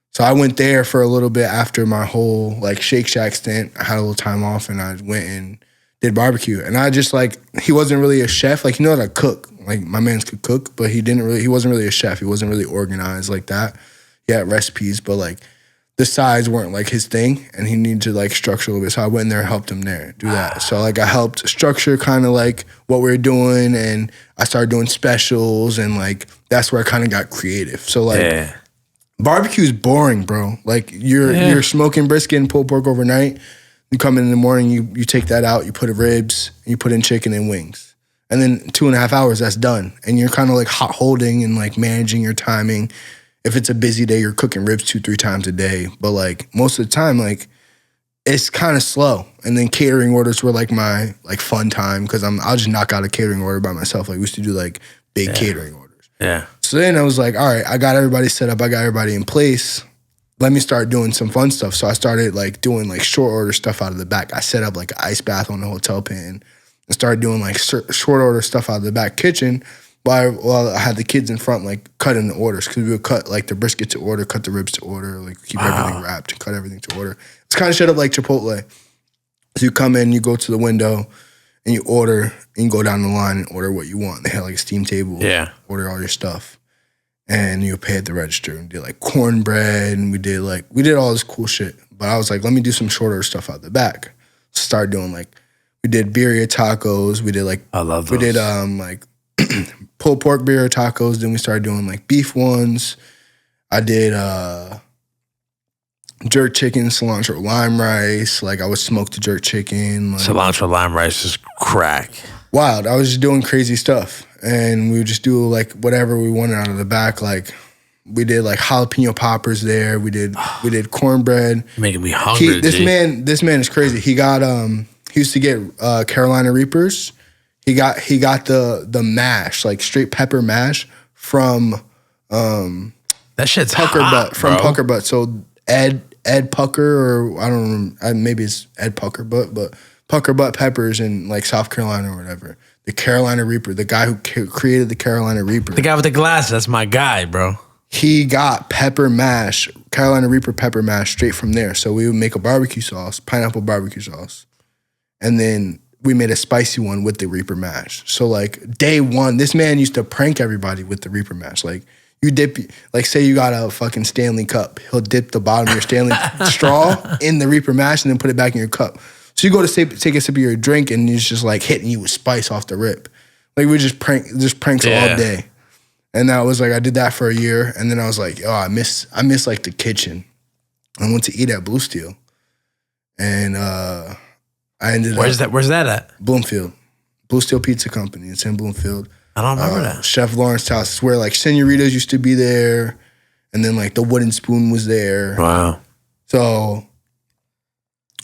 S2: So I went there for a little bit after my whole like Shake Shack stint. I had a little time off and I went and did barbecue. And I just like, he wasn't really a chef. Like, you know how to cook. Like my man's could cook, but he wasn't really a chef. He wasn't really organized like that. He had recipes, but like, the sides weren't like his thing, and he needed to like structure a little bit. So I went in there and helped him do that. So like I helped structure kind of like what we were doing, and I started doing specials, and like that's where I kind of got creative. So like barbecue is boring, bro. Like you're smoking brisket and pulled pork overnight. You come in the morning, you take that out, you put ribs, and you put in chicken and wings. And then 2.5 hours, that's done. And you're kind of like hot holding and like managing your timing. If it's a busy day, you're cooking ribs 2-3 times a day. But like most of the time, like it's kind of slow. And then catering orders were like my like fun time because I'll just knock out a catering order by myself. Like we used to do like big catering orders. Yeah. So then I was like, all right, I got everybody set up. I got everybody in place. Let me start doing some fun stuff. So I started like doing like short order stuff out of the back. I set up like an ice bath on the hotel pan and started doing like short order stuff out of the back kitchen. While I had the kids in front, like cutting the orders, because we would cut like the brisket to order, cut the ribs to order, like keep everything wrapped and cut everything to order. It's kind of set up like Chipotle. So you come in, you go to the window, and you order, and you go down the line and order what you want. They had like a steam table, order all your stuff, and you pay at the register. And did like cornbread, and we did all this cool shit. But I was like, let me do some shorter stuff out the back. Started doing like, we did birria tacos. We did like, I love those. We did like pulled pork birria tacos. Then we started doing like beef ones. I did jerk chicken, cilantro lime rice. Like I would smoke the jerk chicken. Like,
S1: cilantro lime rice is crack.
S2: Wild. I was just doing crazy stuff. And we would just do like whatever we wanted out of the back. Like we did like jalapeno poppers there. We did cornbread.
S1: You're making me hungry.
S2: This man is crazy. He used to get Carolina Reapers. He got the mash, like straight pepper mash from
S1: that shit's
S2: Pucker
S1: hot,
S2: Butt from
S1: bro.
S2: Pucker Butt. So Ed Pucker, or I don't know, maybe it's Ed Pucker Butt, but Pucker Butt peppers in like South Carolina or whatever. the Carolina Reaper, the guy who created the Carolina Reaper.
S1: The guy with the glasses, that's my guy, bro.
S2: He got pepper mash, Carolina Reaper pepper mash straight from there. So we would make a barbecue sauce, pineapple barbecue sauce. And then we made a spicy one with the Reaper mash. So like day one, this man used to prank everybody with the Reaper mash. Like you dip, like say you got a fucking Stanley cup. He'll dip the bottom of your Stanley straw in the Reaper mash and then put it back in your cup. So you go to take a sip of your drink and he's just like hitting you with spice off the rip. Like we just pranks all day. And that was like, I did that for a year. And then I was like, oh, I miss like the kitchen. I went to eat at Blue Steel. And I ended up.
S1: Where's that at?
S2: Bloomfield. Blue Steel Pizza Company. It's in Bloomfield.
S1: I don't remember that.
S2: Chef Lawrence's house. It's where like Senoritas used to be there. And then like the wooden spoon was there.
S1: Wow. So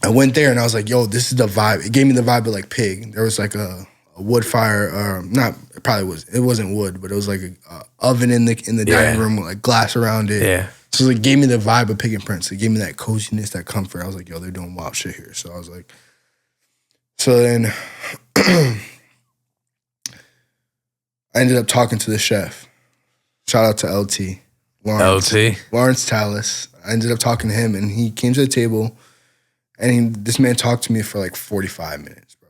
S2: I went there and I was like, yo, this is the vibe. It gave me the vibe of like Pig. There was like a wood fire, it wasn't wood, but it was like a oven in the dining room with like glass around it.
S1: Yeah.
S2: So it gave me the vibe of Pig and Prince. It gave me that coziness, that comfort. I was like, yo, they're doing wild shit here. So I was like, so then I ended up talking to the chef. Shout out to LT. Lawrence Tallis. I ended up talking to him and he came to the table and this man talked to me for like 45 minutes, bro.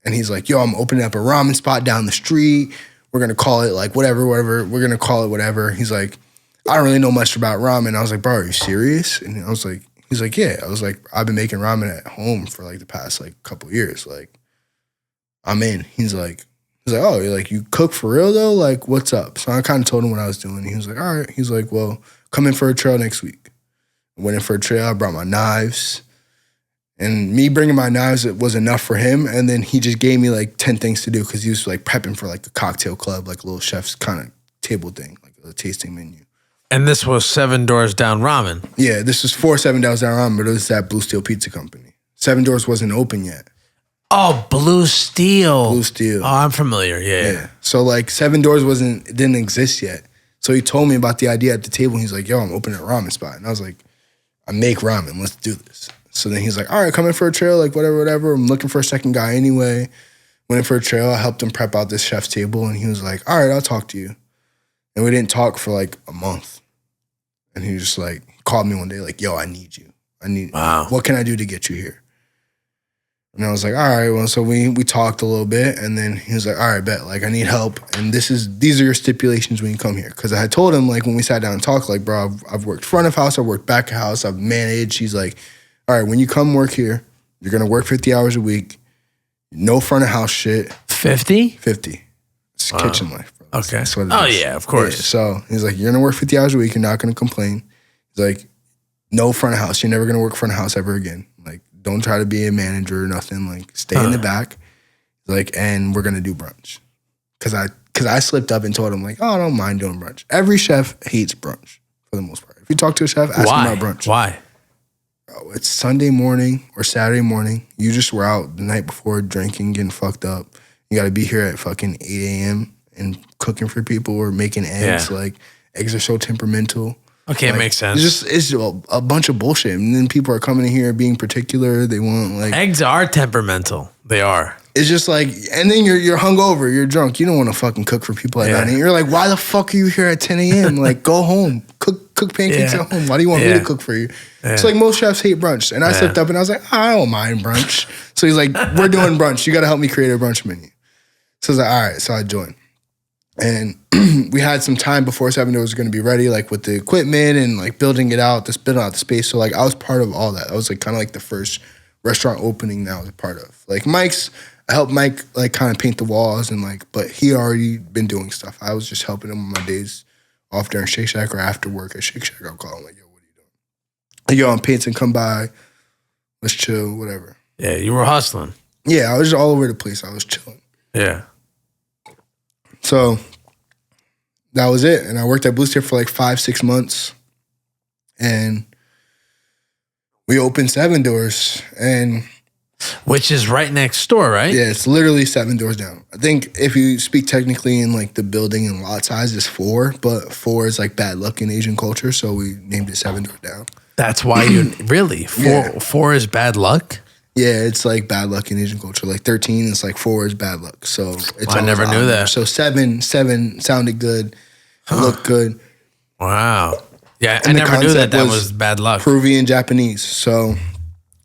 S2: And he's like, yo, I'm opening up a ramen spot down the street. We're going to call it like whatever. We're going to call it whatever. He's like, I don't really know much about ramen. I was like, bro, are you serious? And I was like, he's like, yeah. I was like, I've been making ramen at home for like the past like couple years. Like, I'm in. He's like, oh, you're like, you cook for real though? Like, what's up? So I kind of told him what I was doing. He was like, all right. He's like, well, come in for a trail next week. I went in for a trail. I brought my knives. And me bringing my knives, it was enough for him. And then he just gave me like 10 things to do because he was like prepping for like a cocktail club, like a little chef's kind of table thing, like a tasting menu.
S1: And this was 7 Doors Down Ramen.
S2: Yeah, this was 7 Doors Down Ramen, but it was at Blue Steel Pizza Company. 7 Doors wasn't open yet.
S1: Oh, Blue Steel.
S2: Blue Steel.
S1: Oh, I'm familiar. Yeah.
S2: So like 7 Doors didn't exist yet. So he told me about the idea at the table. And he's like, yo, I'm opening a ramen spot. And I was like, I make ramen. Let's do this. So then he's like, all right, come in for a trail, like whatever. I'm looking for a second guy anyway. Went in for a trail. I helped him prep out this chef's table. And he was like, all right, I'll talk to you. And we didn't talk for like a month. And he was just like, called me one day like, yo, I need you.
S1: Wow.
S2: What can I do to get you here? And I was like, all right. Well, so we talked a little bit. And then he was like, all right, bet. Like, I need help. And these are your stipulations when you come here. Because I had told him, like, when we sat down and talked, like, bro, I've worked front of house. I've worked back of house. I've managed. He's like, all right, when you come work here, you're going to work 50 hours a week. No front of house shit.
S1: 50?
S2: 50. It's kitchen life, bro.
S1: Okay.
S2: That's what it is.
S1: Yeah, of course.
S2: Yeah, so he's like, you're going to work 50 hours a week. You're not going to complain. He's like, no front of house. You're never going to work front of house ever again. Like, don't try to be a manager or nothing. Like, stay in the back. Like, and we're going to do brunch. Because I slipped up and told him, like, oh, I don't mind doing brunch. Every chef hates brunch for the most part. If you talk to a chef, ask him about brunch.
S1: Why?
S2: Oh, it's Sunday morning or Saturday morning. You just were out the night before drinking, getting fucked up. You got to be here at fucking 8 a.m. and cooking for people or making eggs. Yeah. Like, eggs are so temperamental.
S1: Okay,
S2: like,
S1: it makes sense.
S2: It's a bunch of bullshit. And then people are coming in here being particular. They want, like...
S1: Eggs are temperamental. They are.
S2: It's just like... And then you're hungover. You're drunk. You don't want to fucking cook for people at 9 a.m. You're like, why the fuck are you here at 10 a.m.? Like, go home. Cook pancakes at home. Why do you want me to cook for you? Yeah. It's like most chefs hate brunch. And I slipped up and I was like, I don't mind brunch. So he's like, we're doing brunch. You got to help me create a brunch menu. So I was like, all right. So I joined. And we had some time before 7 Doors was going to be ready, like with the equipment and like building out the space. So like I was part of all that. I was like kind of like the first restaurant opening that I was a part of. Like I helped Mike like kind of paint the walls and like, but he already been doing stuff. I was just helping him on my days off during Shake Shack or after work at Shake Shack. I'll call him like, yo, what are you doing? Like, yo, I'm painting, come by, let's chill, whatever.
S1: Yeah, you were hustling.
S2: Yeah, I was just all over the place. I was chilling.
S1: Yeah.
S2: So that was it. And I worked at Blue Steel for like 5-6 months. And we opened 7 Doors. And
S1: which is right next door, right?
S2: yeah, it's literally 7 doors down. I think if you speak technically in like the building and lot size, it's 4, but 4 is like bad luck in Asian culture. So we named it 7 Doors Down.
S1: That's why you really? 4 is bad luck?
S2: Yeah, it's like bad luck in Asian culture. Like 13 is like 4 is bad luck. So it's
S1: I never knew that.
S2: So seven sounded good, looked good.
S1: Wow. Yeah,
S2: And
S1: I never knew that
S2: concept
S1: was bad luck.
S2: Peruvian Japanese. So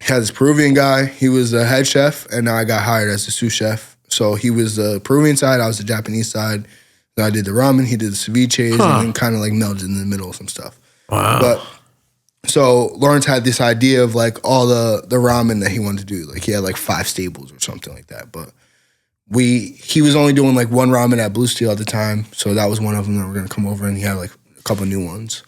S2: had this Peruvian guy. He was the head chef, and now I got hired as the sous chef. So he was the Peruvian side, I was the Japanese side. Then I did the ramen, he did the ceviches, and then kind of like melded in the middle of some stuff.
S1: Wow.
S2: But so Lawrence had this idea of like all the ramen that he wanted to do. Like he had like 5 staples or something like that. But he was only doing like one ramen at Blue Steel at the time. So that was one of them that were gonna come over, and he had like a couple new ones.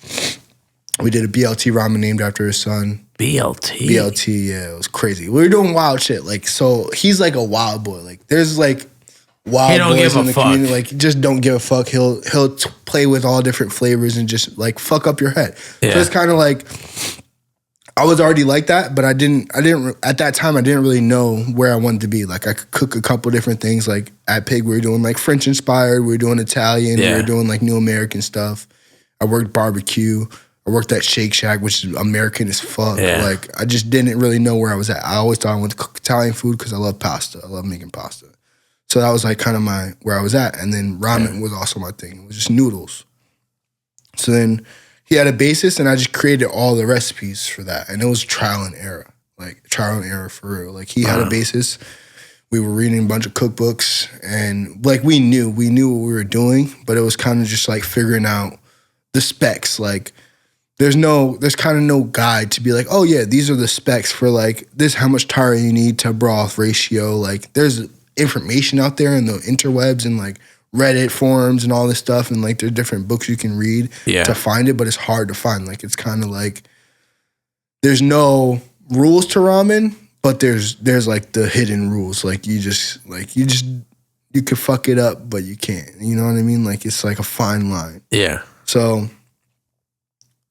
S2: We did a BLT ramen named after his son. BLT, yeah, it was crazy. We were doing wild shit. Like, so he's like a wild boy. Like, there's like wild boys in the community. Like, just don't give a fuck. He'll play with all different flavors and just like fuck up your head. Yeah. So it's kind of like I was already like that, but I didn't at that time I didn't really know where I wanted to be. Like, I could cook a couple different things. Like at Pig, we were doing like French inspired. We were doing Italian. We were doing like new American stuff. I worked barbecue. I worked at Shake Shack, which is American as fuck. Yeah. Like, I just didn't really know where I was at. I always thought I wanted to cook Italian food because I love pasta. I love making pasta. So that was like kind of where I was at. And then ramen was also my thing. It was just noodles. So then he had a basis, and I just created all the recipes for that. And it was trial and error. Like, trial and error for real. Like, he had a basis. We were reading a bunch of cookbooks, and like we knew what we were doing, but it was kind of just like figuring out the specs. Like, there's kind of no guide to be like, oh yeah, these are the specs for like this, how much taro you need to broth ratio. Like, there's information out there in the interwebs and like Reddit forums and all this stuff, and like there's different books you can read to find it, but it's hard to find. Like, it's kind of like there's no rules to ramen, but there's like the hidden rules. Like, you could fuck it up, but you can't. You know what I mean? Like, it's like a fine line.
S1: Yeah.
S2: So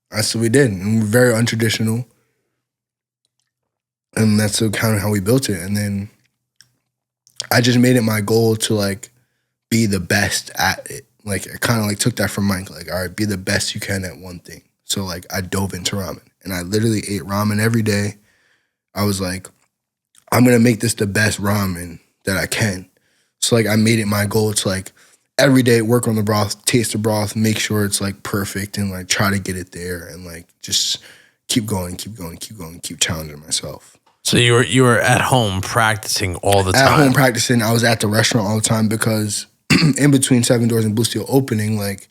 S2: that's what we did, and we're very untraditional, and that's kind of how we built it. And then I just made it my goal to like be the best at it. Like, I kind of like took that from Mike. Like, all right, be the best you can at one thing. So like, I dove into ramen, and I literally ate ramen every day. I was like, I'm gonna make this the best ramen that I can. So like, I made it my goal to like every day work on the broth, taste the broth, make sure it's like perfect, and like try to get it there, and like just keep going, keep challenging myself.
S1: So you were at home practicing all the time?
S2: At home practicing. I was at the restaurant all the time because in between Seven Doors and Blue Steel opening, like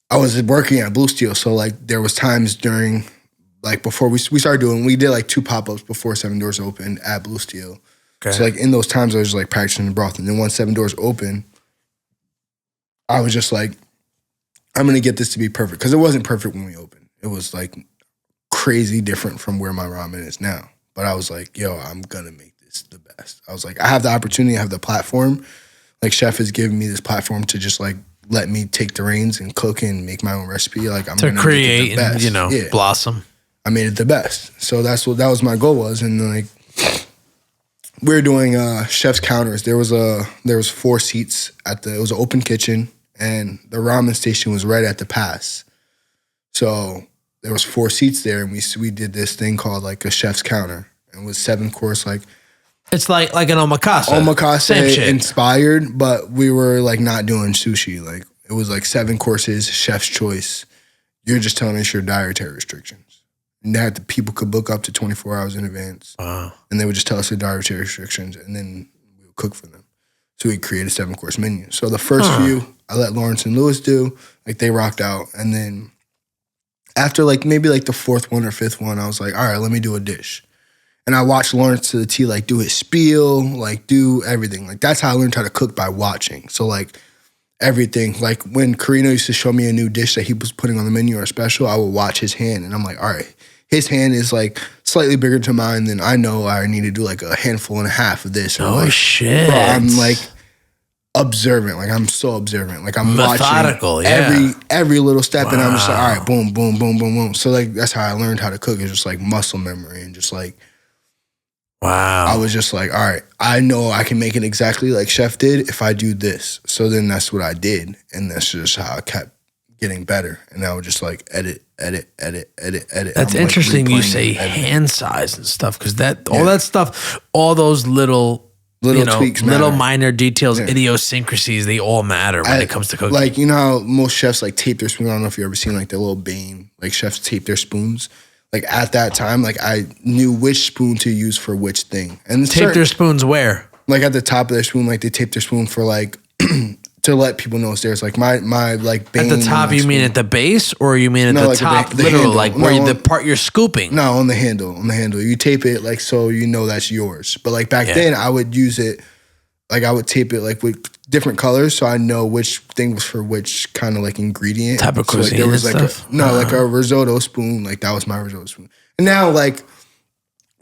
S2: I was working at Blue Steel. So like there was times during, like before we started doing, we did like 2 pop-ups before Seven Doors opened at Blue Steel. Okay. So like in those times I was just like practicing the broth. And then once Seven Doors opened, I was just like, I'm going to get this to be perfect. Because it wasn't perfect when we opened. It was like crazy different from where my ramen is now. But I was like, yo, I'm going to make this the best. I was like, I have the opportunity, I have the platform. Like, Chef has given me this platform to just like let me take the reins and cook and make my own recipe. Like, I'm going to create make it the best.
S1: And, blossom.
S2: I made it the best. So that was my goal was. And like, we were doing chef's counters. There was 4 seats it was an open kitchen, and the ramen station was right at the pass. So there was 4 seats there, and we did this thing called like a chef's counter, and it was 7 course. Like,
S1: it's like an omakase.
S2: Omakase inspired, but we were like not doing sushi. Like, it was like 7 courses, chef's choice. You're just telling us your dietary restrictions. And that people could book up to 24 hours in advance. Wow. And they would just tell us their dietary restrictions, and then we would cook for them. So we created a 7-course menu. So the first few, I let Lawrence and Lewis do. Like, they rocked out. And then after like maybe like the 4th one or 5th one, I was like, all right, let me do a dish. And I watched Lawrence to the T, like do his spiel, like do everything. Like, that's how I learned how to cook, by watching. So like everything, like when Carrino used to show me a new dish that he was putting on the menu or a special, I would watch his hand, and I'm like, all right, his hand is like slightly bigger to mine, then I know I need to do like a handful and a half of this.
S1: Oh,
S2: like,
S1: shit.
S2: Bro, I'm like observant. Like, I'm so observant. Like, I'm
S1: methodical,
S2: watching every little step, and I'm just like, all right, boom, boom, boom, boom, boom. So like, that's how I learned how to cook. It's just like muscle memory, and just like,
S1: wow.
S2: I was just like, all right, I know I can make it exactly like Chef did if I do this. So then that's what I did, and that's just how I kept getting better, and I would just like edit.
S1: That's
S2: I'm,
S1: interesting.
S2: Like,
S1: you say
S2: editing.
S1: hand size and stuff because all that stuff, all those little
S2: tweaks,
S1: little
S2: matter.
S1: minor details, idiosyncrasies, they all matter when it comes to cooking.
S2: Like, you know how most chefs like tape their spoons. I don't know if you ever seen like the little Bane, like chefs tape their spoons. Like at that time, like I knew which spoon to use for which thing. And
S1: tape their spoons where?
S2: Like at the top of their spoon, like they tape their spoon for like to let people know it's theirs. Like my like Bane.
S1: At the top, you mean at the base, or you mean at the
S2: like
S1: top,
S2: the
S1: literal,
S2: handle.
S1: like where the part you're scooping?
S2: No, on the handle. On the handle, you tape it like so you know that's yours. But like back then, I would use it. Like I would tape it like with different colors, so I know which thing was for which kind of like ingredient.
S1: Type of cuisine.
S2: So, like, there was like
S1: stuff?
S2: like a risotto spoon. Like that was my risotto spoon. And now like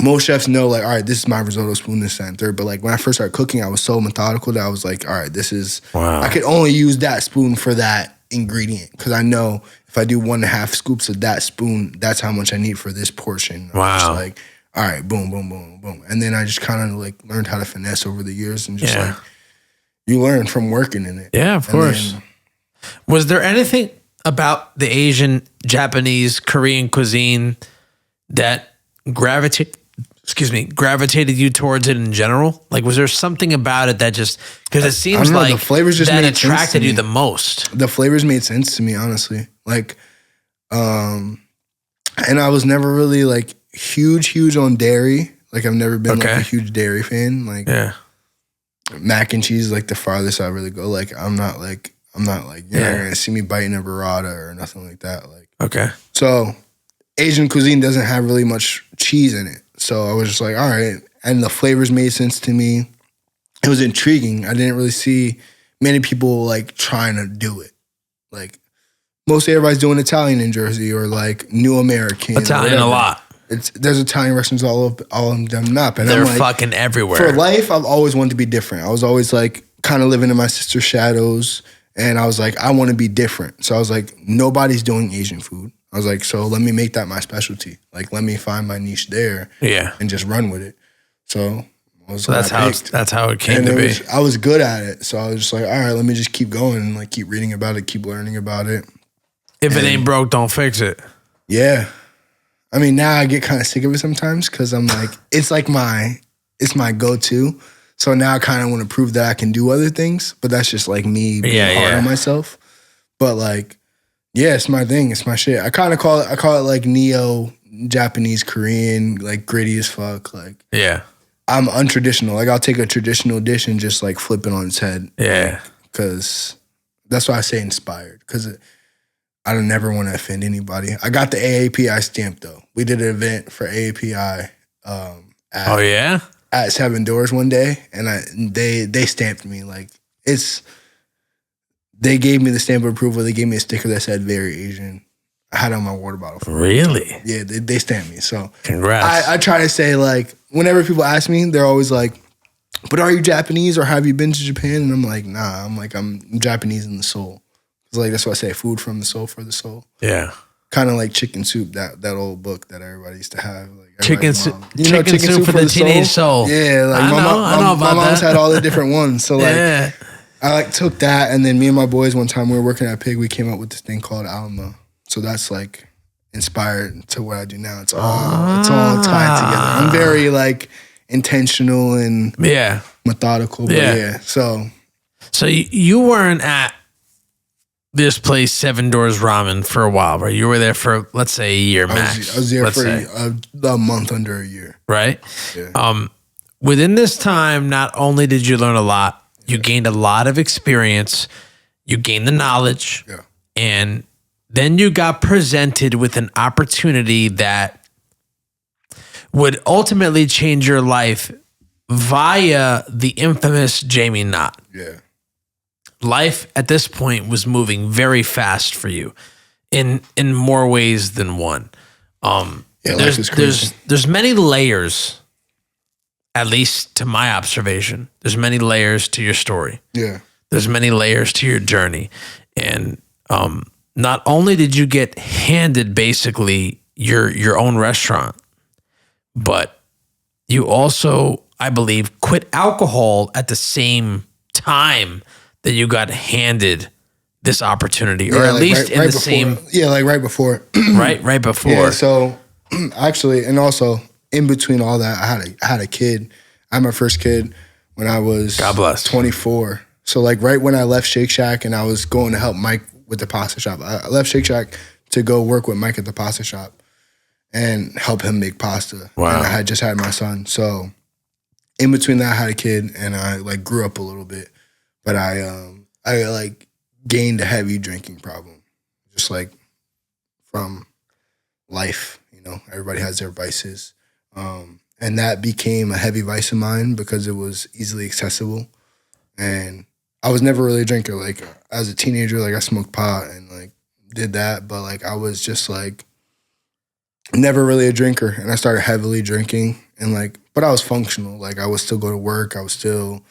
S2: most chefs know like, all right, this is my risotto spoon, this, that, and third. But like when I first started cooking, I was so methodical that I was like, all right, this is I could only use that spoon for that ingredient because I know if I do 1.5 scoops of that spoon, that's how much I need for this portion.
S1: Wow.
S2: Just like, all right, boom, boom, boom, boom. And then I just kind of like learned how to finesse over the years and just like you learn from working in it.
S1: Yeah, of course. Was there anything about the Asian, Japanese, Korean cuisine that gravitated you towards it in general? Like, was there something about it that just, because it seems like
S2: the flavors just
S1: that
S2: made sense to
S1: attracted you
S2: me.
S1: the most?
S2: The flavors made sense to me, honestly. Like, and I was never really like huge on dairy. Like I've never been like a huge dairy fan. Like mac and cheese is like the farthest I really go. Like I'm not like you're not gonna see me biting a burrata or nothing like that. Like so Asian cuisine doesn't have really much cheese in it. So I was just like, all right. And the flavors made sense to me. It was intriguing. I didn't really see many people like trying to do it. Like mostly everybody's doing Italian in Jersey or like New American.
S1: Italian a lot.
S2: There's Italian restaurants all of them up. And
S1: they're
S2: I'm like,
S1: fucking everywhere.
S2: For life, I've always wanted to be different. I was always like kind of living in my sister's shadows. And I was like, I want to be different. So I was like, nobody's doing Asian food. I was like, so let me make that my specialty. Like, let me find my niche there. Yeah. And just run with it. So
S1: that's how it came to be.
S2: I was good at it. So I was just like, all right, let me just keep going and like keep reading about it, keep learning about it.
S1: If it ain't broke, don't fix it.
S2: Yeah. I mean, now I get kind of sick of it sometimes because I'm like, it's my go-to. So now I kind of want to prove that I can do other things, but that's just like me being hard on myself. But like, yeah, it's my thing. It's my shit. I kind of call it like neo-Japanese Korean, like gritty as fuck. Like, yeah, I'm untraditional. Like I'll take a traditional dish and just like flip it on its head. Yeah, because that's why I say inspired. Because I don't never want to offend anybody. I got the AAPI stamp though. We did an event for AAPI. At 7 Doors one day, and they stamped me like they gave me the stamp of approval. They gave me a sticker that said "Very Asian." I had it on my water bottle.
S1: Really?
S2: Yeah, they stamped me. So
S1: congrats.
S2: I try to say like whenever people ask me, they're always like, "But are you Japanese or have you been to Japan?" And I'm like, "Nah." I'm Japanese in the soul. It's like that's what I say: food from the soul for the soul. Yeah. Kind of like Chicken Soup, that old book that everybody used to have. Like
S1: Chicken Soup for the teenage soul.
S2: Yeah, like my mom's had all the different ones. So like, I like took that, and then me and my boys one time we were working at Pig, we came up with this thing called Alma. So that's like inspired to what I do now. It's all tied together. I'm very like intentional and methodical. But so
S1: you weren't at this place, 7 Doors Ramen, for a while, right? You were there for, let's say, a year max.
S2: I was there for a month under a year.
S1: Right? Yeah. Within this time, not only did you learn a lot, you gained a lot of experience, you gained the knowledge, and then you got presented with an opportunity that would ultimately change your life via the infamous Jamie Knott. Yeah. Life at this point was moving very fast for you in more ways than one. Life is crazy. There's many layers, at least to my observation. There's many layers to your story. Yeah. There's many layers to your journey. And not only did you get handed basically your own restaurant, but you also, I believe, quit alcohol at the same time that you got handed this opportunity, or at
S2: like
S1: least in the
S2: before.
S1: same.
S2: Yeah, like right before.
S1: right before.
S2: Yeah, so actually, and also in between all that, I had a kid. I had my first kid when I was
S1: God bless.
S2: 24. So like right when I left Shake Shack and I was going to help Mike with the pasta shop. I left Shake Shack to go work with Mike at the pasta shop and help him make pasta.
S1: Wow.
S2: And I had just had my son. So in between that, I had a kid and I like grew up a little bit. But I like gained a heavy drinking problem. Just like from life, you know, everybody has their vices. And that became a heavy vice of mine because it was easily accessible. And I was never really a drinker. Like as a teenager, like I smoked pot and like did that, but like I was just like never really a drinker. And I started heavily drinking and like, but I was functional. Like I would still go to work. I would still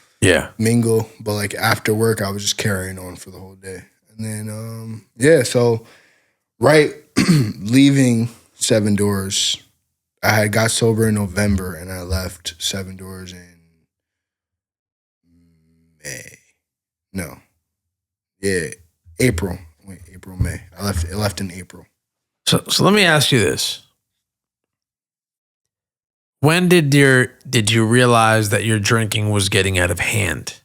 S2: mingle. But like after work, I was just carrying on for the whole day. And then, so right leaving Seven Doors, I had got sober in November and I left Seven Doors in April. May. I left in April.
S1: So let me ask you this. When did you realize that your drinking was getting out of hand?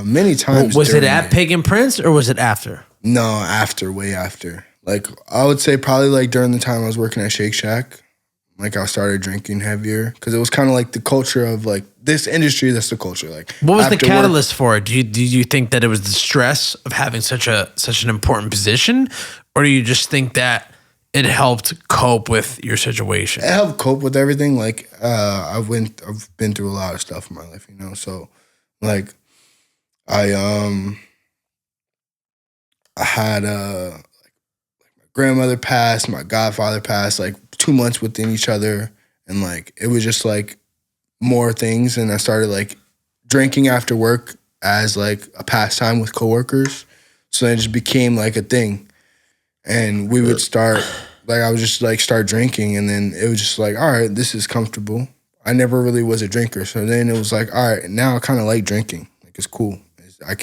S2: Many times.
S1: Was it at Pig and Prince or was it after?
S2: No, after, way after. Like I would say probably like during the time I was working at Shake Shack, like I started drinking heavier because it was kind of like the culture of like this industry. That's the culture. Like,
S1: what was the catalyst for it? Do you think that it was the stress of having such an important position, or do you just think that it helped cope with your situation?
S2: It helped cope with everything. Like I've been through a lot of stuff in my life, you know. So like I had my grandmother passed, my godfather passed, like 2 months within each other, and like it was just like more things, and I started like drinking after work as like a pastime with coworkers. So it just became like a thing, and we would start like I would just like start drinking, and then it was just like, all right, this is comfortable. I never really was a drinker, so then it was like, all right, now I kind of like drinking. Like it's cool. I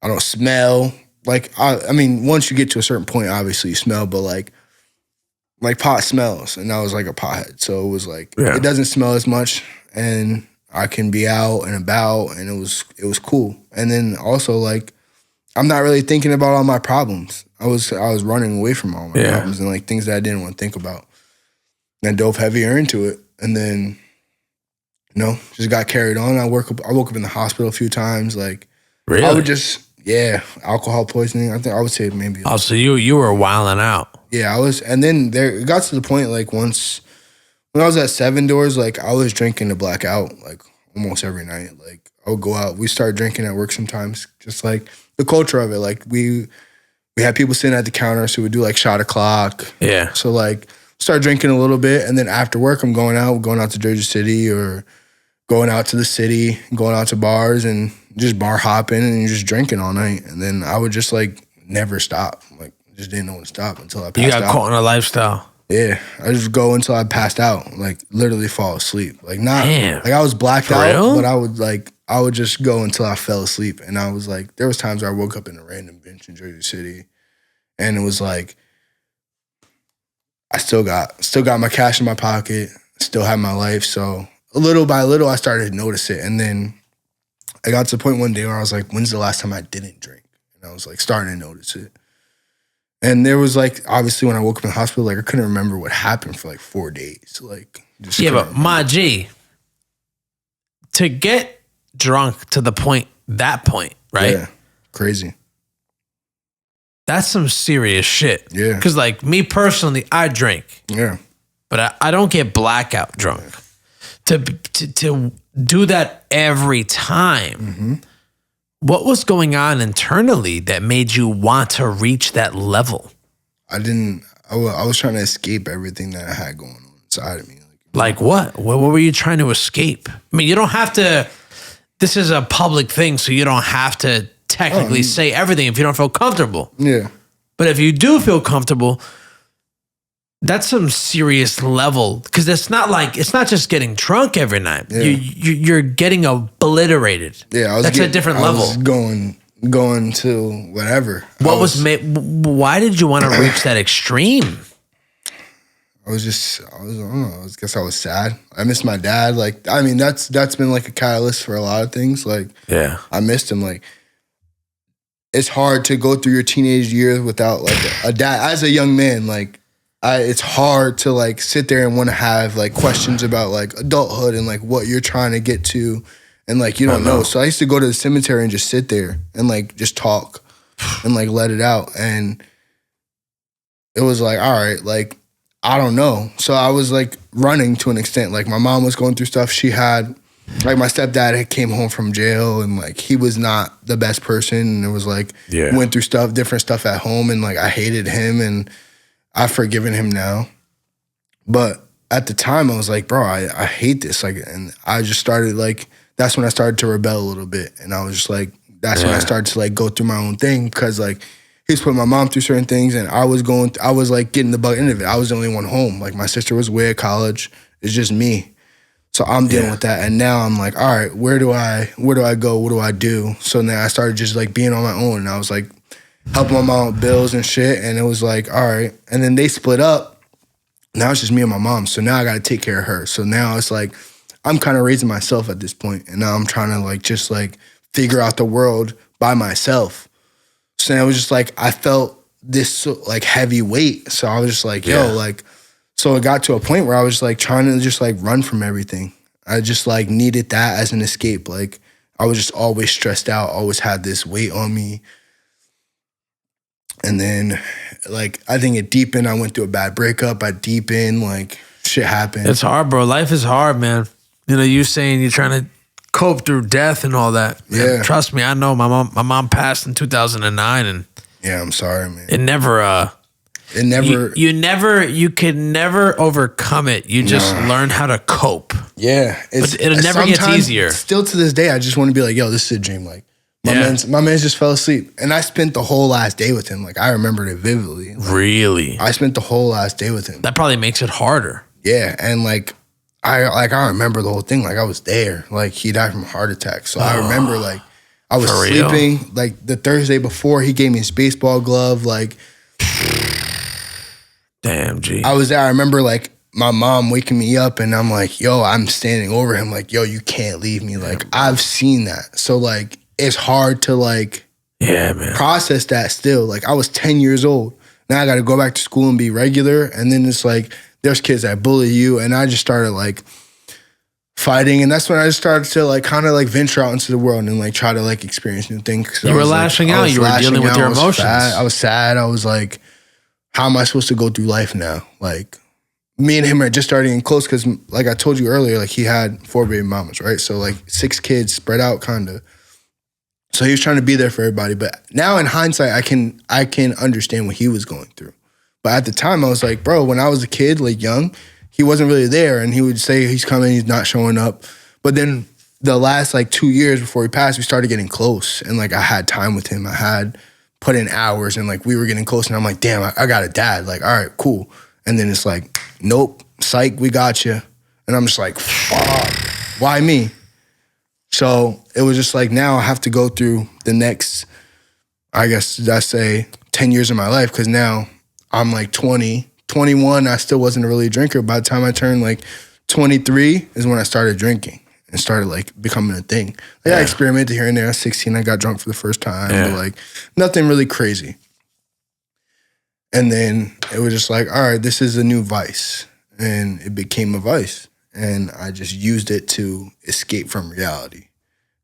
S2: don't smell. Like, I mean, once you get to a certain point, obviously you smell, but like pot smells. And I was like a pothead. So it was like, It doesn't smell as much and I can be out and about and it was cool. And then also like, I'm not really thinking about all my problems. I was running away from all my problems and like things that I didn't want to think about. And I dove heavier into it. And then, you know, just got carried on. I woke up in the hospital a few times. Like,
S1: really?
S2: I would just... Yeah, alcohol poisoning. I would say maybe.
S1: Oh, so you were wilding out.
S2: Yeah, I was, and then it got to the point like once when I was at Seven Doors, like I was drinking to black out like almost every night. Like I would go out. We started drinking at work sometimes, just like the culture of it. Like we had people sitting at the counter, so we'd do like shot o'clock.
S1: Yeah.
S2: So like start drinking a little bit, and then after work, I'm going out to Jersey City or going out to the city, going out to bars and just bar hopping and just drinking all night. And then I would just like never stop. Like just didn't know when to stop until I passed out.
S1: You got caught in a lifestyle.
S2: Yeah. I just go until I passed out. Like literally fall asleep. Like not
S1: Damn.
S2: like I was blacked
S1: For
S2: out,
S1: real?
S2: but I would just go until I fell asleep. And I was like, there was times where I woke up in a random bench in Jersey City and it was like I still got my cash in my pocket, still had my life. So little by little I started to notice it. And then I got to the point one day where I was like, when's the last time I didn't drink? And I was like starting to notice it. And there was like, obviously when I woke up in the hospital, like I couldn't remember what happened for like 4 days. Like, just
S1: yeah, but
S2: remember.
S1: my G, to get drunk to that point, right?
S2: Yeah, crazy.
S1: That's some serious shit.
S2: Yeah.
S1: Because like me personally, I drink.
S2: Yeah.
S1: But I don't get blackout drunk. Yeah. To do that every time. Mm-hmm. What was going on internally that made you want to reach that level? I
S2: was trying to escape everything that I had going on inside of me.
S1: Like what? What were you trying to escape? I mean, you don't have to, this is a public thing, so you don't have to technically say everything if you don't feel comfortable.
S2: Yeah.
S1: But if you do feel comfortable, that's some serious level, because it's not just getting drunk every night. Yeah. You're getting obliterated.
S2: Yeah,
S1: that's a different level.
S2: I was going going to whatever.
S1: Why did you want to reach that extreme?
S2: I don't know. I guess I was sad. I missed my dad. Like, I mean, that's been like a catalyst for a lot of things. Like,
S1: yeah,
S2: I missed him. Like, it's hard to go through your teenage years without like a dad. As a young man, like, it's hard to like sit there and want to have like questions about like adulthood and like what you're trying to get to, and like you don't know. So I used to go to the cemetery and just sit there and like just talk and like let it out. And it was like, all right, like, I don't know. So I was like running to an extent. Like my mom was going through stuff. She had, like my stepdad had came home from jail and like he was not the best person. And it was like, went through different stuff at home, and like I hated him and I've forgiven him now. But at the time I was like, bro, I hate this. Like, and I just started like, that's when I started to rebel a little bit. And I was just like, that's when I started to like go through my own thing. Cause like, he was putting my mom through certain things, and I was like getting the bug end of it. I was the only one home. Like my sister was away at college. It's just me. So I'm dealing with that. And now I'm like, all right, where do I go? What do I do? So then I started just like being on my own. And I was like helping my mom with bills and shit. And it was like, all right. And then they split up. Now it's just me and my mom. So now I got to take care of her. So now it's like, I'm kind of raising myself at this point. And now I'm trying to like, just like figure out the world by myself. So it was just like, I felt this like heavy weight. So I was just like, yo, like, so it got to a point where I was like trying to just like run from everything. I just like needed that as an escape. Like I was just always stressed out, always had this weight on me. And then like, I think it deepened. I went through a bad breakup. I deepened, like shit happened.
S1: It's hard, bro. Life is hard, man. You know, you saying you're trying to cope through death and all that. Man,
S2: Yeah.
S1: trust me, I know my mom passed in 2009, and
S2: Yeah, I'm sorry, man.
S1: it never you can never overcome it. You just learn how to cope.
S2: Yeah.
S1: But it never gets easier.
S2: Still to this day, I just want to be like, yo, this is a dream. Like my man just fell asleep. And I spent the whole last day with him. Like I remembered it vividly. Like,
S1: Really?
S2: I spent the whole last day with him.
S1: That probably makes it harder.
S2: Yeah. And like I remember the whole thing. Like I was there. Like he died from a heart attack. So I remember like I was sleeping. Like the Thursday before, he gave me his baseball glove. Like
S1: damn, G.
S2: I was there. I remember like my mom waking me up, and I'm like, yo, I'm standing over him. Like, yo, you can't leave me. Like I've seen that. So like it's hard to like process that still. Like I was 10 years old. Now I got to go back to school and be regular. And then it's like, there's kids that bully you. And I just started like fighting. And that's when I just started to like kind of like venture out into the world and like try to like experience new things.
S1: You were lashing out. You were dealing with your emotions.
S2: I was sad. I was like, how am I supposed to go through life now? Like me and him are just starting getting close because like I told you earlier, like he had 4 baby mamas, right? So like 6 kids spread out kind of. So he was trying to be there for everybody. But now in hindsight, I can understand what he was going through. But at the time, I was like, bro, when I was a kid, like young, he wasn't really there. And he would say he's coming, he's not showing up. But then the last like 2 years before he passed, we started getting close. And like I had time with him. I had put in hours and like we were getting close. And I'm like, damn, I got a dad. Like, all right, cool. And then it's like, nope, psych, we got you. And I'm just like, fuck, why me? So it was just like, now I have to go through the next, I guess I'd say 10 years of my life. Cause now I'm like 20, 21. I still wasn't really a drinker. By the time I turned like 23 is when I started drinking and started like becoming a thing. Like I experimented here and there. At 16, I got drunk for the first time, but like nothing really crazy. And then it was just like, all right, this is a new vice. And it became a vice. And I just used it to escape from reality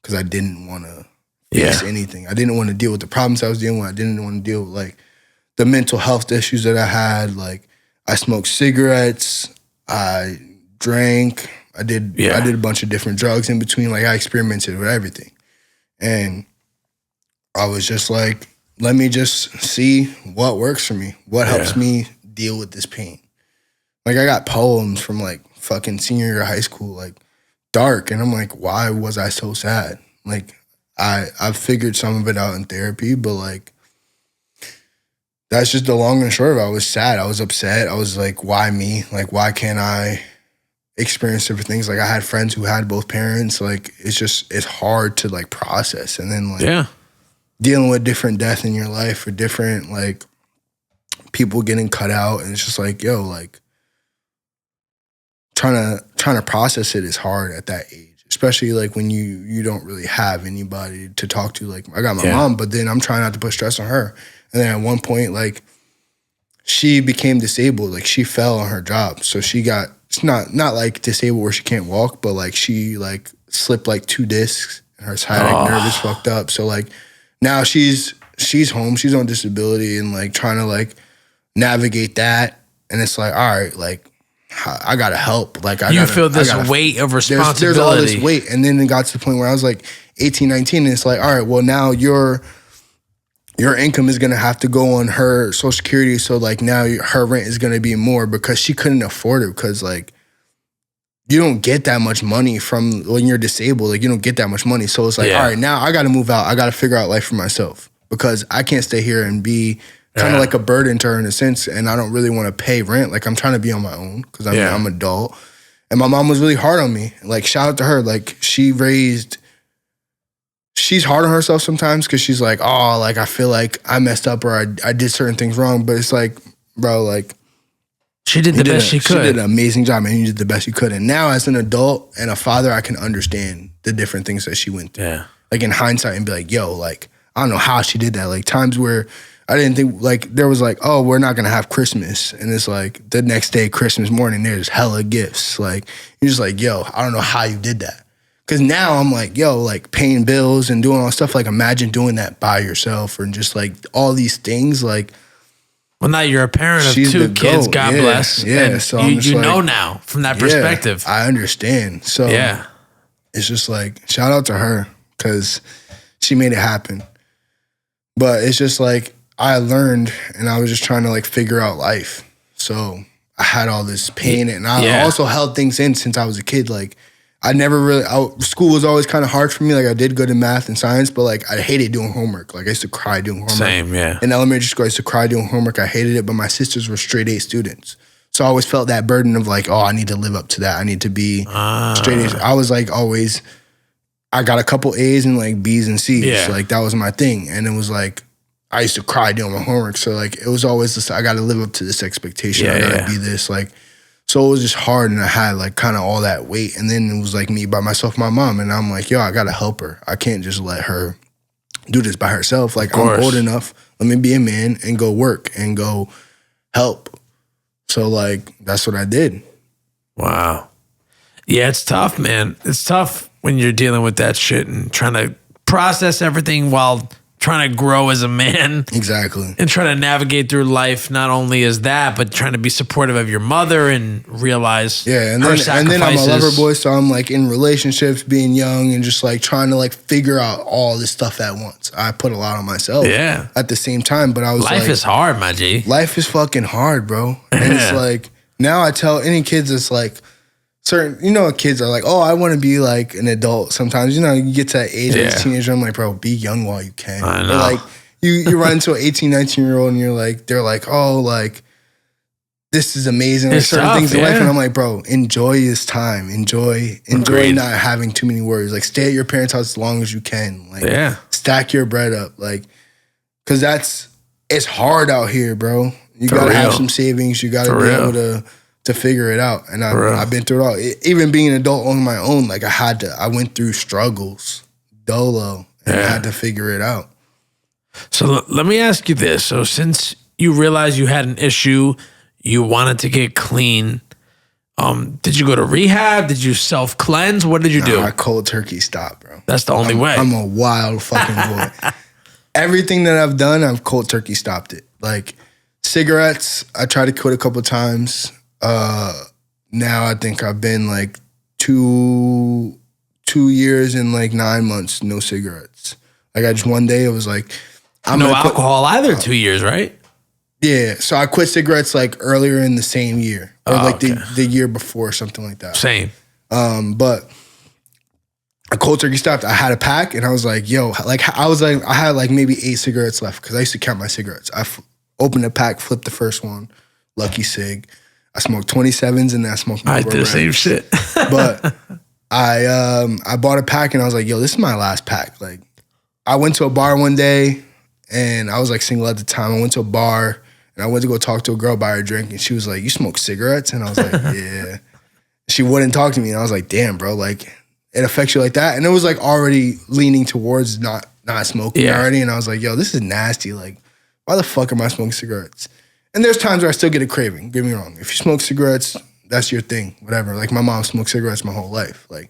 S2: because I didn't want to face anything. I didn't want to deal with the problems I was dealing with. I didn't want to deal with like the mental health issues that I had. Like I smoked cigarettes, I drank, I did a bunch of different drugs in between. Like I experimented with everything. And I was just like, let me just see what works for me. What helps me deal with this pain. Like I got poems from like fucking senior year of high school, like dark. And I'm like, why was I so sad? Like I figured some of it out in therapy, but like, that's just the long and short of it. I was sad. I was upset. I was like, why me? Like, why can't I experience different things? Like I had friends who had both parents. Like it's hard to like process. And then like dealing with different death in your life or different like people getting cut out, and it's just like, yo, like trying to process it is hard at that age, especially like when you don't really have anybody to talk to. Like I got my mom, but then I'm trying not to put stress on her. And then at one point, like she became disabled. Like she fell on her job, so she got, it's not like disabled where she can't walk, but like she like slipped like 2 discs and her sciatic nerve is fucked up. So like now she's home, she's on disability and like trying to like navigate that. And it's like, all right, like I gotta help. Like
S1: you feel this weight of responsibility.
S2: There's all this weight. And then it got to the point where I was like 18, 19, and it's like, all right, well now your income is gonna have to go on her Social Security. So like now her rent is gonna be more because she couldn't afford it, because like you don't get that much money from when you're disabled. Like you don't get that much money. So it's like, all right, now I gotta move out. I gotta figure out life for myself, because I can't stay here and be kind of like a burden to her in a sense, and I don't really want to pay rent. Like I'm trying to be on my own because I'm adult. And my mom was really hard on me. Like shout out to her. Like she's hard on herself sometimes because she's like, oh, like I feel like I messed up or I did certain things wrong. But it's like, bro, like
S1: she did the best she could.
S2: She did an amazing job, and you did the best you could. And now as an adult and a father, I can understand the different things that she went through. Yeah. Like in hindsight, and be like, yo, like I don't know how she did that. Like times where I didn't think, like there was like, oh, we're not gonna have Christmas, and it's like the next day, Christmas morning, there's hella gifts. Like you're just like, yo, I don't know how you did that. Because now I'm like, yo, like paying bills and doing all stuff. Like imagine doing that by yourself, or just like all these things. Like,
S1: well, now you're a parent of 2 kids. God bless.
S2: Yeah,
S1: and
S2: so
S1: you know now from that perspective.
S2: I understand. So it's just like shout out to her because she made it happen. But it's just like I learned, and I was just trying to like figure out life. So I had all this pain, and I also held things in since I was a kid. Like I never really, school was always kind of hard for me. Like I did good in math and science, but like I hated doing homework. Like I used to cry doing homework.
S1: Same, yeah.
S2: In elementary school, I used to cry doing homework. I hated it, but my sisters were straight A students. So I always felt that burden of like, oh, I need to live up to that. I need to be straight A. I was like always, I got a couple A's and like B's and C's. Yeah. So like that was my thing. And it was like, I used to cry doing my homework. So like it was always this, I got to live up to this expectation. I got to be this like, so it was just hard, and I had like kind of all that weight. And then it was like me by myself, my mom, and I'm like, yo, I got to help her. I can't just let her do this by herself. Like I'm old enough. Let me be a man and go work and go help. So like, that's what I did.
S1: Wow. Yeah, it's tough, man. It's tough when you're dealing with that shit and trying to process everything while trying to grow as a man.
S2: Exactly.
S1: And trying to navigate through life, not only as that, but trying to be supportive of your mother and realize
S2: and
S1: her
S2: then, and then I'm a lover boy, so I'm like in relationships, being young and just like trying to like figure out all this stuff at once. I put a lot on myself at the same time, but I was
S1: life is hard, my G.
S2: Life is fucking hard, bro. And it's like, now I tell any kids, it's like, certain, kids are like, oh, I want to be like an adult sometimes. You get to that age as a teenager, I'm like, bro, be young while you can.
S1: I know.
S2: Or like, you run into an 18, 19-year-old and you're like, they're like, oh, like, this is amazing. There's certain things in life. And I'm like, bro, enjoy this time. Enjoy not having too many worries. Like, stay at your parents' house as long as you can. Like, stack your bread up. Like, because it's hard out here, bro. You got to have some savings. You got to be able to figure it out. And I've been through it all. Even being an adult on my own, like I went through struggles, dolo, and I had to figure it out.
S1: So let me ask you this. So since you realized you had an issue, you wanted to get clean, did you go to rehab? Did you self-cleanse? What did you do?
S2: I cold turkey stopped, bro.
S1: That's the only way.
S2: I'm a wild fucking boy. Everything that I've done, I've cold turkey stopped it. Like cigarettes, I tried to quit a couple times. Now I think I've been like 2 years and like 9 months, no cigarettes. Like I just one day it was like,
S1: no alcohol either. 2 years, right?
S2: Yeah. So I quit cigarettes like earlier in the same year, or the year before, something like that.
S1: Same.
S2: But I cold turkey stopped. I had a pack and I was like, yo, like I had like maybe 8 cigarettes left because I used to count my cigarettes. I opened a pack, flipped the first one, lucky cig. I smoked 27s and then I smoked
S1: I did the same shit.
S2: But I bought a pack and I was like, yo, this is my last pack. Like, I went to a bar one day, and I was like single at the time. I went to a bar, and I went to go talk to a girl, buy her a drink, and she was like, "You smoke cigarettes?" And I was like, "Yeah." She wouldn't talk to me, and I was like, "Damn, bro, like it affects you like that." And it was like already leaning towards not smoking already, and I was like, "Yo, this is nasty. Like, why the fuck am I smoking cigarettes?" And there's times where I still get a craving. Get me wrong. If you smoke cigarettes, that's your thing. Whatever. Like my mom smoked cigarettes my whole life. Like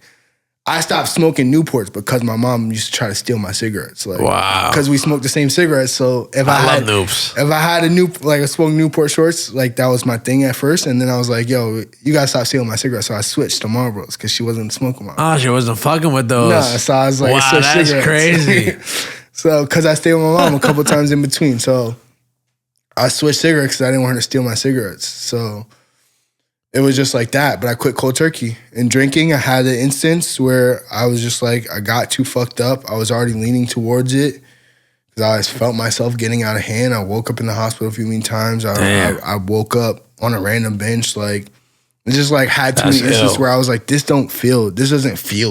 S2: I stopped smoking Newports because my mom used to try to steal my cigarettes. Like,
S1: wow.
S2: Because we smoked the same cigarettes. So if
S1: I love Noops.
S2: If I had a smoked Newport shorts, like that was my thing at first. And then I was like, yo, you gotta stop stealing my cigarettes. So I switched to Marlboros because she wasn't smoking Marlboros.
S1: Oh, she wasn't fucking with those.
S2: No, so I was like,
S1: wow, that's
S2: cigarettes.
S1: crazy.
S2: So, because I stayed with my mom a couple times in between. So I switched cigarettes because I didn't want her to steal my cigarettes. So it was just like that. But I quit cold turkey. In drinking, I had an instance where I was just like, I got too fucked up. I was already leaning towards it because I felt myself getting out of hand. I woke up in the hospital a few many times. I woke up on a random bench. Like, it just like had too many instances where I was like, this doesn't feel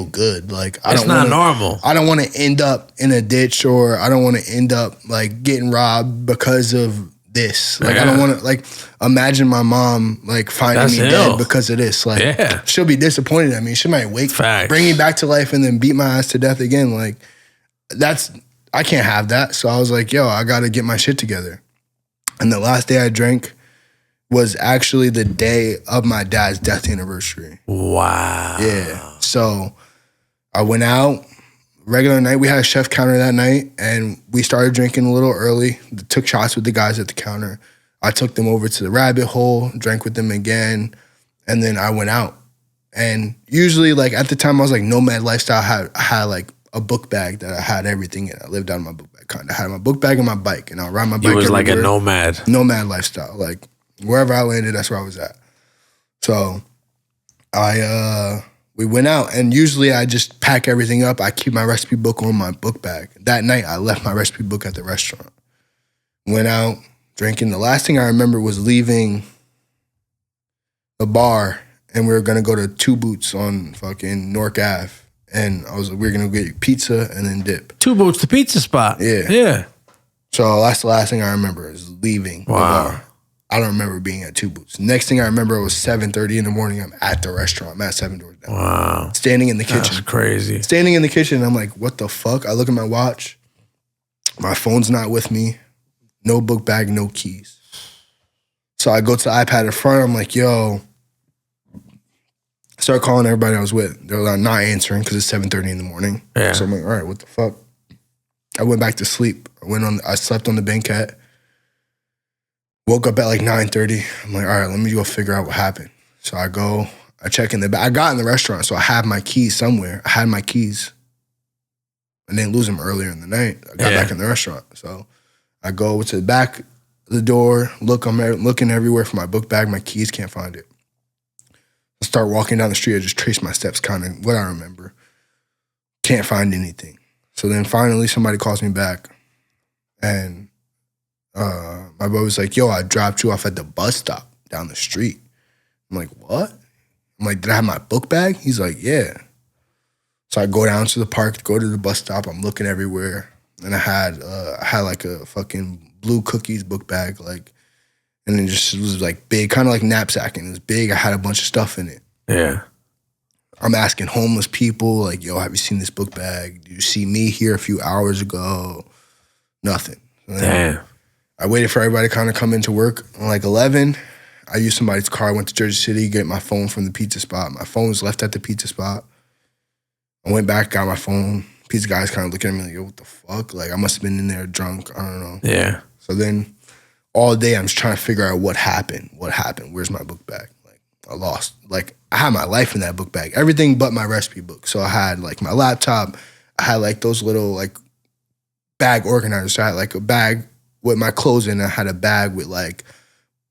S2: good. Like,
S1: it's not normal.
S2: I don't want to end up in a ditch, or I don't want to end up like getting robbed because of this. Like, I don't want to, like, imagine my mom like finding me dead because of this. Like, she'll be disappointed at me. She might bring me back to life and then beat my ass to death again. Like, I can't have that. So I was like, yo, I got to get my shit together. And the last day I drank was actually the day of my dad's death anniversary.
S1: Wow.
S2: Yeah. So I went out, regular night. We had a chef counter that night, and we started drinking a little early. Took shots with the guys at the counter. I took them over to the rabbit hole, drank with them again, and then I went out. And usually, like at the time, I was like nomad lifestyle. I had like a book bag that I had everything in. I lived out of my book bag. Kind of had my book bag and my bike, and I'll ride my bike.
S1: You was
S2: everywhere.
S1: like a nomad.
S2: Nomad lifestyle. Like wherever I landed, that's where I was at. So we went out, and usually I just pack everything up. I keep my recipe book on my book bag. That night, I left my recipe book at the restaurant. Went out, drinking. The last thing I remember was leaving the bar, and we were gonna go to Two Boots on fucking Nork Ave, and we were gonna get pizza and then dip.
S1: Two Boots, the pizza spot. Yeah.
S2: So that's the last thing I remember is leaving the bar. I don't remember being at Two Boots. Next thing I remember was 7:30 in the morning. I'm at the restaurant. I'm at 7 doors down.
S1: Wow.
S2: Standing in the kitchen.
S1: That's crazy.
S2: Standing in the kitchen, I'm like, what the fuck? I look at my watch. My phone's not with me. No book bag, no keys. So I go to the iPad in front. I'm like, yo. I start calling everybody I was with. They're not answering because it's 7:30 in the morning.
S1: Yeah.
S2: So I'm like, all right, what the fuck? I went back to sleep. I slept on the banquette. Woke up at like 9:30. I'm like, all right, let me go figure out what happened. So I go, I check in the back. I got in the restaurant, so I have my keys somewhere. I had my keys. I didn't lose them earlier in the night. I got back in the restaurant. So I go to the back of the door, I'm looking everywhere for my book bag, my keys, can't find it. I start walking down the street. I just trace my steps, kind of what I remember. Can't find anything. So then finally somebody calls me back, and my boy was like, yo, I dropped you off at the bus stop down the street. I'm like, what? I'm like, did I have my book bag? He's like, yeah. So I go down to the park, go to the bus stop. I'm looking everywhere. And I had like a fucking blue cookies book bag, like, and it was like big, kind of like knapsacking. It was big. I had a bunch of stuff in it.
S1: Yeah.
S2: I'm asking homeless people, like, yo, have you seen this book bag? Did you see me here a few hours ago? Nothing.
S1: Damn.
S2: I waited for everybody to kind of come into work. On like 11, I used somebody's car. I went to Jersey City, get my phone from the pizza spot. My phone was left at the pizza spot. I went back, got my phone. Pizza guy's kind of looking at me like, yo, what the fuck? Like, I must have been in there drunk. I don't know.
S1: Yeah.
S2: So then all day I'm just trying to figure out what happened. What happened? Where's my book bag? Like, I lost. Like, I had my life in that book bag. Everything but my recipe book. So I had like my laptop. I had like those little like bag organizers. So I had like a bag with my clothes in. I had a bag with like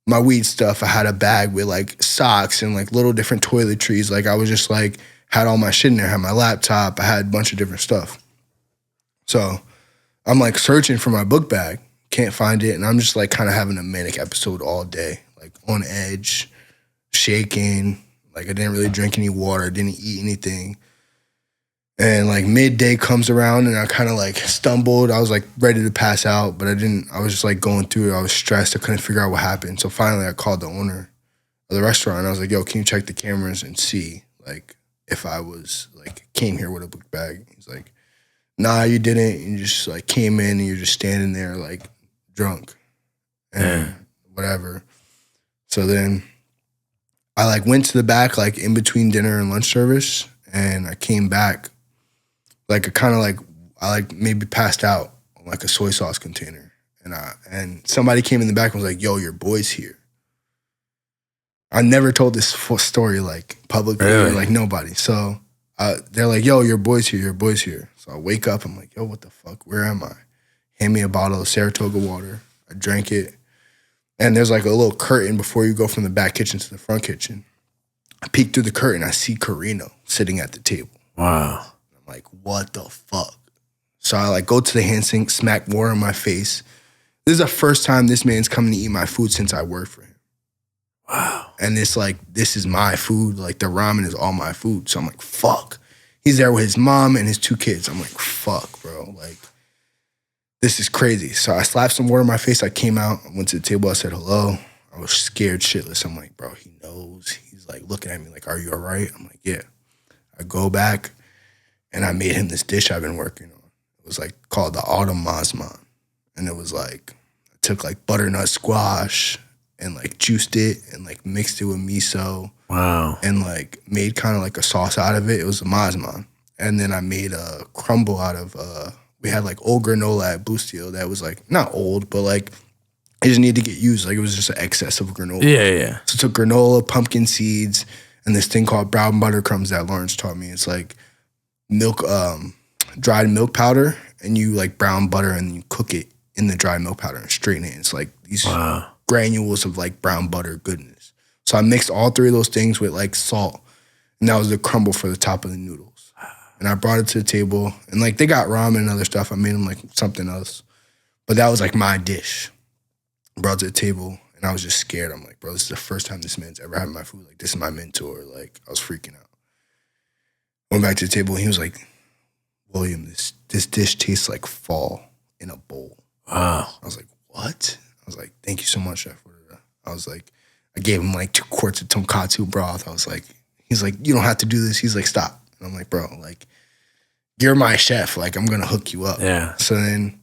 S2: my weed stuff. I had a bag with like socks and like little different toiletries. Like, I was just like, had all my shit in there. I had my laptop. I had a bunch of different stuff. So I'm like searching for my book bag. Can't find it. And I'm just like kind of having a manic episode all day. Like on edge, shaking. Like, I didn't really drink any water. Didn't eat anything. And like midday comes around and I kind of like stumbled. I was like ready to pass out, but I didn't. I was just like going through it. I was stressed. I couldn't figure out what happened. So finally I called the owner of the restaurant. I was like, yo, can you check the cameras and see like if I was like came here with a book bag? He's like, nah, you didn't. You just like came in and you're just standing there like drunk and whatever. So then I like went to the back like in between dinner and lunch service, and I came back. Like I like maybe passed out on like a soy sauce container, and somebody came in the back and was like, "Yo, your boy's here." I never told this full story like publicly or like nobody. So they're like, "Yo, your boy's here. Your boy's here." So I wake up. I'm like, "Yo, what the fuck? Where am I?" Hand me a bottle of Saratoga water. I drank it, and there's like a little curtain before you go from the back kitchen to the front kitchen. I peek through the curtain. I see Carrino sitting at the table.
S1: Wow.
S2: Like, what the fuck? So I like go to the hand sink, smack water in my face. This is the first time this man's coming to eat my food since I worked for him.
S1: Wow.
S2: And it's like, this is my food. Like the ramen is all my food. So I'm like, fuck. He's there with his mom and his 2 kids. I'm like, fuck, bro. Like, this is crazy. So I slapped some water in my face. I came out, I went to the table, I said hello. I was scared shitless. I'm like, bro, he knows. He's like looking at me like, are you all right? I'm like, yeah. I go back. And I made him this dish I've been working on. It was like called the autumn mazman. And it was like, I took like butternut squash and like juiced it and like mixed it with miso.
S1: Wow.
S2: And like made kind of like a sauce out of it. It was a mazman. And then I made a crumble out of, we had like old granola at Bustio that was like, not old, but like it just needed to get used. Like it was just an excess of granola.
S1: Yeah.
S2: So I took granola, pumpkin seeds, and this thing called brown butter crumbs that Lawrence taught me. It's like milk, dried milk powder, and you like brown butter and you cook it in the dried milk powder and strain it. It's like these granules of like brown butter goodness. So I mixed all 3 of those things with like salt, and that was the crumble for the top of the noodles. And I brought it to the table, and like they got ramen and other stuff. I made them like something else, but that was like my dish. Brought it to the table, and I was just scared. I'm like, bro, this is the first time this man's ever had my food. Like this is my mentor. Like I was freaking out. Went back to the table and he was like, William, this dish tastes like fall in a bowl.
S1: Wow.
S2: I was like, what? I was like, thank you so much, Chef. I was like, I gave him like 2 quarts of tonkatsu broth. I was like, he's like, you don't have to do this. He's like, stop. And I'm like, bro, like, you're my chef. Like, I'm going to hook you up.
S1: Yeah.
S2: So then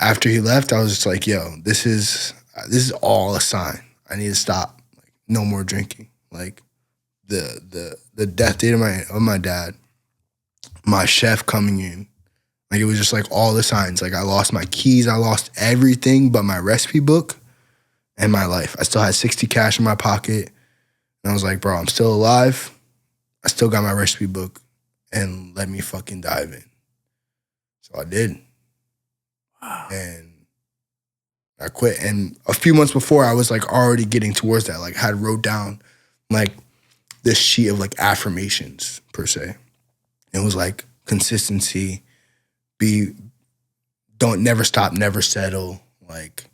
S2: after he left, I was just like, yo, this is all a sign. I need to stop. Like, no more drinking. Like, the death date of my dad, my chef coming in, like it was just like all the signs. Like I lost my keys, I lost everything but my recipe book and my life. I still had 60 cash in my pocket, and I was like, bro, I'm still alive. I still got my recipe book, and let me fucking dive in. So I did.
S1: Wow.
S2: And I quit. And a few months before, I was like already getting towards that. Like I had wrote down like this sheet of like affirmations per se. It was like consistency, never stop, never settle, like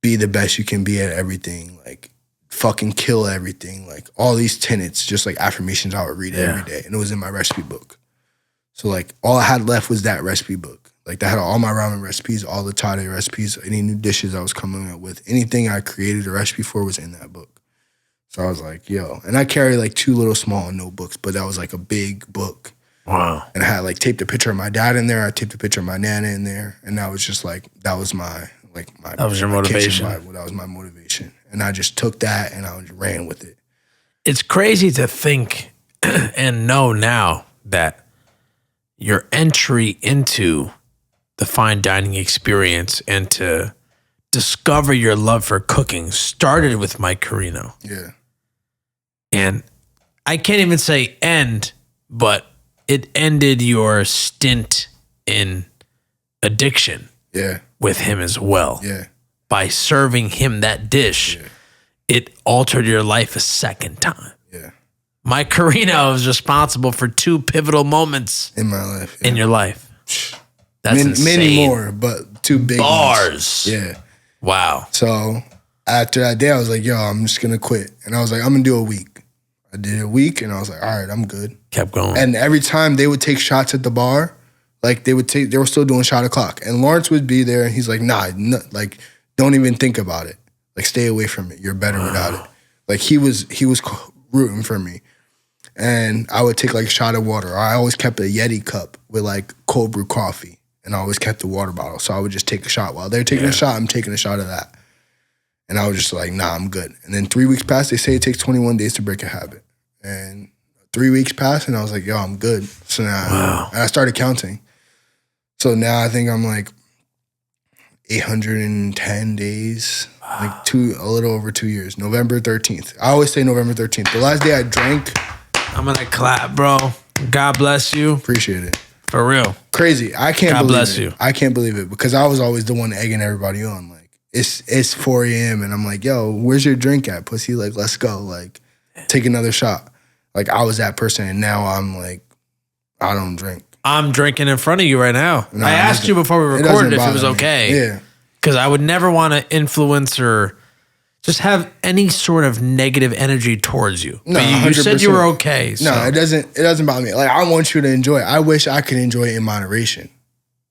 S2: be the best you can be at everything, like fucking kill everything, like all these tenets, just like affirmations I would read every day. And it was in my recipe book. So like all I had left was that recipe book. Like that had all my ramen recipes, all the tade recipes, any new dishes I was coming up with, anything I created a recipe for was in that book. So I was like, yo, and I carry like 2 little small notebooks, but that was like a big book.
S1: Wow.
S2: And I had like taped a picture of my dad in there. I taped a picture of my nana in there. And that was just like, that was that
S1: was your motivation.
S2: That was my motivation. And I just took that and I just ran with it.
S1: It's crazy to think and know now that your entry into the fine dining experience and to discover your love for cooking started with Mike Carrino.
S2: Yeah.
S1: And I can't even say end, but it ended your stint in addiction.
S2: Yeah.
S1: With him as well.
S2: Yeah.
S1: By serving him that dish, it altered your life a second time.
S2: Yeah.
S1: Mike Carrino is responsible for 2 pivotal moments
S2: in my life.
S1: In your life. That's insane.
S2: Many more, but 2 big
S1: bars.
S2: Ones. Yeah.
S1: Wow.
S2: So after that day, I was like, yo, I'm just going to quit. And I was like, I'm going to do a week. I did a week, and I was like, all right, I'm good.
S1: Kept going.
S2: And every time they would take shots at the bar, like they were still doing shot o'clock. And Lawrence would be there, and he's like, nah, like, don't even think about it. Like, stay away from it. You're better without it. Like, he was rooting for me. And I would take like a shot of water. I always kept a Yeti cup with like cold brew coffee, and I always kept the water bottle. So I would just take a shot. While they're taking a shot, I'm taking a shot of that. And I was just like, nah, I'm good. And then 3 weeks passed. They say it takes 21 days to break a habit. And 3 weeks passed, and I was like, yo, I'm good. So now and I started counting. So now I think I'm like 810 days, like a little over 2 years. November 13th. I always say November 13th. The last day I drank.
S1: I'm going to clap, bro. God bless you.
S2: Appreciate it.
S1: For real.
S2: Crazy. I can't
S1: God
S2: believe
S1: bless
S2: it.
S1: you.
S2: I can't believe it because I was always the one egging everybody on. Like, it's 4 a.m. and I'm like, yo, where's your drink at, pussy? Like, let's go. Like, take another shot. Like, I was that person, and now I'm like, I don't drink.
S1: I'm drinking in front of you right now.
S2: No,
S1: I asked you before we recorded if it was
S2: me.
S1: okay.
S2: Yeah.
S1: Because I would never want to influence or just have any sort of negative energy towards you.
S2: No,
S1: but you said you were okay. So.
S2: No, it doesn't bother me. Like, I want you to enjoy it. I wish I could enjoy it in moderation.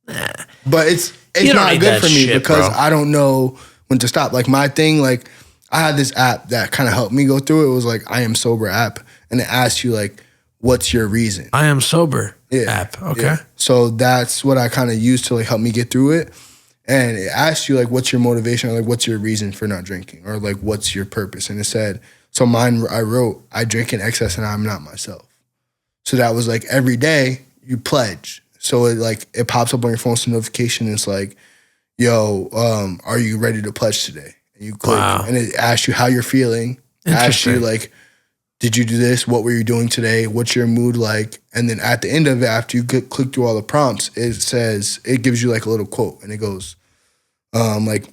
S1: Nah.
S2: But it's
S1: You don't
S2: not
S1: need
S2: good
S1: that
S2: for me
S1: shit,
S2: because
S1: bro.
S2: I don't know when to stop. Like, my thing, like, I had this app that kind of helped me go through it. It was like I Am Sober app. And it asks you, like, what's your reason?
S1: I Am Sober
S2: Yeah.
S1: app. Okay.
S2: Yeah. So that's what I kind of used to, like, help me get through it. And it asked you, like, what's your motivation? Or, like, what's your reason for not drinking? Or, like, what's your purpose? And it said, so mine, I wrote, I drink in excess and I'm not myself. So that was, like, every day you pledge. So it pops up on your phone's notification. And it's like, yo, are you ready to pledge today? And you click, and it asks you how you're feeling. It asks you, like, did you do this? What were you doing today? What's your mood like? And then at the end of it, after you click through all the prompts, it says, it gives you like a little quote, and it goes, like,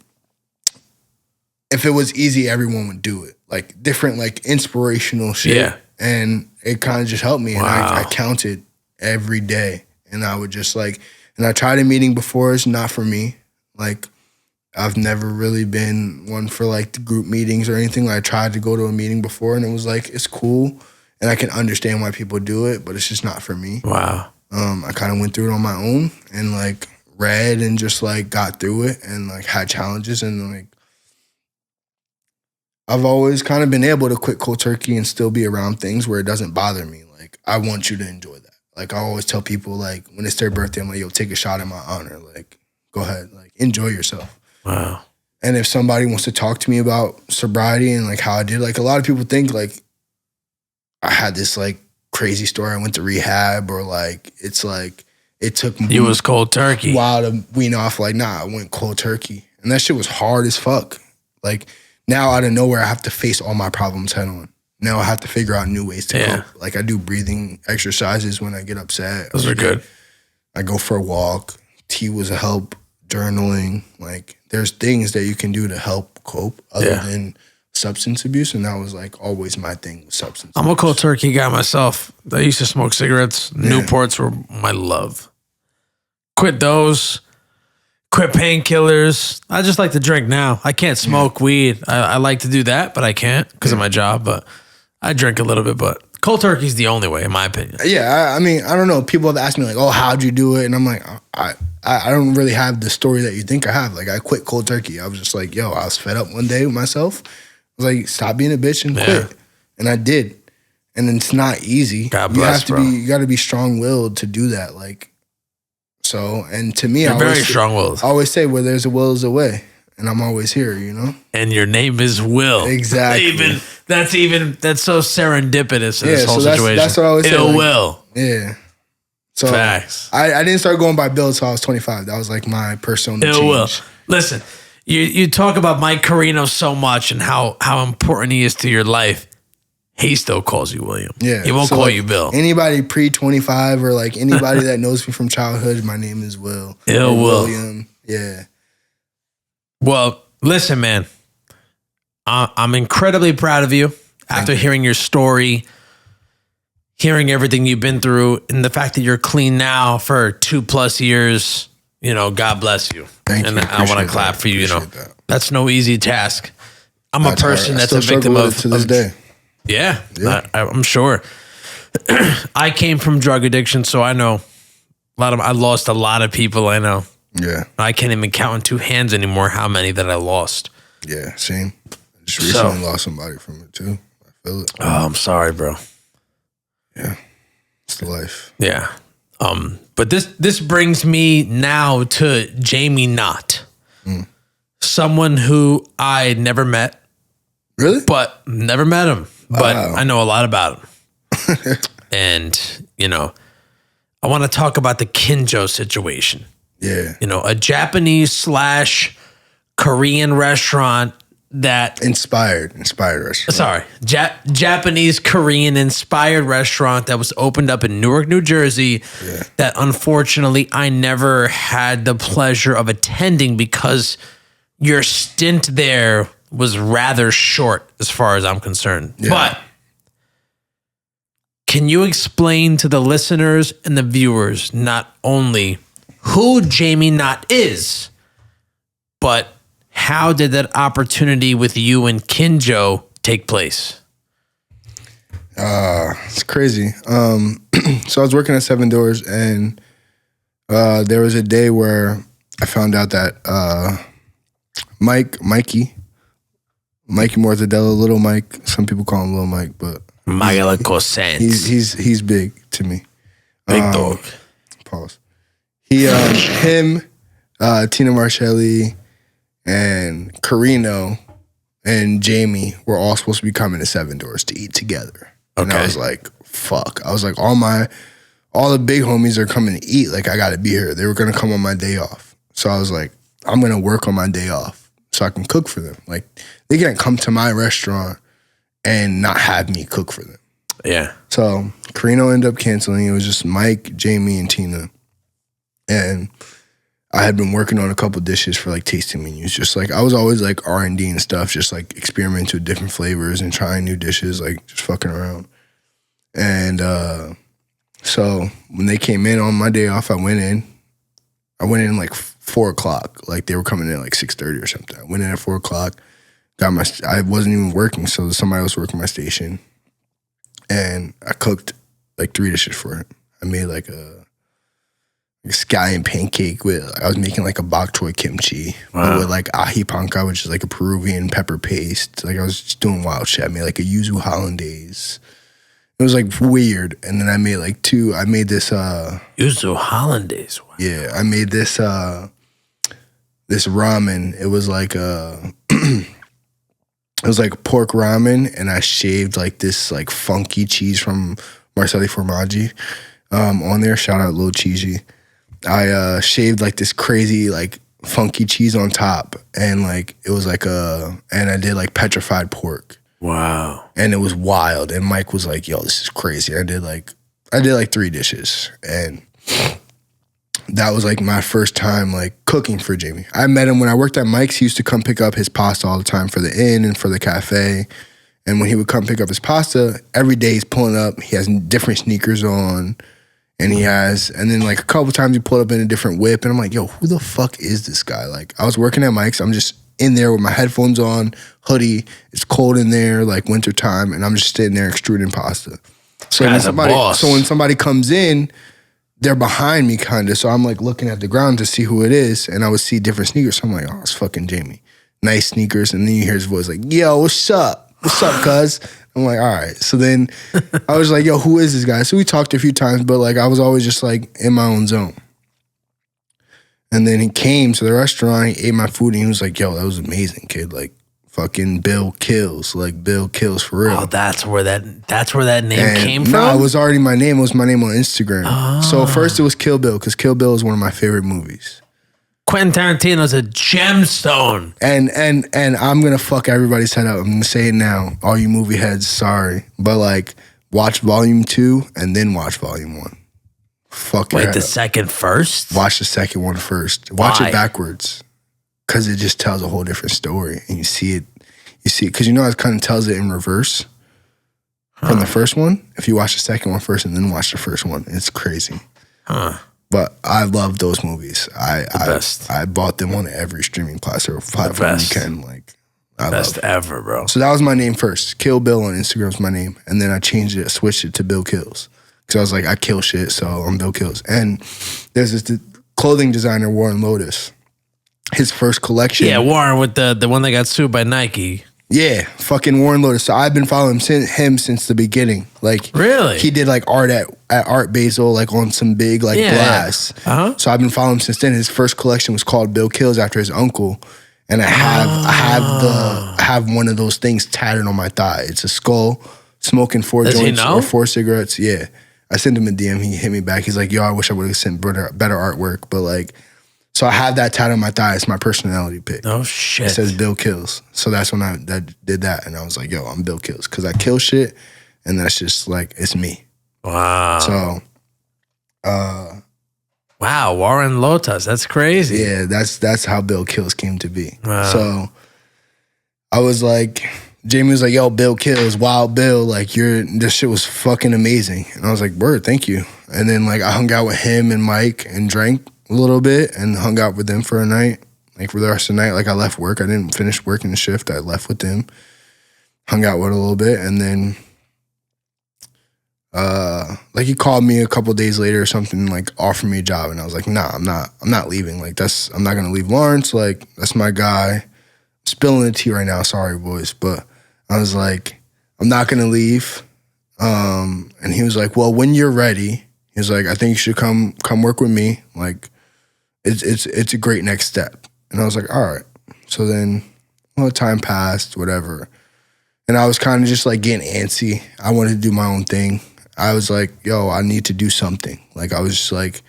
S2: if it was easy, everyone would do it. Like, different, like, inspirational shit.
S1: Yeah.
S2: And it kind of just helped me. And I counted every day. And I would just, like, and I tried a meeting before. It's not for me. Like, I've never really been one for, like, the group meetings or anything. Like, I tried to go to a meeting before, and it was like, it's cool. And I can understand why people do it, but it's just not for me.
S1: Wow.
S2: I kind of went through it on my own and, like, read and just, like, got through it and, like, had challenges. And, like, I've always kind of been able to quit cold turkey and still be around things where it doesn't bother me. Like, I want you to enjoy that. Like, I always tell people, like, when it's their birthday, I'm like, yo, take a shot in my honor. Like, go ahead. Like, enjoy yourself.
S1: Wow.
S2: And if somebody wants to talk to me about sobriety and, like, how I did, like, a lot of people think, like, I had this, like, crazy story. I went to rehab, or, like, it's like it took me
S1: You was cold turkey.
S2: a while to wean off. Like, nah, I went cold turkey. And that shit was hard as fuck. Like, now out of nowhere, I have to face all my problems head on. Now I have to figure out new ways to cope. Like, I do breathing exercises when I get upset.
S1: Those are good.
S2: I go for a walk. Tea was a help. Journaling. Like, there's things that you can do to help cope other than substance abuse. And that was, like, always my thing with substance
S1: I'm
S2: abuse.
S1: a cold turkey guy myself. I used to smoke cigarettes. Newports were my love. Quit those. Quit painkillers. I just like to drink now. I can't smoke weed. I like to do that, but I can't because of my job. But I drink a little bit. But cold turkey's the only way, in my opinion.
S2: Yeah, I mean, I don't know. People have asked me, like, oh, how'd you do it? And I'm like, I don't really have the story that you think I have. Like, I quit cold turkey. I was just like, yo, I was fed up one day with myself. I was like, stop being a bitch and quit. And I did. And it's not easy.
S1: God bless,
S2: you got to be strong-willed to do that. Like, so, and to me,
S1: You're
S2: I
S1: very strong-willed.
S2: I always say, where there's a will is a way. And I'm always here, you know?
S1: And your name is Will.
S2: Exactly.
S1: That's so serendipitous in this whole situation.
S2: That's what I always say.
S1: Ill
S2: like,
S1: will.
S2: Yeah. So
S1: Facts.
S2: I didn't start going by Bill until I was 25. That was like my persona
S1: Ill
S2: change.
S1: will. Listen, you talk about Mike Carrino so much and how important he is to your life. He still calls you William.
S2: Yeah.
S1: He won't
S2: So,
S1: call
S2: like,
S1: you Bill.
S2: Anybody pre-25 or like anybody that knows me from childhood, my name is Will.
S1: Ill
S2: Or
S1: Will.
S2: William. Yeah.
S1: Well, listen, man. I'm incredibly proud of you after hearing your story, hearing everything you've been through, and the fact that you're clean now for 2+ years. You know, God bless you.
S2: Thank
S1: and
S2: you.
S1: I want to clap for you. You know,
S2: Appreciate that.
S1: that's no easy task. I'm a
S2: That's
S1: person
S2: hard. I
S1: that's a
S2: still
S1: victim
S2: struggle
S1: of
S2: with it to this day.
S1: Yeah. I'm sure. I came from drug addiction, so I know I lost a lot of people I know.
S2: Yeah.
S1: I can't even count in two hands anymore how many that I lost.
S2: Yeah, same. I just recently lost somebody from it too. I feel it.
S1: Oh, I'm sorry, bro.
S2: Yeah. It's the life.
S1: Yeah. But this brings me now to Jamie Knott. Someone who I never met.
S2: Really?
S1: But never met him.
S2: Wow.
S1: But I know a lot about him. And, I want to talk about the Kinjo situation.
S2: Yeah.
S1: A Japanese / Korean restaurant that
S2: inspired restaurant.
S1: Sorry, Japanese Korean inspired restaurant that was opened up in Newark, New Jersey. Yeah. That unfortunately I never had the pleasure of attending because your stint there was rather short as far as I'm concerned. Yeah. But can you explain to the listeners and the viewers not only who Jamie Knott is, but how did that opportunity with you and Kinjo take place?
S2: It's crazy. So I was working at Seven Doors, and there was a day where I found out that Mikey Mortadella, Little Mike. Some people call him Little Mike, but he's big to me.
S1: Big dog.
S2: Pause. Him, Tina Marcelli, and Carrino and Jamie were all supposed to be coming to Seven Doors to eat together. And I was like, fuck. I was like, all the big homies are coming to eat. Like, I got to be here. They were going to come on my day off. So I was like, I'm going to work on my day off so I can cook for them. Like, they can't come to my restaurant and not have me cook for them.
S1: Yeah.
S2: So Carino ended up canceling. It was just Mike, Jamie, and Tina. And I had been working on a couple dishes for like tasting menus. Just like I was always like R&D and stuff, just like experimenting with different flavors and trying new dishes, like just fucking around. And so when they came in on my day off, I went in like 4 o'clock. Like they were coming in like 6:30 or something. I went in at 4 o'clock. I wasn't even working, so somebody was working my station. And I cooked like 3 dishes for him. I made like a scallion pancake I was making like a bok choy kimchi with like ahi panka, which is like a Peruvian pepper paste. Like I was just doing wild shit. I made like a yuzu hollandaise. It was like weird. And then I made like this
S1: yuzu hollandaise. Wow.
S2: Yeah, I made this this ramen. It was like it was like pork ramen, and I shaved like this like funky cheese from Marcelli Formaggi on there. Shout out Lil Cheesy. I shaved like this crazy like funky cheese on top, and like it was like and I did like petrified pork.
S1: Wow.
S2: And it was wild. And Mike was like, yo, this is crazy. I did like 3 dishes, and that was like my first time like cooking for Jamie. I met him when I worked at Mike's. He used to come pick up his pasta all the time for the inn and for the cafe. And when he would come pick up his pasta, every day he's pulling up. He has different sneakers on. And then like a couple times he pulled up in a different whip. And I'm like, yo, who the fuck is this guy? Like, I was working at Mike's. I'm just in there with my headphones on, hoodie. It's cold in there, like winter time. And I'm just sitting there extruding pasta. So when somebody comes in, they're behind me kind of. So I'm like looking at the ground to see who it is. And I would see different sneakers. So I'm like, oh, it's fucking Jamie. Nice sneakers. And then you hear his voice like, yo, what's up? What's up, cuz? I'm like, all right. So then I was like, yo, who is this guy? So we talked a few times, but like I was always just like in my own zone. And then he came to the restaurant, he ate my food, and he was like, yo, that was amazing, kid. Like, fucking Bill kills. Like, Bill kills for real.
S1: Oh, that's where that name came from?
S2: No, it was already my name. It was my name on Instagram. Oh. So first it was Kill Bill, because Kill Bill is one of my favorite movies.
S1: Quentin Tarantino's a gemstone.
S2: And I'm going to fuck everybody's head up. I'm going to say it now. All you movie heads, sorry. But like, watch Volume 2 and then watch Volume 1. Fuck your head up.
S1: Wait, the second first?
S2: Watch the second one first. Watch it backwards. Because it just tells a whole different story. And you see it, because you know it kind of tells it in reverse from the first one. If you watch the second one first and then watch the first one, it's crazy.
S1: Huh.
S2: But I love those movies.
S1: Best.
S2: I bought them on every streaming platform you can. Like,
S1: Best ever, bro.
S2: So that was my name first. Kill Bill on Instagram was my name. And then I changed it, switched it to Bill Kills. Because I was like, I kill shit, so I'm Bill Kills. And there's this clothing designer, Warren Lotus. His first collection.
S1: Yeah, Warren with the one that got sued by Nike.
S2: Yeah, fucking Warren Lotus. So I've been following him since the beginning. Like,
S1: really?
S2: He did like art at Art Basel, like on some big like glass.
S1: Uh-huh.
S2: So I've been following him since then. His first collection was called Bill Kills after his uncle. And I have one of those things tatted on my thigh. It's a skull, smoking 4 joints or 4 cigarettes. Yeah. I sent him a DM. He hit me back. He's like, yo, I wish I would have sent better artwork. But like, so I have that tattoo on my thigh. It's my personality pic.
S1: Oh, shit.
S2: It says Bill Kills. So that's when I did that. And I was like, yo, I'm Bill Kills. Because I kill shit. And that's just like, it's me.
S1: Wow.
S2: So,
S1: wow, Warren Lotus. That's crazy.
S2: Yeah, that's how Bill Kills came to be.
S1: Wow.
S2: So I was like, Jamie was like, yo, Bill Kills, Wild Bill, like this shit was fucking amazing. And I was like, word, thank you. And then like I hung out with him and Mike and drank a little bit and hung out with them for a night. Like for the rest of the night, like I left work. I didn't finish working the shift. I left with them, hung out with a little bit, and then like he called me a couple days later or something, like offered me a job, and I was like, nah, I'm not leaving. Like I'm not gonna leave Lawrence. Like that's my guy. I'm spilling the tea right now, sorry boys, but I was like, I'm not gonna leave. And he was like, well, when you're ready, he was like, I think you should come work with me. Like it's a great next step. And I was like, all right. So then, well, time passed, whatever. And I was kind of just like getting antsy. I wanted to do my own thing. I was like, yo, I need to do something. Like I was just like,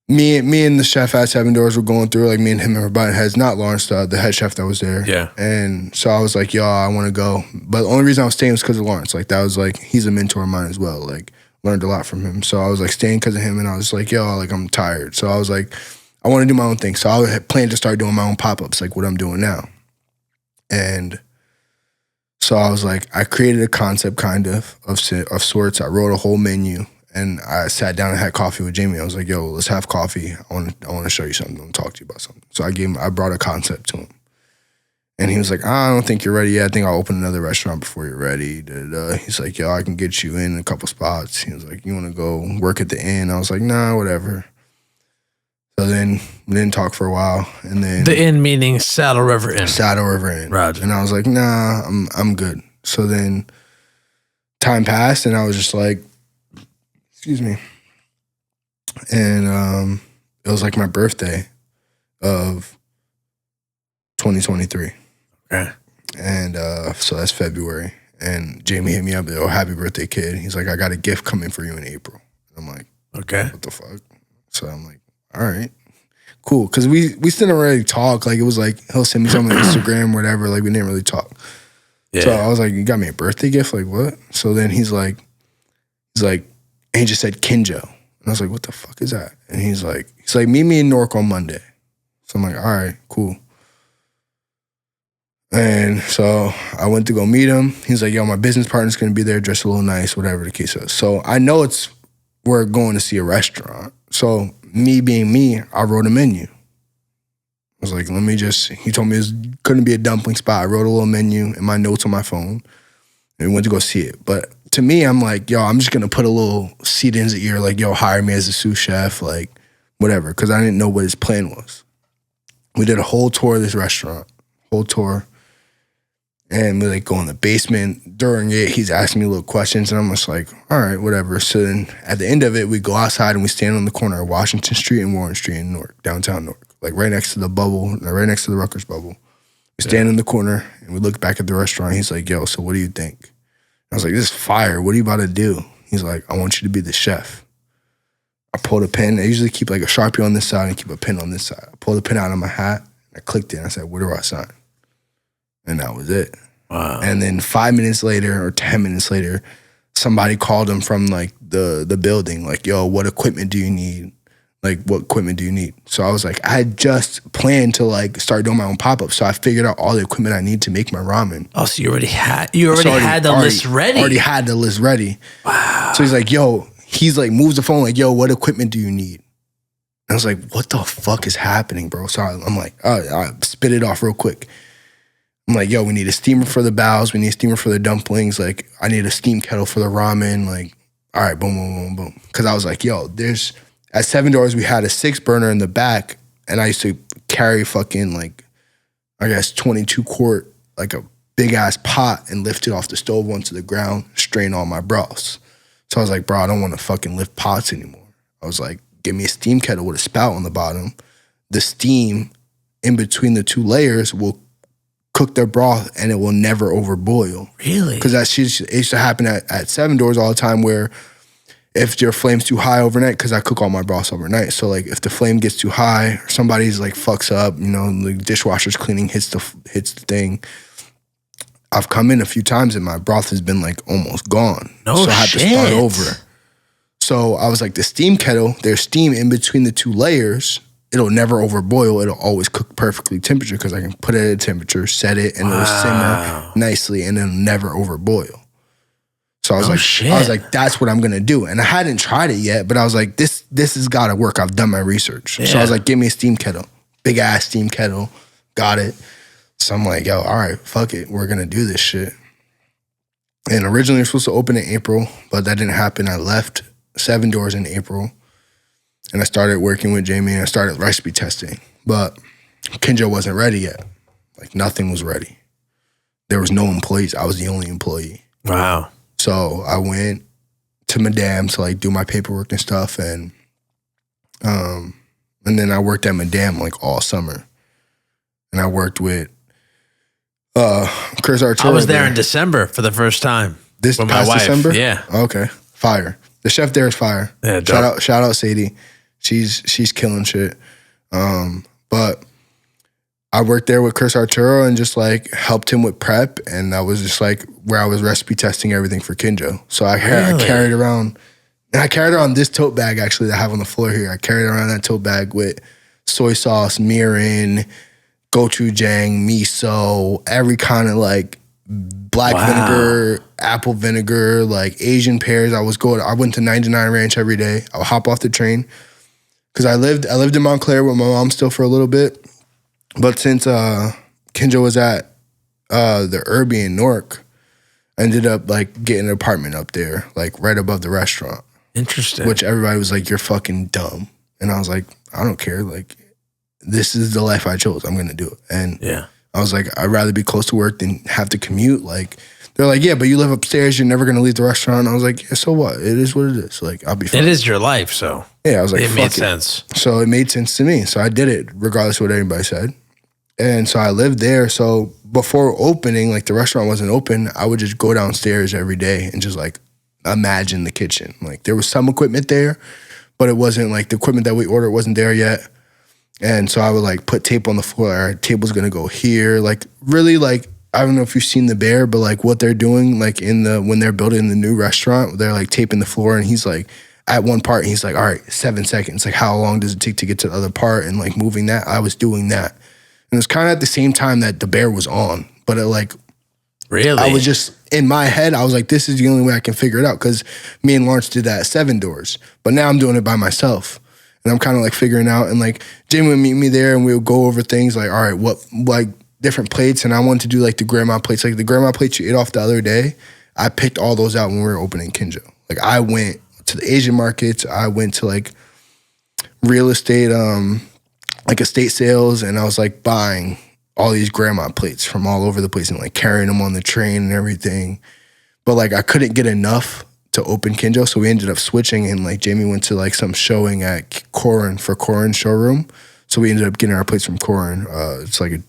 S2: me and the chef at Seven Doors were going through, like me and him were butting heads, not Lawrence, the head chef that was there.
S1: Yeah.
S2: And so I was like, yo, I want to go. But the only reason I was staying was because of Lawrence. Like that was like, he's a mentor of mine as well. Like learned a lot from him. So I was like staying because of him, and I was like, yo, like I'm tired. So I was like, I want to do my own thing. So I had planned to start doing my own pop-ups, like what I'm doing now. And so I was like, I created a concept kind of sorts. I wrote a whole menu, and I sat down and had coffee with Jamie. I was like, yo, let's have coffee. I want to show you something. I want to talk to you about something. So I brought a concept to him. And he was like, I don't think you're ready yet. I think I'll open another restaurant before you're ready. He's like, yo, I can get you in a couple spots. He was like, you want to go work at the inn? I was like, nah, whatever. So then we didn't talk for a while, and then
S1: the inn meaning Saddle River Inn.
S2: Saddle River Inn.
S1: Roger.
S2: And I was like, nah, I'm good. So then time passed, and I was just like, excuse me. And it was like my birthday of 2023.
S1: Okay.
S2: And so that's February. And Jamie hit me up, oh, happy birthday, kid. He's like, I got a gift coming for you in April. I'm like,
S1: okay.
S2: What the fuck? So I'm like, all right, cool. Because we still didn't really talk. Like, it was like, he'll send me something on Instagram, whatever. Like, we didn't really talk. Yeah. So I was like, you got me a birthday gift? Like, what? So then he's like, and he just said Kinjo. And I was like, what the fuck is that? And he's like, meet me in Newark on Monday. So I'm like, all right, cool. And so I went to go meet him. He's like, yo, my business partner's going to be there, dressed a little nice, whatever the case is. So I know we're going to see a restaurant. So me being me, I wrote a menu. I was like, he told me it couldn't be a dumpling spot. I wrote a little menu in my notes on my phone, and we went to go see it. But to me, I'm like, yo, I'm just going to put a little seed in his ear, like, yo, hire me as a sous chef, like, whatever, because I didn't know what his plan was. We did a whole tour of this restaurant, and we like go in the basement. During it, he's asking me little questions, and I'm just like, all right, whatever. So then at the end of it, we go outside and we stand on the corner of Washington Street and Warren Street in Newark, downtown Newark, like right next to the bubble, right next to the Rutgers bubble. We stand in the corner and we look back at the restaurant. He's like, yo, so what do you think? I was like, this is fire. What are you about to do? He's like, I want you to be the chef. I pulled a pen. I usually keep like a Sharpie on this side and keep a pen on this side. I pulled the pen out of my hat. I clicked it. And I said, where do I sign? And that was it.
S1: Wow.
S2: And then 5 minutes later or 10 minutes later, somebody called him from like the building, like, yo, what equipment do you need? Like, what equipment do you need? So I was like, I had just planned to like start doing my own pop-up. So I figured out all the equipment I need to make my ramen.
S1: Oh, so you already had the list ready?
S2: Already had the list ready.
S1: Wow.
S2: So he's like, moves the phone like, yo, what equipment do you need? And I was like, what the fuck is happening, bro? So I'm like, I spit it off real quick. I'm like, yo, we need a steamer for the bows. We need a steamer for the dumplings. Like, I need a steam kettle for the ramen. Like, all right, boom, boom, boom, boom. Because I was like, yo, at 7 Doors, we had a 6 burner in the back. And I used to carry fucking, like, I guess 22 quart, like a big ass pot and lift it off the stove onto the ground, strain all my broths. So I was like, bro, I don't want to fucking lift pots anymore. I was like, give me a steam kettle with a spout on the bottom. The steam in between the 2 layers will cook their broth and it will never overboil.
S1: Really?
S2: Because it used to happen at 7 Doors all the time, where if your flame's too high overnight, because I cook all my broths overnight. So like if the flame gets too high, or somebody's like fucks up, the dishwasher's cleaning, hits the thing. I've come in a few times and my broth has been like almost gone.
S1: No
S2: so I had
S1: shit.
S2: to start over. So I was like, the steam kettle, there's steam in between the 2 layers. It'll never overboil. It'll always cook perfectly temperature because I can put it at a temperature, set it, and it'll simmer nicely, and it'll never overboil. So I was like, that's what I'm gonna do. And I hadn't tried it yet, but I was like, this has got to work. I've done my research. Yeah. So I was like, give me a steam kettle, big ass steam kettle. Got it. So I'm like, yo, all right, fuck it. We're gonna do this shit. And originally we were supposed to open in April, but that didn't happen. I left 7 Doors in April. And I started working with Jamie and I started recipe testing. But Kinjo wasn't ready yet. Like, nothing was ready. There was no employees. I was the only employee.
S1: Wow.
S2: So I went to Madame to like do my paperwork and stuff. And then I worked at Madame like all summer. And I worked with Chris Arturo.
S1: I was there in December for the first time.
S2: This past December?
S1: Yeah.
S2: Okay. Fire. The chef there is fire. Yeah, shout out Sadie. She's killing shit. But I worked there with Chris Arturo and just like helped him with prep, and that was just like where I was recipe testing everything for Kinjo. So I carried around this tote bag actually that I have on the floor here. I carried around that tote bag with soy sauce, mirin, gochujang, miso, every kind of like black vinegar, apple vinegar, like Asian pears. I went to 99 Ranch every day. I would hop off the train because I lived in Montclair with my mom still for a little bit. But since Kinjo was at the Irby in Newark, I ended up like getting an apartment up there, like right above the restaurant.
S1: Interesting.
S2: Which everybody was like, you're fucking dumb. And I was like, I don't care. Like, this is the life I chose. I'm going to do it. And
S1: yeah.
S2: I was like, I'd rather be close to work than have to commute. Like, they're like, yeah, but you live upstairs. You're never going to leave the restaurant. I was like, yeah, so what? It is what it is. Like, I'll be fine.
S1: It is your life, so.
S2: Yeah, I was like,
S1: it made sense.
S2: So it made sense to me. So I did it regardless of what anybody said. And so I lived there. So before opening, like the restaurant wasn't open, I would just go downstairs every day and just like imagine the kitchen. Like there was some equipment there, but it wasn't like the equipment that we ordered wasn't there yet. And so I would like put tape on the floor. Our table's gonna go here. Like really, like I don't know if you've seen The Bear, but like what they're doing, like when they're building the new restaurant, they're like taping the floor, and he's like at one part, he's like, all right, 7 seconds. Like how long does it take to get to the other part? And like moving that, I was doing that, and it was kind of at the same time that The Bear was on, but it like
S1: really,
S2: I was just in my head, I was like, this is the only way I can figure it out because me and Lawrence did that at 7 Doors, but now I'm doing it by myself. And I'm kind of like figuring out, and like Jamie would meet me there and we would go over things like, all right, what like different plates. And I wanted to do like the grandma plates, like the grandma plates you ate off the other day. I picked all those out when we were opening Kinjo. Like I went to the Asian markets. I went to like real estate, like estate sales. And I was like buying all these grandma plates from all over the place and like carrying them on the train and everything. But like I couldn't get enough to open Kinjo, so we ended up switching, and like Jamie went to like some showing at Corin for Corin showroom, so we ended up getting our plates from Corin. It's like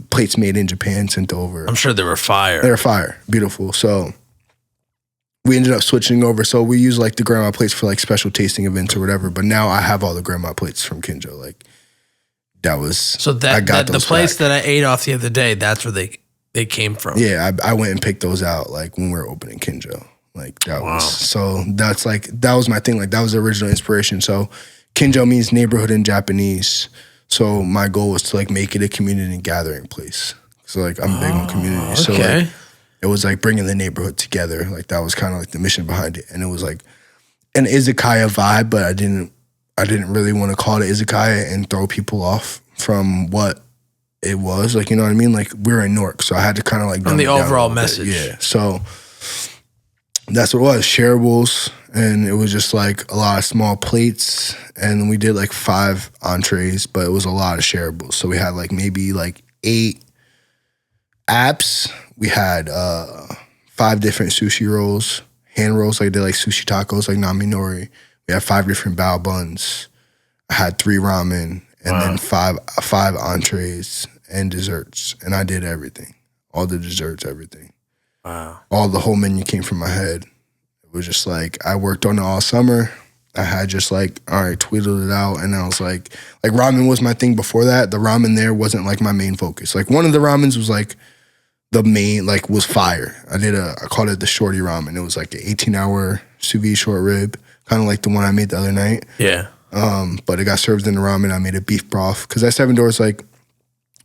S2: plates made in Japan sent over.
S1: I'm sure they were fire.
S2: They were fire, beautiful. So we ended up switching over. So we use like the grandma plates for like special tasting events or whatever. But now I have all the grandma plates from Kinjo. Like that was
S1: so that the place that I ate off the other day. That's where they came from.
S2: Yeah, I went and picked those out like when we were opening Kinjo. Like that was, so that's like, that was my thing. Like that was the original inspiration. So Kinjo means neighborhood in Japanese. So my goal was to like make it a community gathering place. So like I'm big on community. So like, it was like bringing the neighborhood together. Like that was kind of like the mission behind it. And it was like an izakaya vibe, but I didn't really want to call it izakaya and throw people off from what it was. Like, you know what I mean? Like, we were in Newark, so I had to kind of like
S1: From
S2: dumb
S1: the
S2: it down a
S1: overall
S2: little bit.
S1: message.
S2: Yeah. So that's what it was, shareables. And it was just like a lot of small plates. And we did like 5 entrees, but it was a lot of shareables. So we had like maybe like 8 apps. We had 5 different sushi rolls, hand rolls. Like I did like sushi tacos, like nami nori. We had 5 different bao buns. I had 3 ramen and then 5 entrees and desserts. And I did everything. All the desserts, everything.
S1: Wow.
S2: All the whole menu came from my head. It was just like, I worked on it all summer. I had just like, all right, tweeted it out. And I was like ramen was my thing before that. The ramen there wasn't like my main focus. Like one of the ramens was like the main, like was fire. I called it the shorty ramen. It was like an 18-hour sous vide short rib, kind of like the one I made the other night.
S1: Yeah.
S2: But it got served in the ramen. I made a beef broth. Because at Seven Doors, like,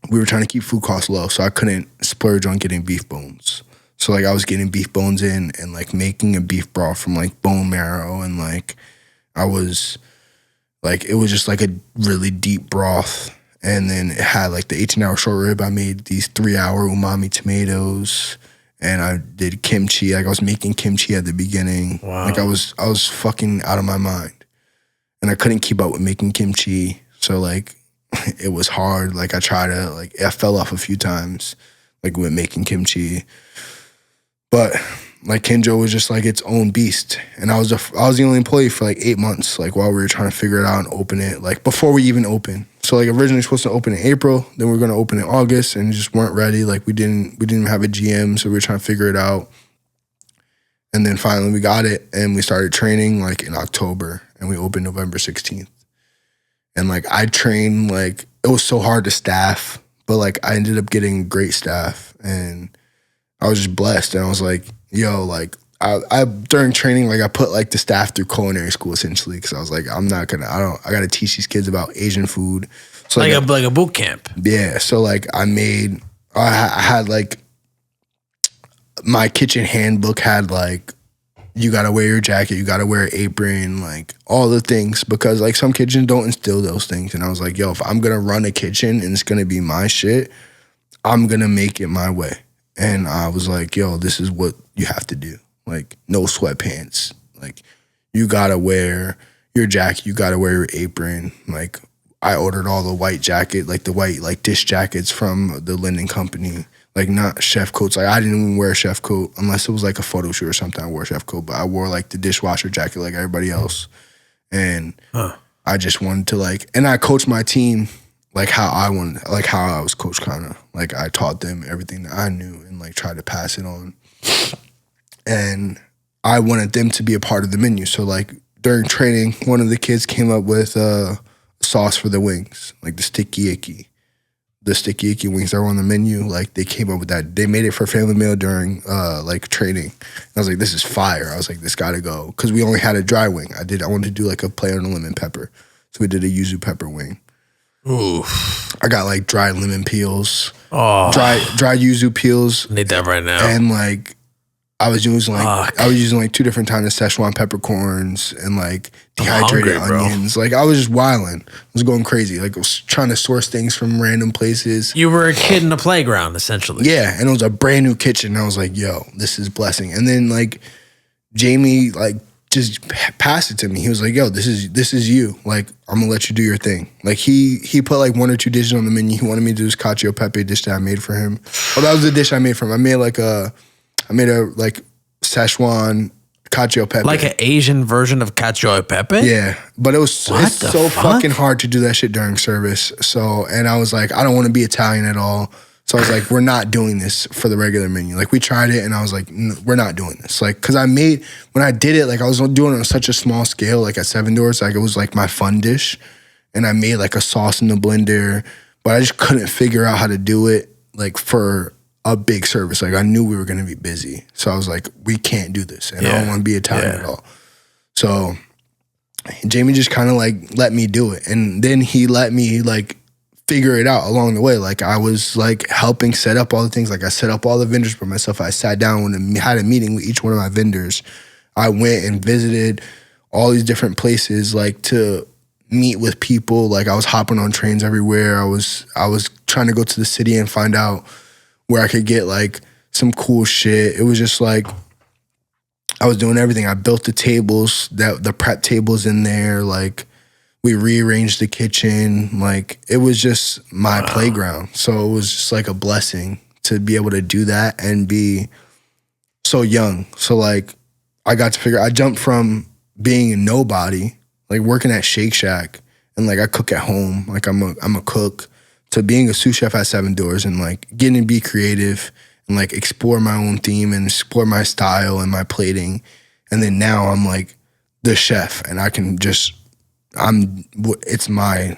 S2: we were trying to keep food costs low. So I couldn't splurge on getting beef bones. So like I was getting beef bones in and like making a beef broth from like bone marrow, and like I was like, it was just like a really deep broth. And then it had like the 18-hour short rib. I made these 3-hour umami tomatoes, and I did kimchi. Like I was making kimchi at the beginning.
S1: Wow.
S2: Like I was fucking out of my mind, and I couldn't keep up with making kimchi. So like it was hard. Like I fell off a few times, like with making kimchi. But like Kinjo was just like its own beast, and I was the only employee for like 8 months, like while we were trying to figure it out and open it, like before we even opened. So like originally supposed to open in April, then we were gonna open in August, and just weren't ready. Like we didn't even have a GM, so we were trying to figure it out. And then finally we got it, and we started training like in October, and we opened November 16th. And like I trained, like it was so hard to staff, but like I ended up getting great staff, and I was just blessed. And I was like, yo, like I during training, like I put like the staff through culinary school essentially, because I was like, I gotta teach these kids about Asian food. So
S1: like a boot camp.
S2: Yeah. So like I had like my kitchen handbook had like, you gotta wear your jacket, you gotta wear an apron, like all the things, because like some kitchens don't instill those things. And I was like, yo, if I'm gonna run a kitchen and it's gonna be my shit, I'm gonna make it my way. And I was like, yo, this is what you have to do. Like, no sweatpants. Like, you gotta wear your jacket, you gotta wear your apron. Like, I ordered all the white jacket, like the white like dish jackets from the linen company. Like, not chef coats. Like, I didn't even wear a chef coat unless it was like a photo shoot or something. I wore a chef coat, but I wore like the dishwasher jacket like everybody else. And I just wanted to like, and I coached my team like how I wanted, like how I was coached, kind of. Like I taught them everything that I knew and like tried to pass it on. And I wanted them to be a part of the menu. So like during training, one of the kids came up with sauce for the wings, like the sticky icky. The sticky icky wings that were on the menu, like they came up with that. They made it for family meal during like training. And I was like, this is fire. I was like, this gotta go. Cause we only had a dry wing. I wanted to do like a play on a lemon pepper. So we did a yuzu pepper wing.
S1: Ooh.
S2: I got like dry lemon peels,
S1: Oh,
S2: dry yuzu peels,
S1: need that right now.
S2: and like I was using like 2 different kinds of Szechuan peppercorns and like dehydrated
S1: hungry, bro.
S2: onions. Like I was just wilding. I was going crazy. Like I was trying to source things from random places.
S1: You were a kid in a playground, essentially.
S2: Yeah, and it was a brand new kitchen. And I was like, yo, this is blessing. And then like Jamie like just passed it to me. He was like, yo, this is you. Like, I'm gonna let you do your thing. Like he put like 1 or 2 dishes on the menu. He wanted me to do this cacio e pepe dish that I made for him. Oh, that was the dish I made for him. I made a like Szechuan cacio e pepe.
S1: Like an Asian version of cacio e pepe?
S2: Yeah, but it's so
S1: fuck?
S2: fucking hard to do that shit during service. So, and I was like, I don't want to be Italian at all. So I was like, we're not doing this for the regular menu. Like we tried it and I was like, we're not doing this. Like, cause when I did it, like I was doing it on such a small scale, like at Seven Doors, like it was like my fun dish. And I made like a sauce in the blender, but I just couldn't figure out how to do it like for a big service. Like I knew we were going to be busy. So I was like, we can't do this. And I don't want to be Italian at all. So Jamie just kind of like let me do it. And then he let me like figure it out along the way. Like I was like helping set up all the things. Like I set up all the vendors for myself. I sat down and had a meeting with each one of my vendors. I went and visited all these different places like to meet with people. Like I was hopping on trains everywhere. I was trying to go to the city and find out where I could get like some cool shit. It was just like I was doing everything. I built the tables, the prep tables in there. Like we rearranged the kitchen. Like it was just my playground. So it was just like a blessing to be able to do that and be so young. So like I jumped from being a nobody, like working at Shake Shack and like I cook at home, like I'm a cook, to being a sous chef at Seven Doors and like getting to be creative and like explore my own theme and explore my style and my plating. And then now I'm like the chef and I can just, it's my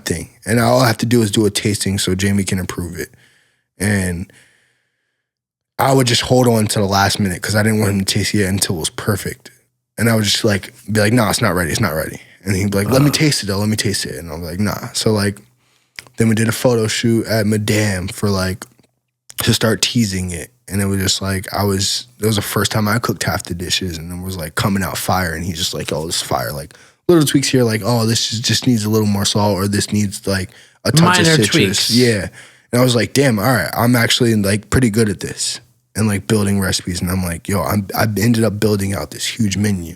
S2: thing. And all I have to do is do a tasting so Jamie can approve it. And I would just hold on to the last minute because I didn't want him to taste it until it was perfect. And I would just like be like, no, it's not ready. It's not ready. And he'd be like, let me taste it though. Let me taste it. And I was like, nah. So like, then we did a photo shoot at Madame for like, to start teasing it. And it was just like, it was the first time I cooked half the dishes and it was like coming out fire. And he's just like, oh, this is fire. Like little tweaks here, like, oh, just needs a little more salt or this needs like a touch of citrus. Tweaks. Yeah. And I was like, damn, all right, I'm actually like pretty good at this and like building recipes. And I'm like, yo, I ended up building out this huge menu.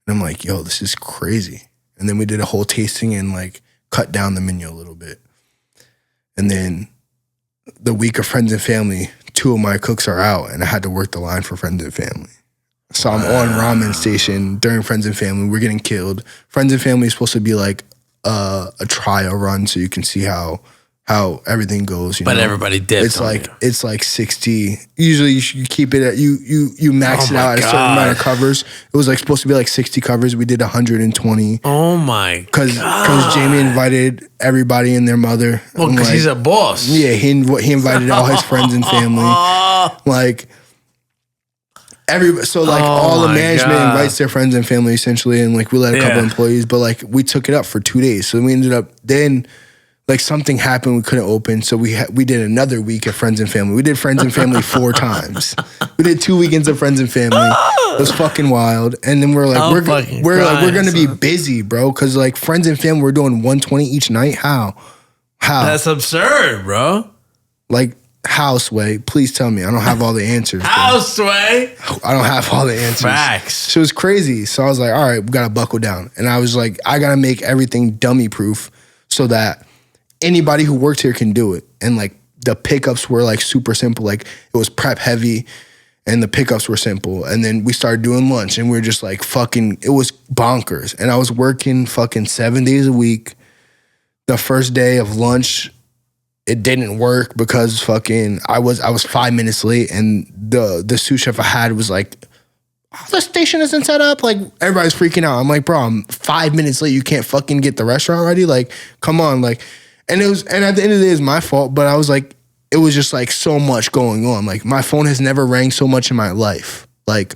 S2: And I'm like, yo, this is crazy. And then we did a whole tasting and like cut down the menu a little bit. And then the week of Friends and Family, 2 of my cooks are out and I had to work the line for Friends and Family. So I'm on ramen station during Friends and Family. We're getting killed. Friends and Family is supposed to be like a trial run so you can see how everything goes. You know? Everybody dips. It's like 60. Usually you keep it at you max it out at a certain amount of covers. It was like supposed to be like 60 covers. We did 120.
S1: Oh my god!
S2: Because Jamie invited everybody and their mother.
S1: Well, because he's a boss.
S2: Yeah, he invited all his friends and family. Like all the management invites their friends and family essentially, and like we let a couple employees, but like we took it up for 2 days. So we ended up then. Like something happened, we couldn't open, so we did another week of Friends and Family. We did Friends and Family 4 times. We did 2 weekends of Friends and Family. It was fucking wild. And then we're like, we're gonna be busy, bro, because like Friends and Family, we're doing 120 each night. How?
S1: That's absurd, bro.
S2: Like how, Sway? Please tell me. I don't have all the answers.
S1: How, Sway?
S2: I don't have all the answers.
S1: Facts.
S2: So it was crazy. So I was like, all right, we gotta buckle down. And I was like, I gotta make everything dummy proof so that anybody who worked here can do it. And like the pickups were like super simple. Like it was prep heavy and the pickups were simple. And then we started doing lunch and we were just like fucking, it was bonkers. And I was working fucking 7 days a week. The first day of lunch, it didn't work because fucking I was 5 minutes late and the sous chef I had was like, oh, the station isn't set up. Like everybody's freaking out. I'm like, bro, I'm 5 minutes late. You can't fucking get the restaurant ready. Like, come on. Like, and at the end of the day, it's my fault, but I was like, it was just like so much going on. Like my phone has never rang so much in my life. Like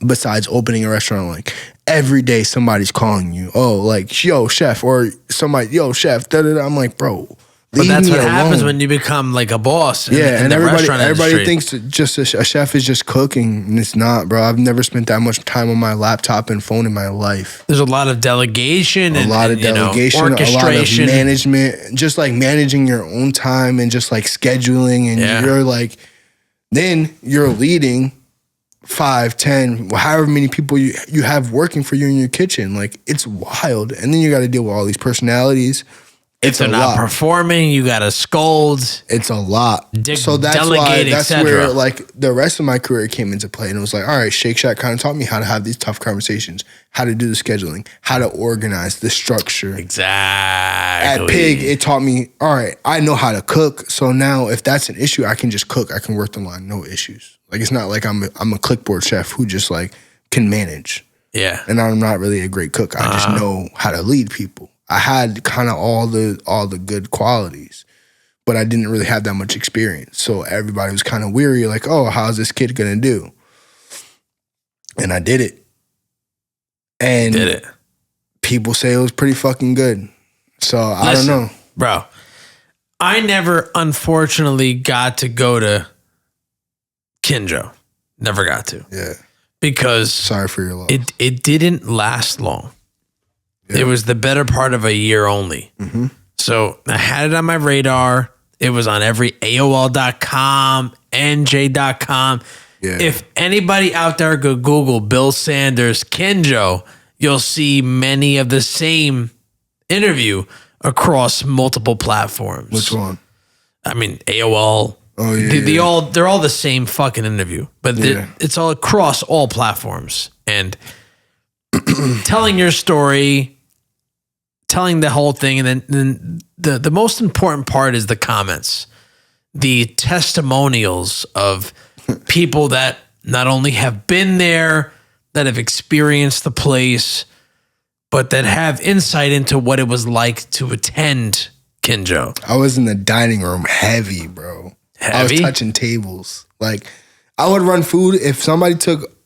S2: besides opening a restaurant, like every day somebody's calling you. Oh, like, yo, chef, or somebody, yo, chef, da-da-da. I'm like, bro,
S1: but that's what happens when you become like a boss. In
S2: and
S1: the
S2: everybody thinks just a chef is just cooking, and it's not, bro. I've never spent that much time on my laptop and phone in my life.
S1: There's a lot of delegation,
S2: orchestration, a lot of management, just like managing your own time and just like scheduling, and you're like, then you're leading 5, 10, however many people you have working for you in your kitchen. Like it's wild, and then you got to deal with all these personalities.
S1: If they're not performing, you got to scold.
S2: It's a lot. So that's where like the rest of my career came into play. And it was like, all right, Shake Shack kind of taught me how to have these tough conversations, how to do the scheduling, how to organize the structure.
S1: Exactly.
S2: At Pig, it taught me, all right, I know how to cook. So now if that's an issue, I can just cook. I can work the line, no issues. Like it's not like I'm a clipboard chef who just like can manage.
S1: Yeah.
S2: And I'm not really a great cook. I just know how to lead people. I had kind of all the good qualities, but I didn't really have that much experience. So everybody was kind of weary, like, oh, how's this kid gonna do? And I did it. And people say it was pretty fucking good. So I don't know.
S1: Bro, I never unfortunately got to go to Kinjo. Never got to.
S2: Yeah.
S1: Because
S2: sorry for your loss.
S1: It didn't last long. It was the better part of a year only. So I had it on my radar. It was on every AOL.com, NJ.com.
S2: Yeah.
S1: If anybody out there could Google Bill Sanders Kinjo, you'll see many of the same interview across multiple platforms.
S2: Which one?
S1: I mean, AOL.
S2: Oh yeah.
S1: They're all the same fucking interview, but it's all across all platforms. And telling your story, telling the whole thing, and then the most important part is the comments, the testimonials of people that not only have been there, that have experienced the place, but that have insight into what it was like to attend Kinjo.
S2: I was in the dining room heavy, bro.
S1: Heavy?
S2: I was touching tables. Like, I would run food if somebody took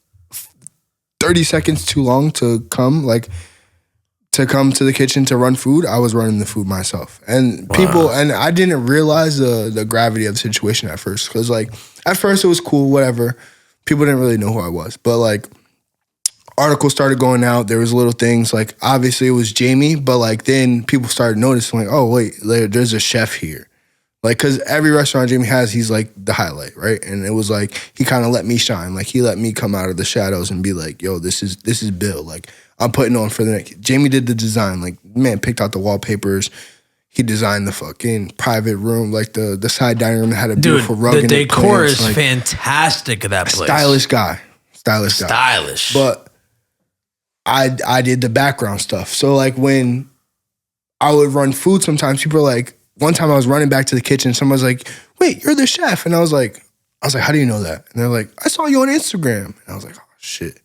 S2: 30 seconds too long to come to the kitchen to run food. I was running the food myself. And people, and I didn't realize the gravity of the situation at first. Because, like, at first it was cool, whatever. People didn't really know who I was. But, like, articles started going out. There was little things. Like, obviously it was Jamie. But, like, then people started noticing, like, oh, wait, there's a chef here. Like, because every restaurant Jamie has, he's like the highlight, right? And it was like, he kind of let me shine. Like, he let me come out of the shadows and be like, yo, this is Bill. Like, I'm putting on for the next. Jamie did the design. Like, man, picked out the wallpapers. He designed the fucking private room, like the side dining room that had a beautiful rug.
S1: The decor is like, fantastic at that place.
S2: Stylish guy. But I did the background stuff. So, like, when I would run food, sometimes people are like, one time I was running back to the kitchen, someone was like, wait, you're the chef. And I was like, how do you know that? And they're like, I saw you on Instagram. And I was like, oh, shit.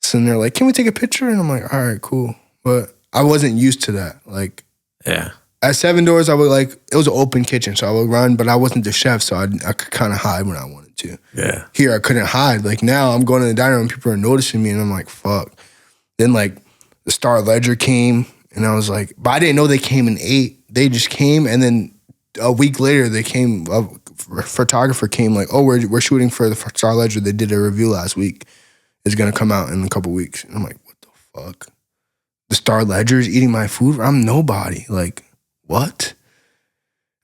S2: So then they're like, can we take a picture? And I'm like, all right, cool. But I wasn't used to that. Like,
S1: yeah.
S2: At Seven Doors, I would it was an open kitchen, so I would run, but I wasn't the chef, so I could kind of hide when I wanted to.
S1: Yeah.
S2: Here, I couldn't hide. Like, now I'm going to the dining room, people are noticing me, and I'm like, fuck. Then, like, the Star Ledger came, and I was like, but I didn't know they came and ate. They just came, and then a week later, they came. A photographer came, like, oh, we're shooting for the Star Ledger. They did a review last week. It's gonna come out in a couple weeks. And I'm like, what the fuck? The Star Ledger is eating my food. I'm nobody. Like, what?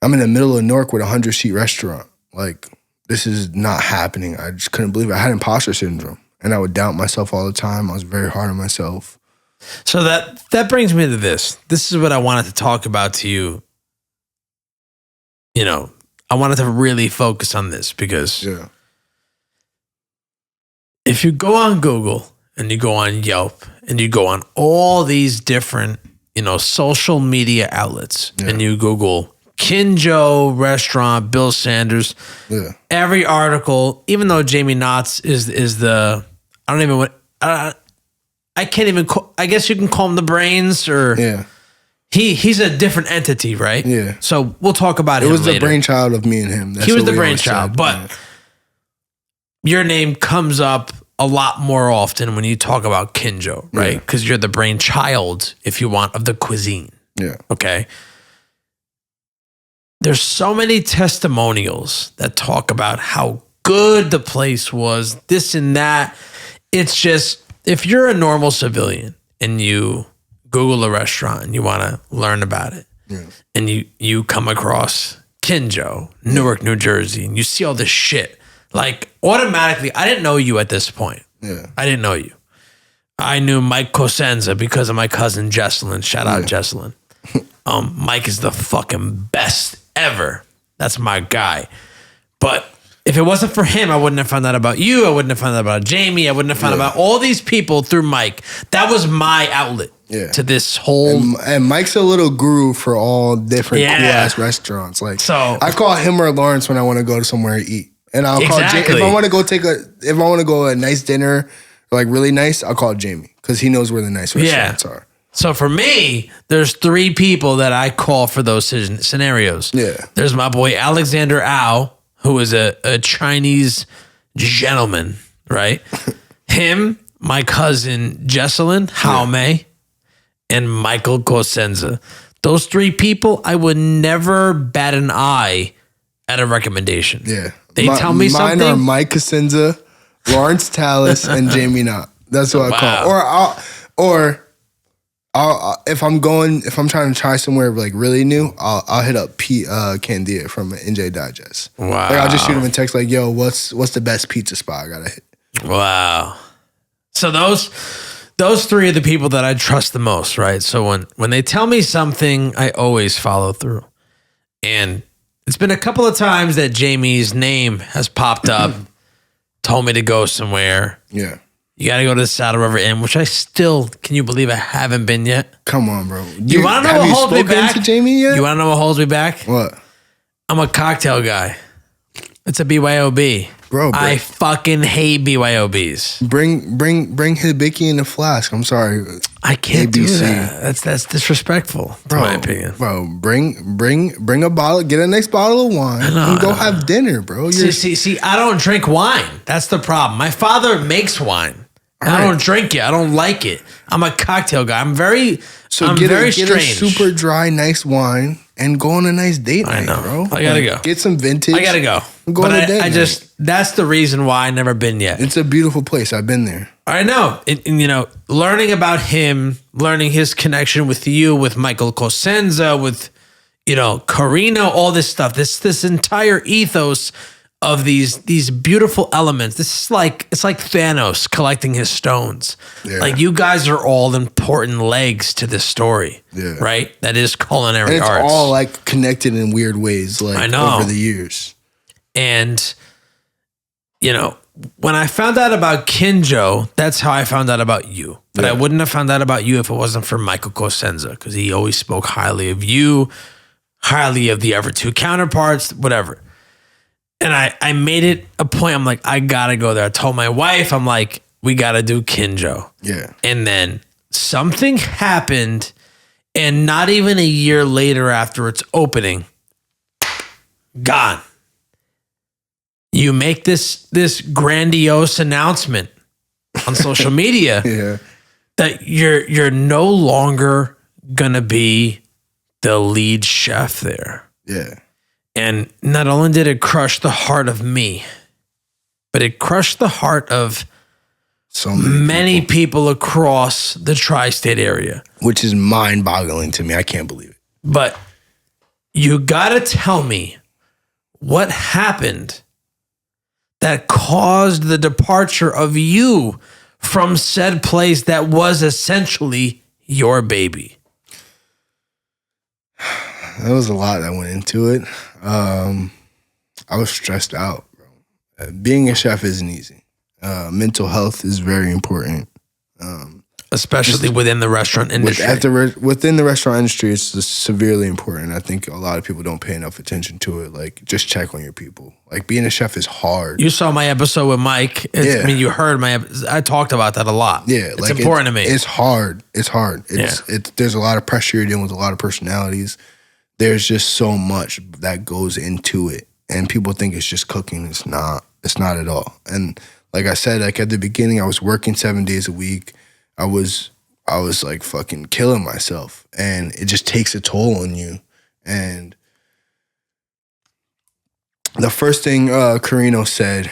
S2: I'm in the middle of Newark with a 100-seat restaurant. Like, this is not happening. I just couldn't believe it. I had imposter syndrome, and I would doubt myself all the time. I was very hard on myself.
S1: So that brings me to this. This is what I wanted to talk about to you. You know, I wanted to really focus on this because if you go on Google and you go on Yelp and you go on all these different, social media outlets and you Google Kinjo restaurant, Bill Sanders, every article, even though Jamie Knott is the, I don't even want, I can't even I guess you can call him the brains or he's a different entity, right?
S2: Yeah.
S1: So we'll talk about him later.
S2: It was the brainchild of me and him.
S1: He was the brainchild, but your name comes up a lot more often when you talk about Kinjo, right? Because you're the brainchild, if you want, of the cuisine.
S2: Yeah.
S1: Okay. There's so many testimonials that talk about how good the place was, this and that. It's just, if you're a normal civilian and you Google a restaurant and you want to learn about it, and you come across Kinjo, Newark, New Jersey, and you see all this shit, like, automatically, I didn't know you at this point.
S2: Yeah.
S1: I didn't know you. I knew Mike Cosenza because of my cousin Jesselyn. Shout out Jesselyn. Mike is the fucking best ever. That's my guy. But if it wasn't for him, I wouldn't have found out about you. I wouldn't have found out about Jamie. I wouldn't have found out about all these people through Mike. That was my outlet to this whole.
S2: And Mike's a little guru for all different cool ass restaurants. Like, so I call him or Lawrence when I want to go to somewhere to eat, and I'll call if I want to go a nice dinner, like really nice. I'll call Jamie because he knows where the nice restaurants are.
S1: So for me, there's 3 people that I call for those scenarios.
S2: Yeah,
S1: there's my boy Alexander Ao, who is a Chinese gentleman, right? Him, my cousin Jesselyn, Jaume, and Michael Cosenza. Those 3 people, I would never bat an eye at a recommendation.
S2: Yeah.
S1: They tell me something.
S2: Mine are Mike Cosenza, Lawrence Tallis, and Jamie Knott. That's what I call. Or if I'm trying to try somewhere like really new, I'll hit up Pete Candia from NJ Digest.
S1: Wow.
S2: Like I'll just shoot him a text like, yo, what's the best pizza spot I gotta hit?
S1: Wow. So those three are the people that I trust the most, right? So when they tell me something, I always follow through. And it's been a couple of times that Jamie's name has popped up, told me to go somewhere.
S2: Yeah.
S1: You got to go to the Saddle River Inn, which can you believe I haven't been yet?
S2: Come on, bro.
S1: You want to know what holds me back?
S2: To Jamie yet?
S1: You want to know what holds me back?
S2: What?
S1: I'm a cocktail guy. It's a BYOB.
S2: Bro.
S1: I fucking hate BYOBs.
S2: Bring Hibiki in the flask. I'm sorry.
S1: I can't
S2: ABC.
S1: do that. That's disrespectful, in my opinion.
S2: Bro, bring a bottle, get a nice bottle of wine, and go have dinner, bro.
S1: See, I don't drink wine. That's the problem. My father makes wine. I don't drink it. I don't like it. I'm a cocktail guy. I'm very strange.
S2: Get a super dry, nice wine and go on a nice date night, bro.
S1: I gotta go.
S2: Get some vintage.
S1: I gotta go.
S2: Go on a date night.
S1: That's the reason why I've never been yet.
S2: It's a beautiful place. I've been there.
S1: I know. And learning about him, learning his connection with you, with Michael Cosenza, with, Carrino, all this stuff, this entire ethos of these beautiful elements. It's like Thanos collecting his stones. Yeah. Like you guys are all important legs to this story. Yeah. Right? That is culinary
S2: and
S1: arts.
S2: It's all like connected in weird ways, like
S1: I know.
S2: Over the years.
S1: And when I found out about Kinjo, that's how I found out about you. But I wouldn't have found out about you if it wasn't for Michael Cosenza, because he always spoke highly of you, highly of the other two counterparts, whatever. And I made it a point. I'm like, I gotta go there. I told my wife, I'm like, we gotta do Kinjo.
S2: Yeah.
S1: And then something happened, and not even a year later after its opening, gone. You make this grandiose announcement on social media that you're no longer gonna be the lead chef there.
S2: Yeah.
S1: And not only did it crush the heart of me, but it crushed the heart of
S2: so
S1: many people across the tri-state area.
S2: Which is mind-boggling to me. I can't believe it.
S1: But you gotta tell me what happened that caused the departure of you from said place that was essentially your baby.
S2: There was a lot that went into it. I was stressed out, bro. Being a chef isn't easy. Mental health is very important.
S1: Especially within the restaurant industry.
S2: Within the restaurant industry, it's severely important. I think a lot of people don't pay enough attention to it. Like, just check on your people. Like, being a chef is hard.
S1: You saw my episode with Mike. I mean, you heard I talked about that a lot.
S2: Yeah.
S1: It's important to me.
S2: It's hard. There's a lot of pressure. You're dealing with a lot of personalities. There's just so much that goes into it. And people think it's just cooking. It's not. It's not at all. And like I said, like at the beginning, I was working 7 days a week. I was like fucking killing myself, and it just takes a toll on you. And the first thing Carrino said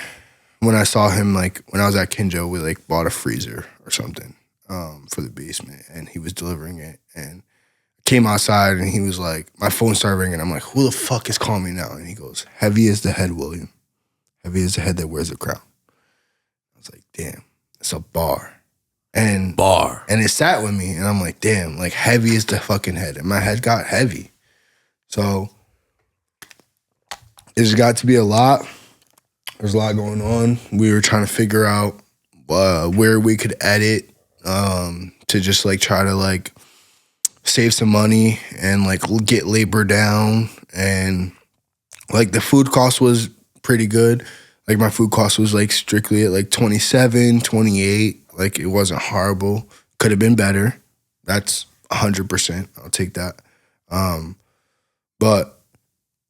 S2: when I saw him, like when I was at Kinjo, we like bought a freezer or something for the basement, and he was delivering it, and came outside, and he was like, my phone started ringing. I'm like, who the fuck is calling me now? And he goes, heavy is the head, William. Heavy is the head that wears the crown. I was like, damn, it's a bar. And it sat with me, and I'm like, damn, like heavy is the fucking head. And my head got heavy. So there's got to be a lot. There's a lot going on. We were trying to figure out where we could edit to just like try to like save some money and like get labor down. And like the food cost was pretty good. Like my food cost was like strictly at like 27, 28. Like it wasn't horrible. Could have been better. That's 100%. I'll take that. But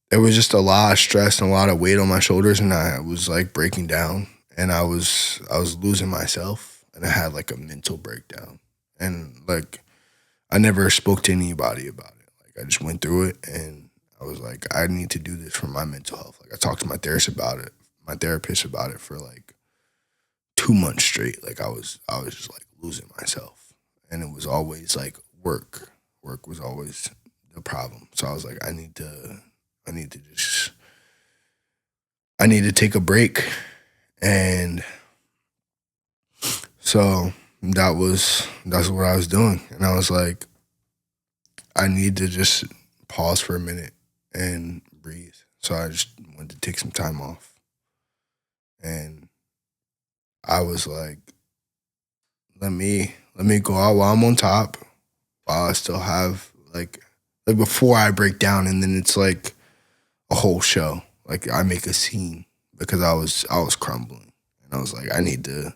S2: it was just a lot of stress and a lot of weight on my shoulders, and I was like breaking down, and I was losing myself, and I had like a mental breakdown. And like I never spoke to anybody about it. Like I just went through it, and I was like, I need to do this for my mental health. Like I talked to my therapist about it for like 2 months straight. Like I was just like losing myself, and it was always like work. Work was always the problem. So I was like, I need to take a break. And so that's what I was doing. And I was like, I need to just pause for a minute and breathe. So I just wanted to take some time off. And I was like, let me go out while I'm on top, while I still have like before I break down, and then it's like a whole show. Like I make a scene because I was crumbling. And I was like, I need to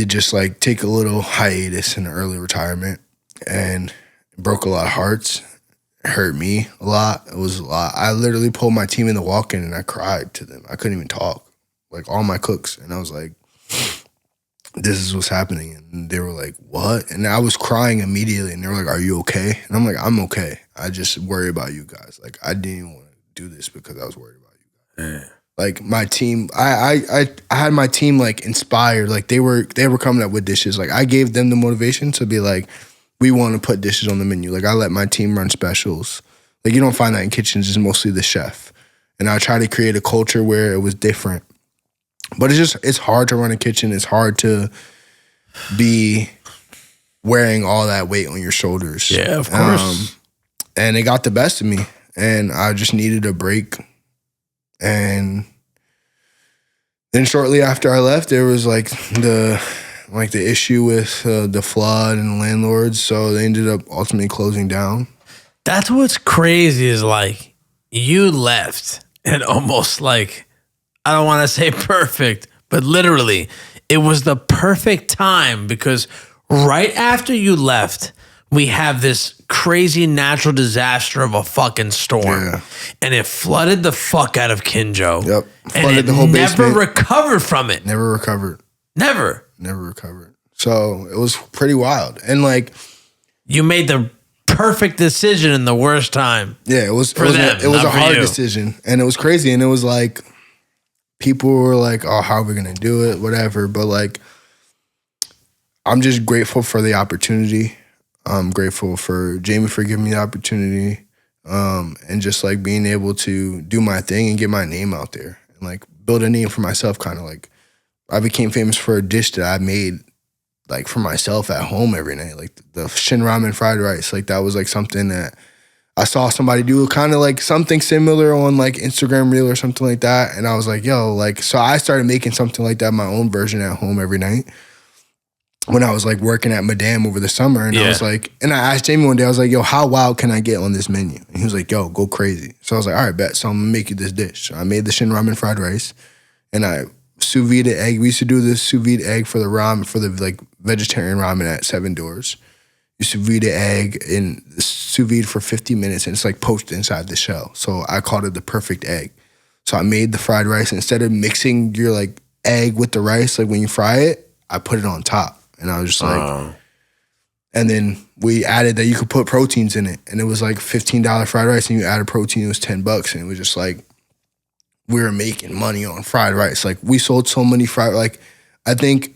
S2: just like take a little hiatus in early retirement. And it broke a lot of hearts. It hurt me a lot. It was a lot. I literally pulled my team in the walk-in and I cried to them. I couldn't even talk. Like all my cooks. And I was like, this is what's happening. And they were like, what? And I was crying immediately. And they were like, are you okay? And I'm like, I'm okay. I just worry about you guys. Like I didn't even want to do this because I was worried about you guys. Yeah. Like my team, I had my team like inspired. Like they were coming up with dishes. Like I gave them the motivation to be like, we want to put dishes on the menu. Like I let my team run specials. Like you don't find that in kitchens. It's mostly the chef. And I try to create a culture where it was different. But it's hard to run a kitchen. It's hard to be wearing all that weight on your shoulders.
S1: Yeah, of course.
S2: And it got the best of me. And I just needed a break. And then shortly after I left, there was like the issue with the flood and the landlords. So they ended up ultimately closing down.
S1: That's what's crazy is like you left and almost like, I don't want to say perfect, but literally it was the perfect time because right after you left, we have this crazy natural disaster of a fucking storm. Yeah. And it flooded the fuck out of Kinjo.
S2: Yep.
S1: Flooded and the whole basement. Never recovered from it.
S2: Never recovered.
S1: Never
S2: recovered. So it was pretty wild. And like
S1: you made the perfect decision in the worst time.
S2: Yeah, it was a hard decision. And it was crazy. And it was like people were like, oh, how are we gonna do it? Whatever. But like I'm just grateful for the opportunity. I'm grateful for Jamie for giving me the opportunity. And just like being able to do my thing and get my name out there and like build a name for myself. Kind of like I became famous for a dish that I made like for myself at home every night, like the shin ramen fried rice. Like that was like something that I saw somebody do, kind of like something similar on like Instagram Reel or something like that. And I was like, yo, like, so I started making something like that, my own version at home every night when I was like working at Madame over the summer. And I was like, and I asked Jamie one day, I was like, yo, how wild can I get on this menu? And he was like, yo, go crazy. So I was like, all right, bet. So I'm gonna make you this dish. So I made the shin ramen fried rice and I sous vide egg. We used to do this sous vide egg for the ramen, for the like vegetarian ramen at 7 Doors. You sous vide the egg in the sous vide for 50 minutes and it's like poached inside the shell. So I called it the perfect egg. So I made the fried rice. Instead of mixing your like egg with the rice, like when you fry it, I put it on top. And I was just like, and then we added that you could put proteins in it. And it was like $15 fried rice and you added protein, it was $10. And it was just like, we were making money on fried rice. Like we sold so many like I think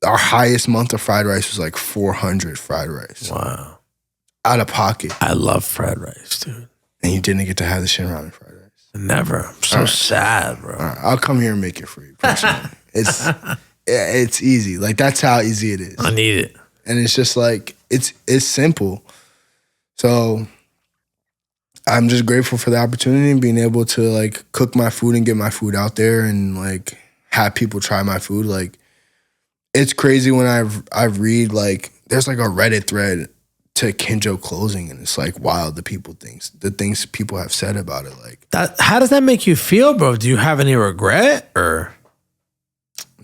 S2: our highest month of fried rice was like 400 fried rice.
S1: Wow.
S2: Out of pocket.
S1: I love fried rice, dude.
S2: And you didn't get to have the shin ramen fried rice.
S1: Never. I'm so sad, bro.
S2: All right. I'll come here and make it for you personally. It's easy. Like that's how easy it is.
S1: I need it.
S2: And it's just like, it's simple. So I'm just grateful for the opportunity and being able to like cook my food and get my food out there and like have people try my food. Like it's crazy when I read like there's like a Reddit thread to Kinjo closing and it's like wild the things people have said about it. Like
S1: that, how does that make you feel, bro? Do you have any regret or?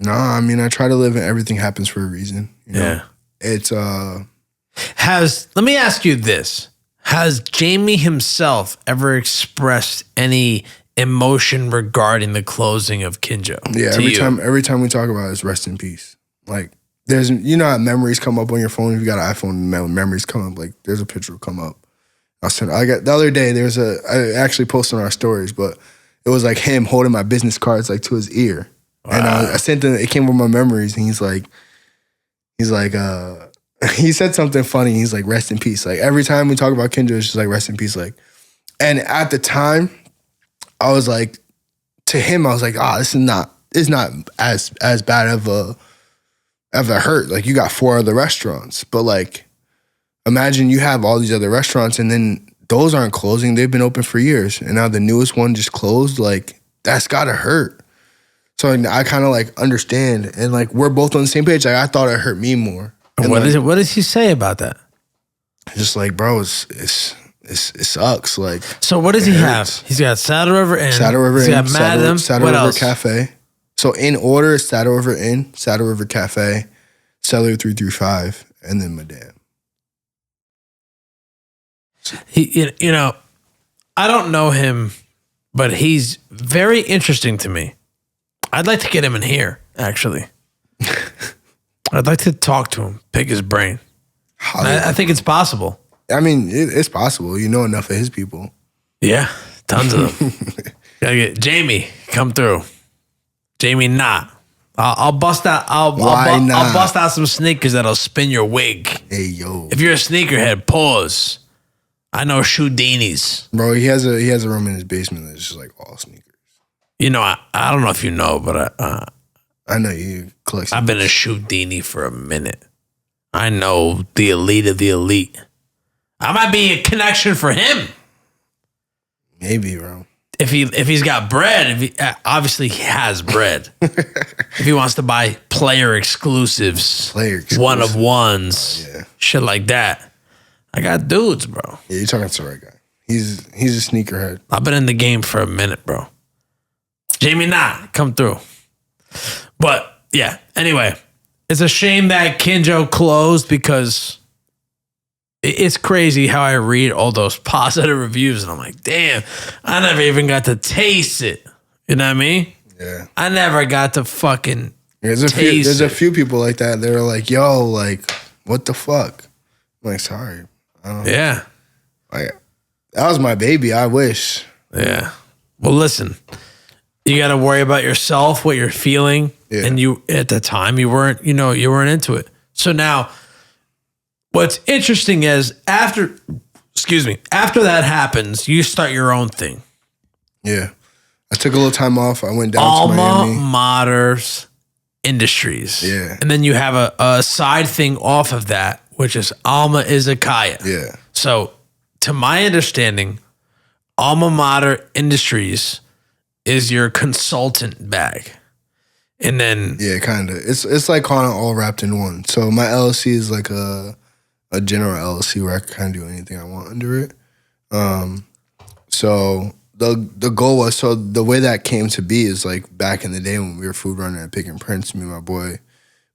S2: No, I mean I try to live and everything happens for a reason. You know?
S1: Yeah.
S2: It's
S1: let me ask you this. Has Jamie himself ever expressed any emotion regarding the closing of Kinjo?
S2: Yeah, every time we talk about it, it's rest in peace. Like there's, you know how memories come up on your phone. If you got an iPhone, memories come up. Like there's a picture will come up. I got the other day. I actually posted on our stories, but it was like him holding my business cards like to his ear, wow. And I sent him. It came with my memories, and he's like, he said something funny. He's like, rest in peace. Like every time we talk about Kinjo, it's just like rest in peace. Like, and at the time, I was like, to him, I was like, this is not as bad of a hurt. Like you got 4 other restaurants, but like, imagine you have all these other restaurants and then those aren't closing. They've been open for years, and now the newest one just closed. Like that's gotta hurt. So I kind of like understand, and like we're both on the same page. Like I thought it hurt me more. And
S1: What
S2: like,
S1: is it? What does he say about that?
S2: just like, bro, it sucks. Like,
S1: so what does he
S2: hurts.
S1: have? He's got Saddle River Inn.
S2: Saddle River
S1: He's
S2: Inn,
S1: got Madam.
S2: Saddle
S1: What
S2: River
S1: else?
S2: Cafe. So in order, Saddle River Inn, Saddle River Cafe, Cellar 335, and then Madame.
S1: He, you know, I don't know him, but he's very interesting to me. I'd like to get him in here, actually. I'd like to talk to him, pick his brain. I think it's possible.
S2: I mean, it's possible. You know enough of his people.
S1: Yeah, tons of them. Gotta get Jamie, come through. Jamie Knott. I'll bust out. I'll bust out some sneakers that'll spin your wig.
S2: Hey yo,
S1: if you're a sneakerhead, pause. I know Shoudinis.
S2: Bro, he has a room in his basement that's just like all sneakers.
S1: You know, I don't know if you know, but
S2: I know you collect.
S1: I've been a Shoudini for a minute. I know the elite of the elite. I might be a connection for him.
S2: Maybe, bro.
S1: If he's got bread, obviously he has bread. If he wants to buy player exclusives, one of ones, shit like that. I got dudes, bro.
S2: Yeah, you're talking to the right guy. He's a sneakerhead.
S1: I've been in the game for a minute, bro. Jamie Knott, come through. But yeah, anyway, it's a shame that Kinjo closed because it's crazy how I read all those positive reviews and I'm like, damn, I never even got to taste it. You know what I mean?
S2: Yeah.
S1: I never got to fucking
S2: There's a few people like that. They're like, yo, like, what the fuck? I'm like, sorry.
S1: Yeah.
S2: Like, that was my baby. I wish.
S1: Yeah. Well, listen, you got to worry about yourself, what you're feeling. Yeah. And you, at the time, you weren't into it. So now what's interesting is after that happens, you start your own thing.
S2: Yeah. I took a little time off. I went down to Miami.
S1: Alma Matters Industries.
S2: Yeah.
S1: And then you have a side thing off of that, which is Alma Izakaya.
S2: Yeah.
S1: So, to my understanding, Alma Mater Industries is your consultant bag. And then...
S2: Yeah, kind of. It's like kind of all wrapped in one. So, my LLC is like a general LLC where I can kind of do anything I want under it. So, the goal was... So, the way that came to be is like back in the day when we were food running at Pick and Prince, me and my boy,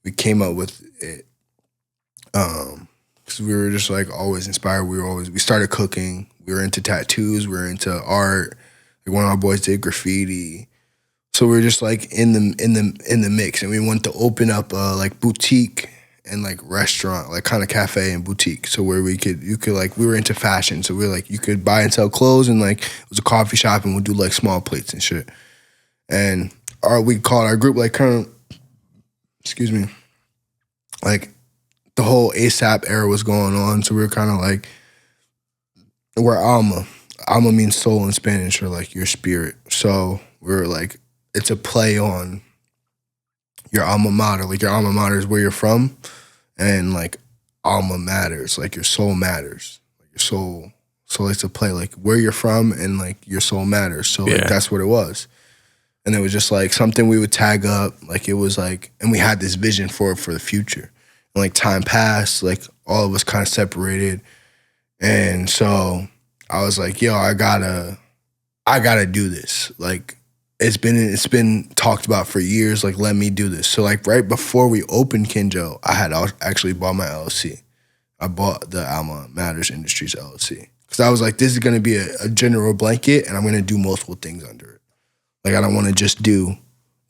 S2: we came up with it. Because we were just like always inspired. We started cooking. We were into tattoos. We were into art. Like one of our boys did graffiti. So we were just like in the mix, and we wanted to open up like boutique and like restaurant, like kind of cafe and boutique. So where you could like, we were into fashion. So we were like, you could buy and sell clothes, and like it was a coffee shop, and we'd do like small plates and shit. And we called our group like like the whole ASAP era was going on. So we were kind of like, we're Alma. Alma means soul in Spanish, or like your spirit. So we were like, it's a play on your alma mater. Like your alma mater is where you're from, and like Alma matters, like your soul matters. Like your soul. So it's a play like where you're from and like your soul matters. So like that's what it was. And it was just like something we would tag up. Like it was like, and we had this vision for the future. And like time passed, like all of us kind of separated. And so I was like, yo, I gotta do this. Like it's been talked about for years. Like, let me do this. So like right before we opened Kinjo, I had actually bought my LLC. I bought the Alma Matters Industries LLC. Because I was like, this is gonna be a general blanket, and I'm gonna do multiple things under it. Like I don't wanna just do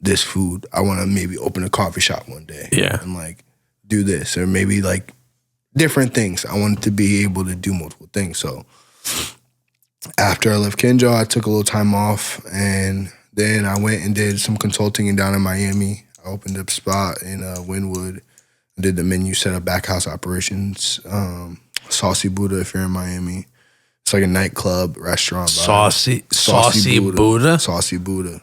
S2: this food. I wanna maybe open a coffee shop one day.
S1: Yeah.
S2: And like do this, or maybe like different things. I wanted to be able to do multiple things. So after I left Kinjo, I took a little time off, and then I went and did some consulting down in Miami. I opened up a spot in Wynwood. I did the menu, set up back house operations. Saucy Buddha, if you're in Miami. It's like a nightclub, restaurant.
S1: Saucy Buddha?
S2: Saucy Buddha.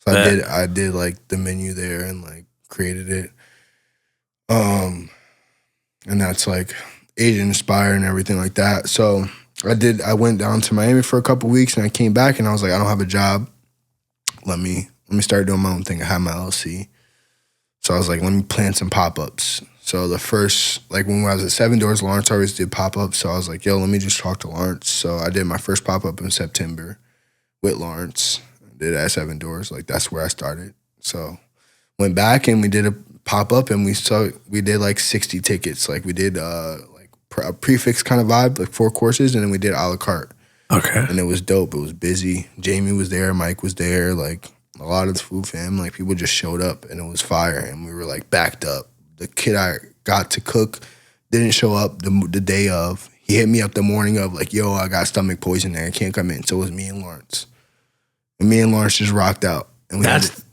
S2: So I did like the menu there and like created it. And that's like Asian inspired and everything like that. So I went down to Miami for a couple weeks and I came back and I was like, I don't have a job. Let me start doing my own thing. I had my LLC. So I was like, let me plan some pop-ups. So the first, like when I was at 7 Doors, Lawrence always did pop-ups. So I was like, yo, let me just talk to Lawrence. So I did my first pop-up in September with Lawrence. I did it at 7 Doors. Like that's where I started. So went back and we did a pop-up and we did like 60 tickets. Like we did like a prefix kind of vibe, like 4 courses, and then we did a la carte.
S1: Okay.
S2: And it was dope. It was busy. Jamie was there. Mike was there. Like a lot of the food fam, like people just showed up and it was fire. And we were like backed up. The kid I got to cook didn't show up the day of. He hit me up the morning of like, yo, I got stomach poisoning. I can't come in. So it was me and Lawrence. And me and Lawrence just rocked out. And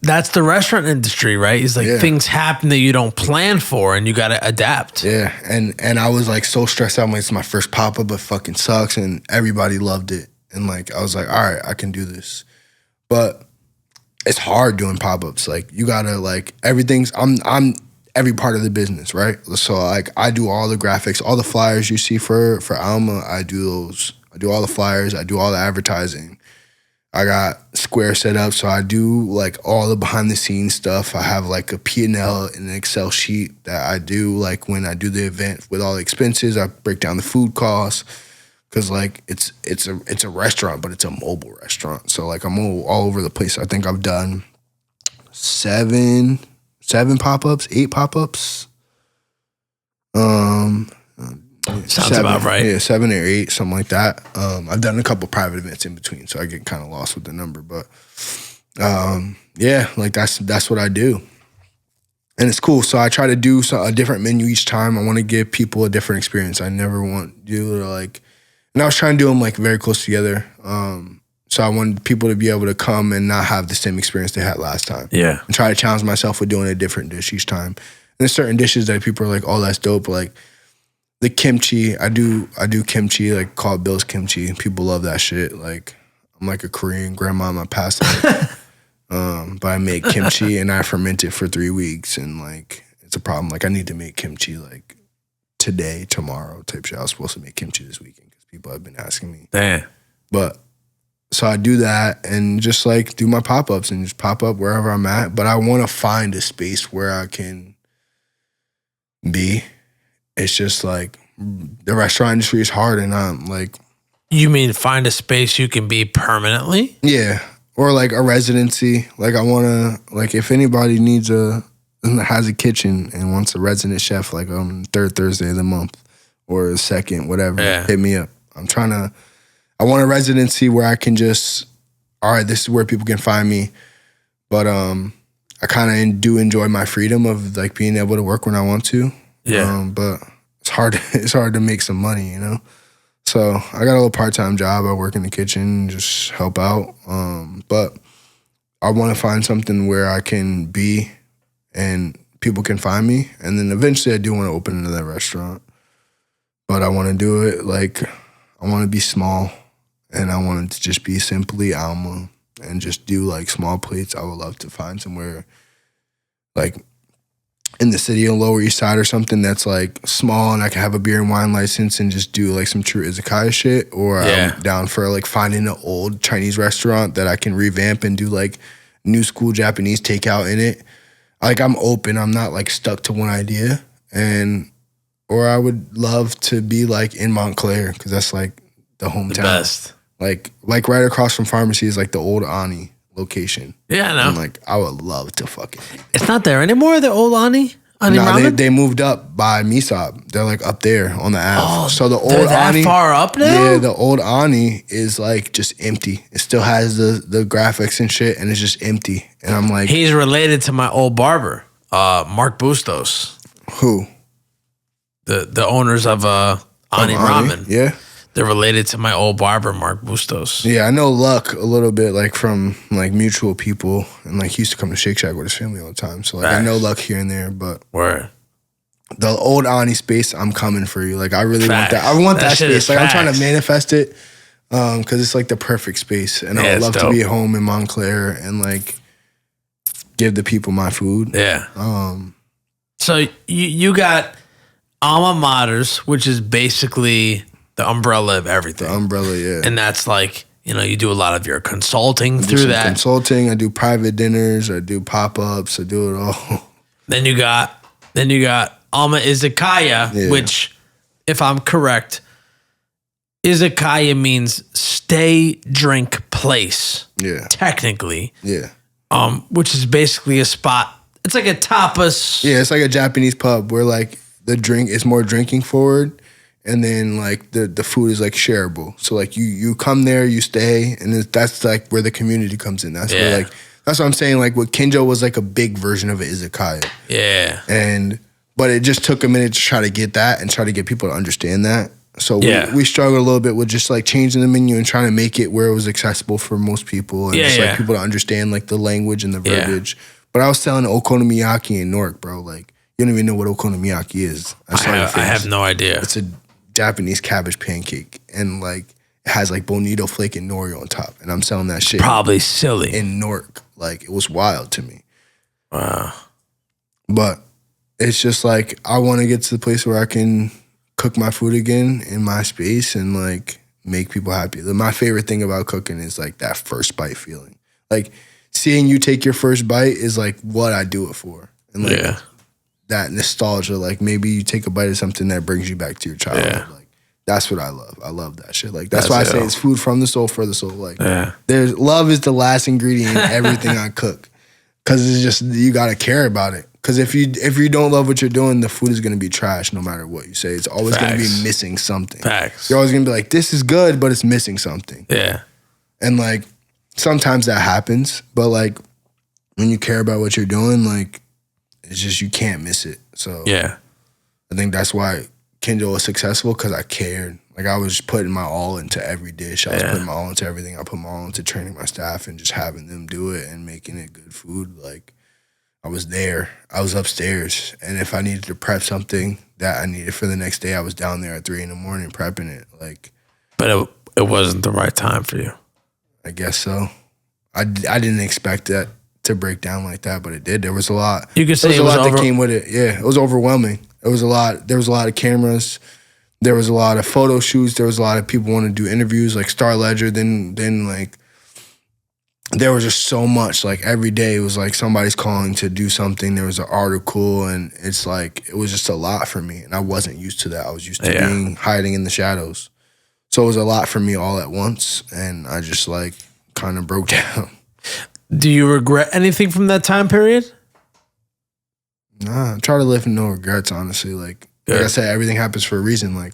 S1: that's the restaurant industry, right? It's like things happen that you don't plan for and you got to adapt.
S2: Yeah. And I was like so stressed out. I'm like, it's my first pop-up, but fucking sucks. And everybody loved it. And like, I was like, all right, I can do this. But it's hard doing pop-ups. Like you got to like, I'm every part of the business, right? So like I do all the graphics, all the flyers you see for Alma, I do those. I do all the flyers, I do all the advertising. I got Square set up, so I do like all the behind the scenes stuff. I have like a P&L and an Excel sheet that I do like when I do the event with all the expenses. I break down the food costs because like it's a restaurant, but it's a mobile restaurant. So like I'm all over the place. I think I've done 7 pop-ups, 8 pop-ups.
S1: Sounds about right.
S2: Yeah, 7 or 8, something like that. I've done a couple private events in between, so I get kind of lost with the number. But yeah, like that's what I do. And it's cool. So I try to do a different menu each time. I want to give people a different experience. I never want you to like, and I was trying to do them like very close together. So I wanted people to be able to come and not have the same experience they had last time.
S1: Yeah.
S2: And try to challenge myself with doing a different dish each time. And there's certain dishes that people are like, oh, that's dope. Like the kimchi, I do kimchi, like called Bill's kimchi. People love that shit. Like I'm like a Korean grandma in my past life. But I make kimchi and I ferment it for 3 weeks. And like, it's a problem. Like I need to make kimchi like today, tomorrow type shit. I was supposed to make kimchi this weekend because people have been asking me.
S1: Damn.
S2: But so I do that and just like do my pop-ups and just pop up wherever I'm at. But I want to find a space where I can be. It's just like the restaurant industry is hard and I'm like.
S1: You mean find a space you can be permanently?
S2: Yeah. Or like a residency. Like I want to, like if anybody has a kitchen and wants a resident chef like on the 3rd Thursday of the month or the 2nd, whatever, hit me up. I want a residency where I can just, all right, this is where people can find me. But I kind of do enjoy my freedom of like being able to work when I want to.
S1: Yeah.
S2: But it's hard to make some money, you know? So I got a little part-time job. I work in the kitchen, just help out. But I want to find something where I can be and people can find me. And then eventually I do want to open another restaurant. But I want to do it like, I want to be small. And I want it to just be simply Alma and just do like small plates. I would love to find somewhere like in the city on Lower East Side or something that's like small and I can have a beer and wine license and just do like some true izakaya shit. Or I'm down for like finding an old Chinese restaurant that I can revamp and do like new school Japanese takeout in it. Like I'm open. I'm not like stuck to one idea. Or I would love to be like in Montclair because that's like the hometown.
S1: The best.
S2: Like right across from pharmacy is like the old Ani location.
S1: Yeah, I know.
S2: And like I would love to fucking.
S1: It's not there anymore, the old Ani Ramen?
S2: They moved up by Misab. They're like up there on the Ave.
S1: Oh,
S2: so the old
S1: they're that
S2: Ani,
S1: far up now?
S2: Yeah, the old Ani is like just empty. It still has the graphics and shit, and it's just empty. And I'm like,
S1: he's related to my old barber, Mark Bustos.
S2: Who?
S1: The owners of Ani Ramen.
S2: Yeah.
S1: They're related to my old barber, Mark Bustos.
S2: Yeah, I know Luck a little bit, like from like mutual people, and like he used to come to Shake Shack with his family all the time. So like I know Luck here and there, but
S1: word.
S2: the old Ani space, I'm coming for you. Like, I really want that.
S1: Facts.
S2: I want
S1: That
S2: that
S1: shit
S2: space.
S1: is
S2: Like, I'm trying to
S1: facts.
S2: manifest it because it's like the perfect space. And I
S1: Yeah,
S2: would
S1: it's
S2: love to
S1: dope.
S2: be home in Montclair and like give the people my food.
S1: Yeah. So you got Alma Matters, which is basically the umbrella of everything.
S2: The umbrella, yeah.
S1: And that's like, you do a lot of your consulting
S2: I do
S1: through
S2: some
S1: that.
S2: consulting. I do private dinners. I do pop-ups. I do it all.
S1: Then you got Alma Izakaya,
S2: Yeah.
S1: which, if I'm correct, Izakaya means stay, drink, place.
S2: Yeah.
S1: Technically.
S2: Yeah.
S1: Which is basically a spot. It's like a tapas.
S2: Yeah, it's like a Japanese pub where like the drink is more drinking forward, and then like the food is like shareable. So like you come there, you stay, and that's like where the community comes in. That's where like that's what I'm saying. Like what Kinjo was like a big version of an izakaya.
S1: Yeah.
S2: But it just took a minute to try to get that and try to get people to understand that. So
S1: Yeah.
S2: we struggled a little bit with just like changing the menu and trying to make it where it was accessible for most people and like people to understand like the language and the verbiage. But I was selling okonomiyaki in Newark, bro. Like, you don't even know what okonomiyaki is.
S1: I have no idea.
S2: It's a Japanese cabbage pancake, and like it has like bonito flake and nori on top. And I'm selling that shit
S1: Probably silly.
S2: in Newark. Like, it was wild to me.
S1: Wow.
S2: But it's just like I want to get to the place where I can cook my food again in my space and like make people happy. My favorite thing about cooking is like that first bite feeling. Like, seeing you take your first bite is like what I do it for. And like that nostalgia, like maybe you take a bite of something that brings you back to your childhood.
S1: Yeah.
S2: Like, that's what I love. I love that shit. Like, that's why I say it's food from the soul for the soul. Like, there's love is the last ingredient in everything I cook. Cause it's just, you gotta care about it. Cause if you don't love what you're doing, the food is gonna be trash no matter what you say. It's always gonna be missing something.
S1: Facts.
S2: You're always gonna be like, this is good, but it's missing something.
S1: Yeah.
S2: And like, sometimes that happens, but like when you care about what you're doing, like it's just you can't miss it. So
S1: Yeah.
S2: I think that's why Kinjo was successful because I cared. Like I was putting my all into every dish. I was putting my all into everything. I put my all into training my staff and just having them do it and making it good food. Like I was there. I was upstairs. And if I needed to prep something that I needed for the next day, I was down there at 3 a.m. prepping it. Like,
S1: But it wasn't the right time for you.
S2: I guess so. I didn't expect that to break down like that, but it did. There was a lot.
S1: You could say
S2: there was a lot that came with it. Yeah, it was overwhelming. It was a lot. There was a lot of cameras. There was a lot of photo shoots. There was a lot of people wanting to do interviews, like Star Ledger. Then like there was just so much. Like every day it was like somebody's calling to do something. There was an article, and it's like it was just a lot for me, and I wasn't used to that. I was used to hiding in the shadows. So it was a lot for me all at once, and I just like kind of broke down.
S1: Do you regret anything from that time period?
S2: Nah, I try to live with no regrets, honestly. Like I said, everything happens for a reason. Like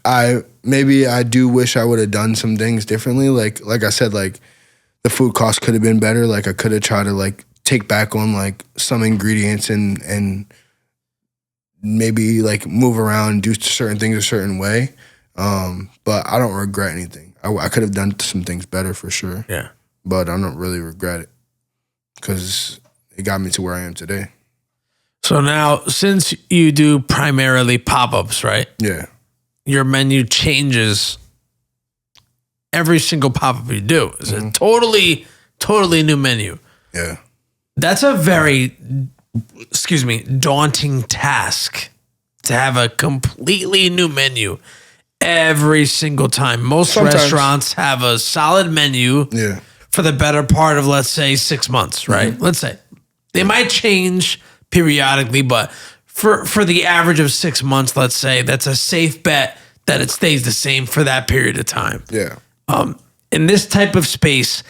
S2: I do wish I would have done some things differently. Like I said, like the food cost could have been better. Like I could have tried to like take back on like some ingredients and maybe like move around and do certain things a certain way. But I don't regret anything. I could have done some things better for sure.
S1: Yeah.
S2: But I don't really regret it because it got me to where I am today.
S1: So now, since you do primarily pop-ups, right?
S2: Yeah.
S1: Your menu changes every single pop-up you do. It's a totally new menu.
S2: Yeah.
S1: That's a very, daunting task to have a completely new menu every single time. Most restaurants have a solid menu for the better part of, let's say, 6 months, right? Let's say. They might change periodically, but for the average of 6 months, let's say, that's a safe bet that it stays the same for that period of time.
S2: Yeah.
S1: In this type of space,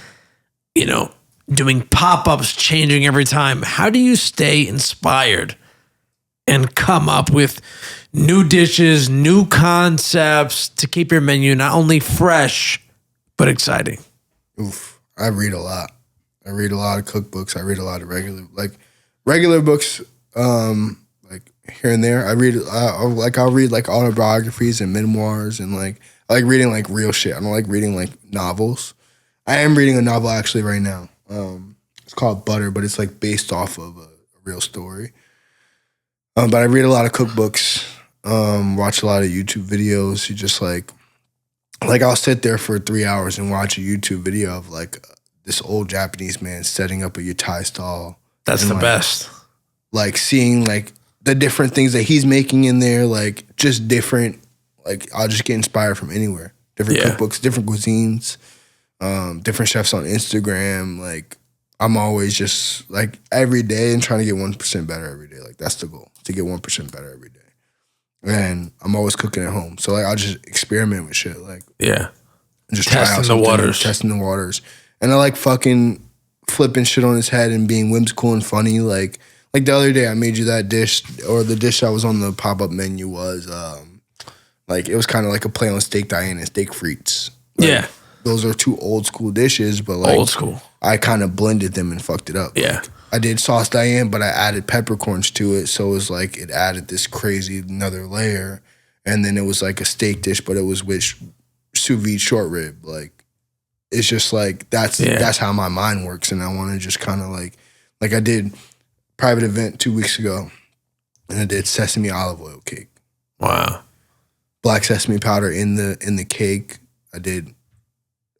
S1: doing pop-ups, changing every time, how do you stay inspired and come up with new dishes, new concepts to keep your menu not only fresh, but exciting?
S2: Oof. I read a lot. I read a lot of cookbooks. I read a lot of regular books, like here and there. I'll read like autobiographies and memoirs, and like I like reading like real shit. I don't like reading like novels. I am reading a novel actually right now. It's called Butter, but it's like based off of a real story. But I read a lot of cookbooks, watch a lot of YouTube videos. You just like I'll sit there for 3 hours and watch a YouTube video of like this old Japanese man setting up a Thai stall.
S1: That's the best.
S2: Like seeing like the different things that he's making in there, like just different. Like I'll just get inspired from anywhere. Different cookbooks, different cuisines, different chefs on Instagram. Like I'm always just like every day and trying to get 1% better every day. Like that's the goal, to get 1% better every day. And I'm always cooking at home. So like I'll just experiment with shit. Like just
S1: testing
S2: the waters. And I like fucking flipping shit on his head and being whimsical and funny. Like the other day I made you that dish, or the dish that was on the pop-up menu was like it was kind of like a play on steak Diane and steak frites. Like, those are two old school dishes, but like
S1: old school.
S2: I kind of blended them and fucked it up.
S1: Yeah.
S2: Like, I did sauce Diane, but I added peppercorns to it, so it was like it added this crazy another layer. And then it was like a steak dish, but it was with sous vide short rib. Like it's just like that's how my mind works, and I want to just kind of like I did private event 2 weeks ago, and I did sesame olive oil cake.
S1: Wow.
S2: Black sesame powder in the cake. I did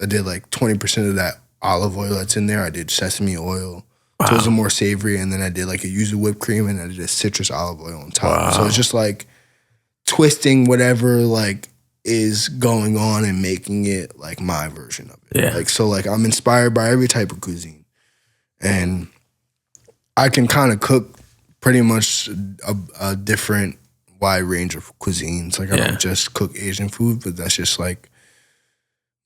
S2: like 20% of that olive oil that's in there. I did sesame oil. Wow. So it was more savory, and then I did like a yuzu whipped cream, and I did a citrus olive oil on top. Wow. So it's just like twisting whatever like is going on and making it like my version of it.
S1: Yeah.
S2: Like so like I'm inspired by every type of cuisine, and I can kind of cook pretty much a different wide range of cuisines. Like I don't just cook Asian food, but that's just like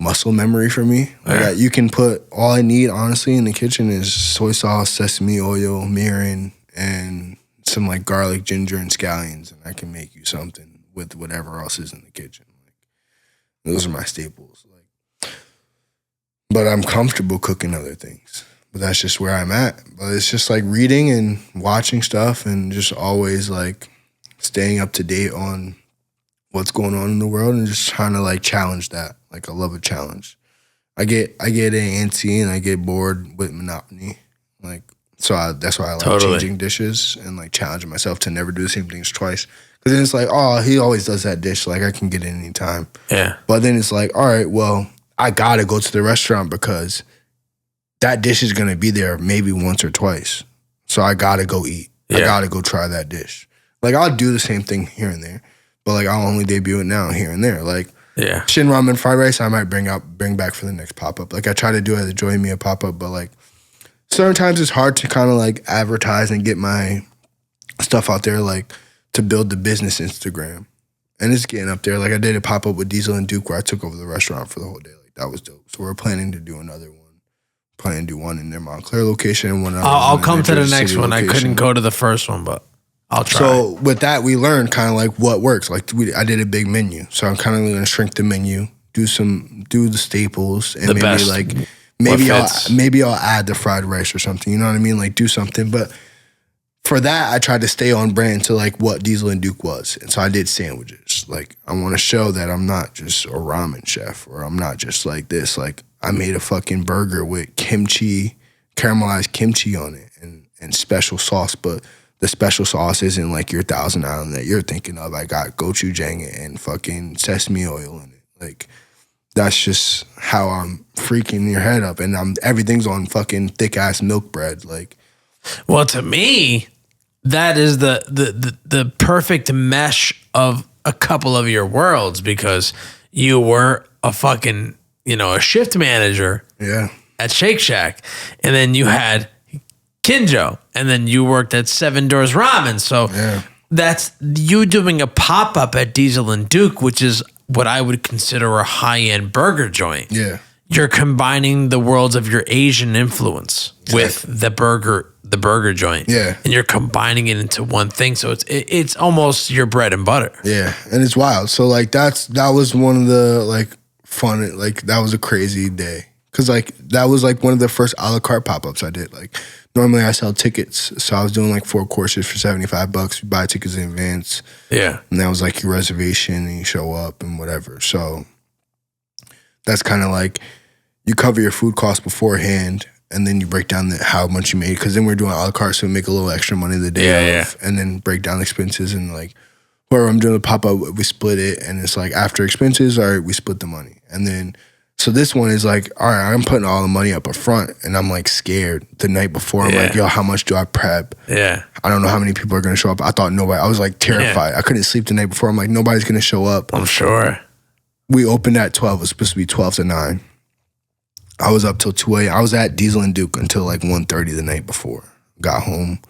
S2: muscle memory for me. Like you can put all I need honestly in the kitchen is soy sauce, sesame oil, mirin, and some like garlic, ginger, and scallions, and I can make you something with whatever else is in the kitchen. Like those are my staples. Like, but I'm comfortable cooking other things. But that's just where I'm at. But it's just like reading and watching stuff and just always like staying up to date on what's going on in the world and just trying to like challenge that. Like I love a challenge. I get antsy and I get bored with monotony. Like that's why I like changing dishes and like challenging myself to never do the same things twice. Because then it's like, oh, he always does that dish. Like I can get it anytime.
S1: Yeah.
S2: But then it's like, all right, well, I gotta go to the restaurant because that dish is gonna be there maybe once or twice. So I gotta go eat. I gotta go try that dish. Like I'll do the same thing here and there, but like I'll only debut it now here and there. Like Shin ramen fried rice, I might bring back for the next pop up. Like I try to do it as a Joy Mia pop up, but like certain times it's hard to kind of like advertise and get my stuff out there, like to build the business Instagram. And it's getting up there. Like I did a pop up with Diesel and Duke where I took over the restaurant for the whole day. Like that was dope. So we're planning to do another one. Planning to do one in their Montclair location and one.
S1: I'll come to the next one. I couldn't go to the first one, but I'll try.
S2: So with that, we learned kind of like what works. Like I did a big menu, so I'm kind of going to shrink the menu, do the staples, and maybe I'll add the fried rice or something. You know what I mean? Like do something. But for that, I tried to stay on brand to like what Diesel and Duke was, and so I did sandwiches. Like I want to show that I'm not just a ramen chef, or I'm not just like this. Like I made a fucking burger with kimchi, caramelized kimchi on it, and special sauce, but the special sauce isn't like your Thousand Island that you're thinking of. I got gochujang and fucking sesame oil in it. Like, that's just how I'm freaking your head up. And everything's on fucking thick-ass milk bread. Like,
S1: well, to me, that is the perfect mesh of a couple of your worlds, because you were a fucking, a shift manager at Shake Shack. And then you had Kinjo, and then you worked at Doors Ramen. So that's you doing a pop-up at Diesel and Duke, which is what I would consider a high-end burger joint. Yeah. You're combining the worlds of your Asian influence with the burger joint. Yeah. And you're combining it into one thing. So it's almost your bread and butter.
S2: Yeah. And it's wild. So like that was one of the like fun, like that was a crazy day. Cause like that was like one of the first a la carte pop-ups I did. Like normally I sell tickets. So I was doing like 4 courses for $75. You buy tickets in advance. Yeah. And that was like your reservation and you show up and whatever. So that's kind of like you cover your food costs beforehand and then you break down how much you made, because then we're doing a la carte, so we make a little extra money the day of, and then break down the expenses, and like whoever I'm doing the pop up, we split it, and it's like after expenses, all right, we split the money, and then so this one is like, all right, I'm putting all the money up front, and I'm like scared the night before. I'm like, yo, how much do I prep?
S1: Yeah,
S2: I don't know how many people are gonna show up. I thought nobody. I was like terrified. I couldn't sleep the night before. I'm like, nobody's gonna show up.
S1: I'm sure.
S2: We opened at 12. It was supposed to be 12 to 9. I was up till 2 a.m. I was at Diesel and Duke until like 1:30 the night before. Got home,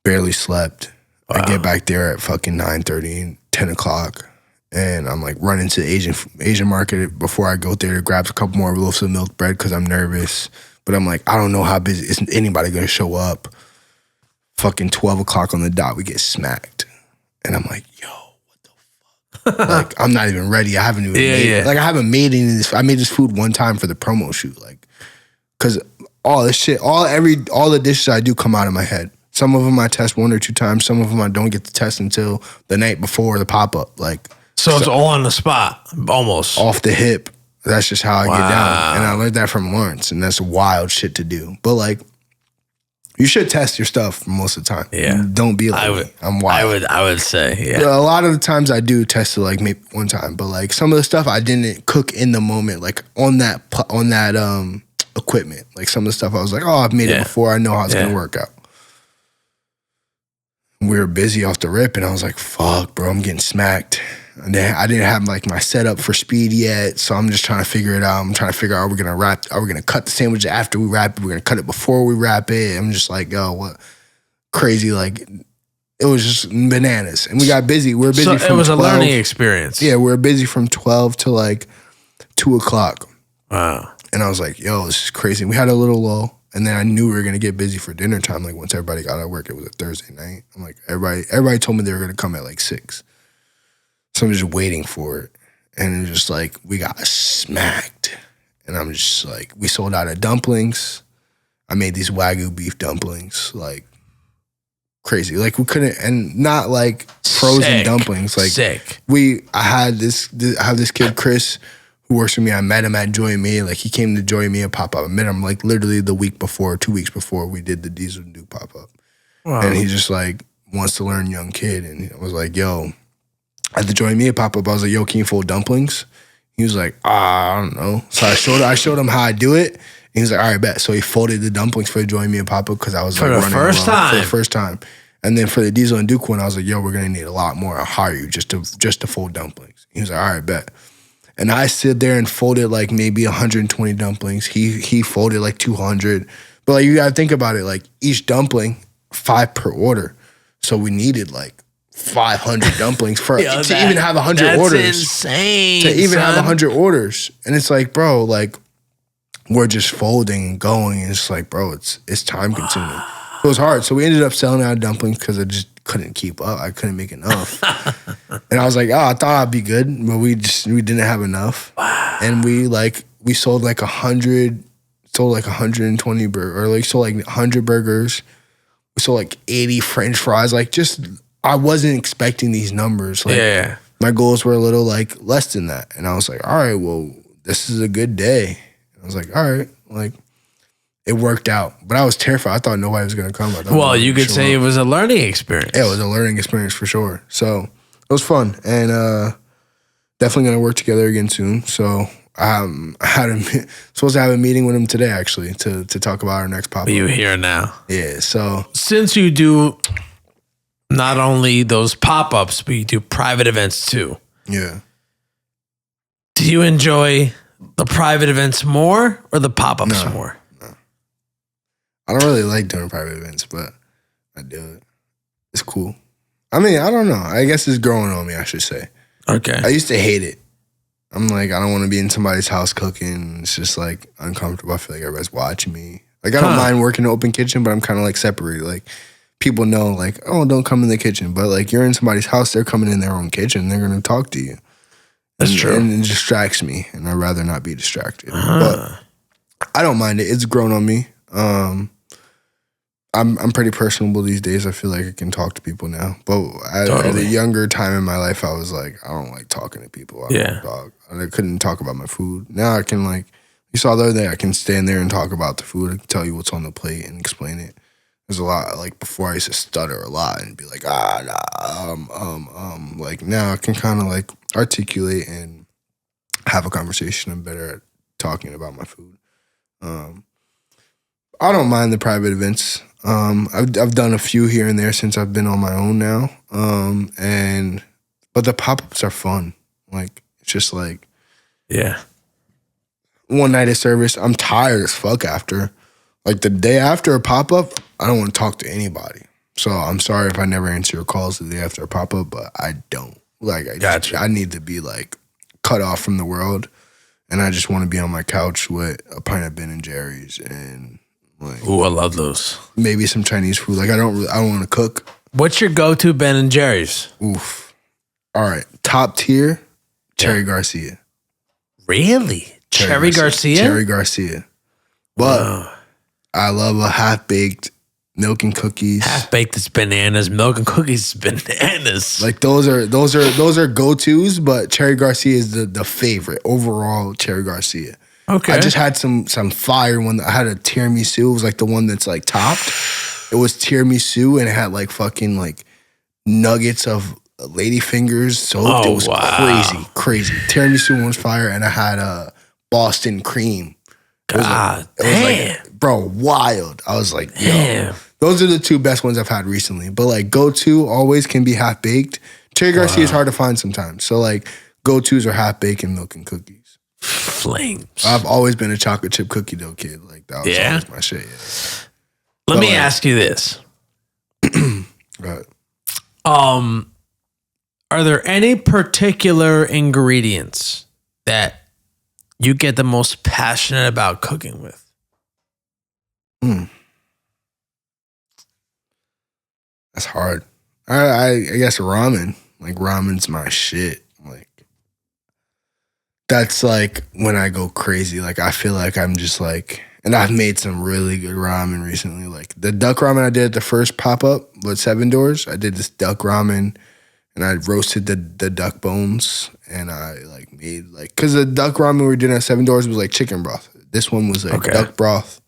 S2: barely slept. Wow. I get back there at fucking 9:30, 10 o'clock. And I'm like running to the Asian market before I go there to grab a couple more loaves of milk bread because I'm nervous. But I'm like, I don't know how busy, isn't anybody gonna show up? Fucking 12 o'clock on the dot, we get smacked. And I'm like, yo, what the fuck? Like, I'm not even ready. I haven't even made it. Like, I haven't made any of this. I made this food one time for the promo shoot. Like, cause all this shit, all the dishes I do come out of my head. Some of them I test 1 or 2 times. Some of them I don't get to test until the night before the pop-up. Like,
S1: so it's all on the spot, almost.
S2: Off the hip. That's just how I get down. And I learned that from Lawrence, and that's wild shit to do. But like, you should test your stuff most of the time.
S1: Yeah.
S2: Don't be like me. I'm wild.
S1: I would say, yeah.
S2: A lot of the times I do test it like maybe one time, but like some of the stuff I didn't cook in the moment, like on that equipment. Like some of the stuff I was like, oh, I've made it before. I know how it's gonna work out. We were busy off the rip, and I was like, fuck, bro, I'm getting smacked. And then I didn't have like my setup for speed yet, so I'm just trying to figure it out. I'm trying to figure out, are we gonna cut the sandwich after we wrap it? We're gonna cut it before we wrap it. I'm just like, yo, what crazy, like it was just bananas. And we got busy. We were busy
S1: so it was 12, a learning experience.
S2: Yeah, we were busy from 12 to like 2 o'clock.
S1: Wow.
S2: And I was like, yo, this is crazy. We had a little lull. And then I knew we were gonna get busy for dinner time. Like once everybody got out of work, it was a Thursday night. I'm like, everybody told me they were gonna come at like 6. So I'm just waiting for it. And it was just like, we got smacked. And I'm just like, we sold out of dumplings. I made these Wagyu beef dumplings, like crazy. Like we couldn't, and not like frozen dumplings. Like I have this kid, Chris, who works with me. I met him at Joy Me. Like he came to Joy Me pop-up. I met him like literally the week before, 2 weeks before we did the Diesel and Duke pop-up. Wow. And he just like wants to learn, young kid. And I was like, yo, at the Joy Me pop-up, I was like, yo, can you fold dumplings? He was like, I don't know. So I showed him how I do it. And he was like, all right, bet. So he folded the dumplings for the Joy Me pop-up because I was like running around for the first time. And then for the Diesel and Duke one, I was like, yo, we're gonna need a lot more. I'll hire you just to fold dumplings. He was like, all right, bet. And I sit there and folded like maybe 120 dumplings. He folded like 200. But like you gotta think about it, like each dumpling, 5 per order. So we needed like 500 dumplings to even have 100 orders.
S1: That's insane.
S2: To even have 100 orders. And it's like, bro, like we're just folding and going. And it's like, bro, it's time consuming. It was hard. So we ended up selling out dumplings because I just couldn't keep up. I couldn't make enough. And I was like, oh, I thought I'd be good, but we didn't have enough. Wow. And we sold like 100, sold like 120 burgers, or like sold like 100 burgers. We sold like 80 French fries. Like just, I wasn't expecting these numbers. Like my goals were a little like less than that. And I was like, all right, well, this is a good day. I was like, all right, like it worked out. But I was terrified. I thought nobody was gonna come.
S1: Well, you could say it was a learning experience.
S2: Yeah, it was a learning experience for sure. So it was fun, and definitely gonna work together again soon. So I supposed to have a meeting with him today, actually, to talk about our next pop-up.
S1: You here now?
S2: Yeah. So
S1: since you do not only those pop-ups, but you do private events too.
S2: Yeah.
S1: Do you enjoy the private events more or the pop-ups more?
S2: No. I don't really like doing private events, but I do it. It's cool. I mean, I don't know. I guess it's growing on me, I should say.
S1: Okay.
S2: I used to hate it. I'm like, I don't want to be in somebody's house cooking. It's just like uncomfortable. I feel like everybody's watching me. Like I don't mind working in an open kitchen, but I'm kind of like separated. Like people know like, oh, don't come in the kitchen. But like you're in somebody's house, they're coming in their own kitchen. They're going to talk to you.
S1: That's true.
S2: And it distracts me. And I'd rather not be distracted. But I don't mind it. It's grown on me. I'm pretty personable these days. I feel like I can talk to people now. But at a younger time in my life, I was like, I don't like talking to people. I couldn't talk about my food. Now I can like You saw the other day, I can stand there and talk about the food. I can tell you what's on the plate and explain it. There's a lot, like before I used to stutter a lot and be like, like now I can kind of like articulate and have a conversation. I'm better at talking about my food. I don't mind the private events. I've done a few here and there since I've been on my own now. But the pop-ups are fun. Like, it's just like,
S1: yeah.
S2: One night of service, I'm tired as fuck after. Like the day after a pop-up, I don't want to talk to anybody. So I'm sorry if I never answer your calls the day after a pop-up, but I don't. Like, I need to be like cut off from the world, and I just want to be on my couch with a pint of Ben and Jerry's and like.
S1: Ooh, I love those.
S2: Maybe some Chinese food. Like I don't want to cook.
S1: What's your go-to Ben and Jerry's?
S2: Oof. All right, top tier, Cherry Garcia.
S1: Really? Cherry Garcia?
S2: Cherry Garcia. But I love a half-baked milk and cookies.
S1: Half-baked is bananas. Milk and cookies is bananas.
S2: Like those are go-tos, but Cherry Garcia is the favorite. Overall, Cherry Garcia.
S1: Okay.
S2: I just had some fire one. I had a tiramisu. It was like the one that's like topped. It was tiramisu and it had like fucking like nuggets of ladyfingers soaked. It was crazy. Tiramisu one was fire, and I had a Boston cream. It was like, bro, wild. I was like, yo, those are the two best ones I've had recently. But like go-to always can be half-baked. Cherry Garcia is hard to find sometimes. So like go-tos are half-baked and milk and cookies.
S1: Flames.
S2: I've always been a chocolate chip cookie dough kid. Like that was always my shit. Yeah.
S1: Let me ask you this.
S2: Go ahead.
S1: Are there any particular ingredients that you get the most passionate about cooking with?
S2: That's hard. I guess ramen. Like ramen's my shit. Like that's like when I go crazy. Like I feel like I'm just like, and I've made some really good ramen recently. Like the duck ramen I did at the first pop-up with 7 Doors. I did this duck ramen and I roasted the duck bones and I like made like, cause the duck ramen we were doing at 7 Doors was like chicken broth. This one was like duck broth.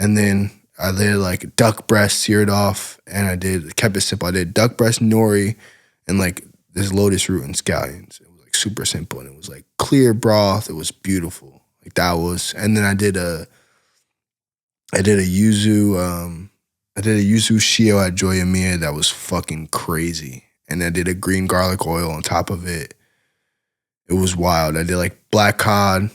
S2: And then I did like duck breast seared off and I kept it simple. I did duck breast, nori, and like this lotus root and scallions. It was like super simple and it was like clear broth. It was beautiful. Like that was, and then I did a yuzu shio at Joyamiya that was fucking crazy. And I did a green garlic oil on top of it. It was wild. I did like black cod,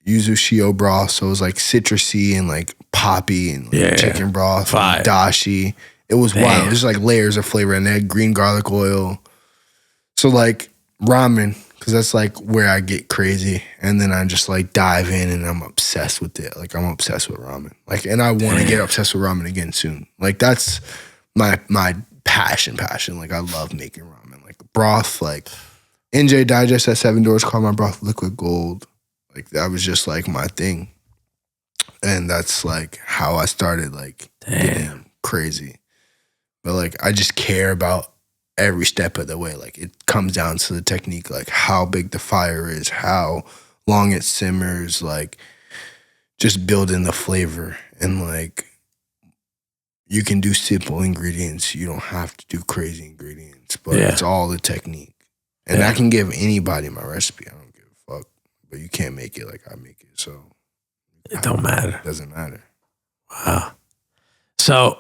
S2: yuzu shio broth. So it was like citrusy and like poppy and like chicken broth, and dashi. It was wild. There's like layers of flavor. And they had green garlic oil. So like ramen, because that's like where I get crazy. And then I just like dive in and I'm obsessed with it. Like I'm obsessed with ramen. Like, and I want to get obsessed with ramen again soon. Like that's my passion. Like I love making ramen. Like broth, like NJ Digest at 7 Doors called my broth liquid gold. Like that was just like my thing. And that's like how I started like getting crazy. But like I just care about every step of the way. Like it comes down to the technique, like how big the fire is, how long it simmers, like just building the flavor. And like you can do simple ingredients. You don't have to do crazy ingredients, but it's all the technique. And I can give anybody my recipe. I don't give a fuck. But you can't make it like I make it. So
S1: it don't matter.
S2: It doesn't matter.
S1: Wow. So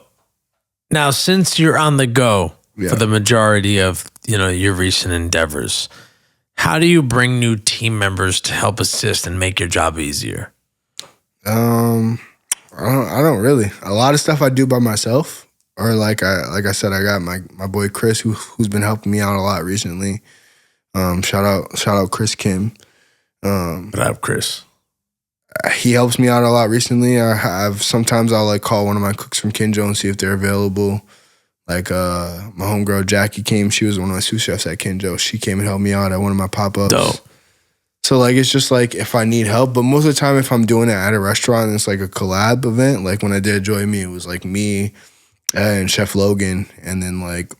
S1: now since you're on the go for the majority of, your recent endeavors, how do you bring new team members to help assist and make your job easier?
S2: I don't really. A lot of stuff I do by myself, or like I said, I got my boy Chris who's been helping me out a lot recently. Shout out Chris Kim.
S1: What up, Chris?
S2: He helps me out a lot recently. Sometimes I'll like call one of my cooks from Kinjo and see if they're available. Like my homegirl Jackie came. She was one of my sous chefs at Kinjo. She came and helped me out at one of my pop-ups.
S1: Dope.
S2: So like it's just like if I need help, but most of the time if I'm doing it at a restaurant and it's like a collab event, like when I did Joy Me, it was like me and Chef Logan and then like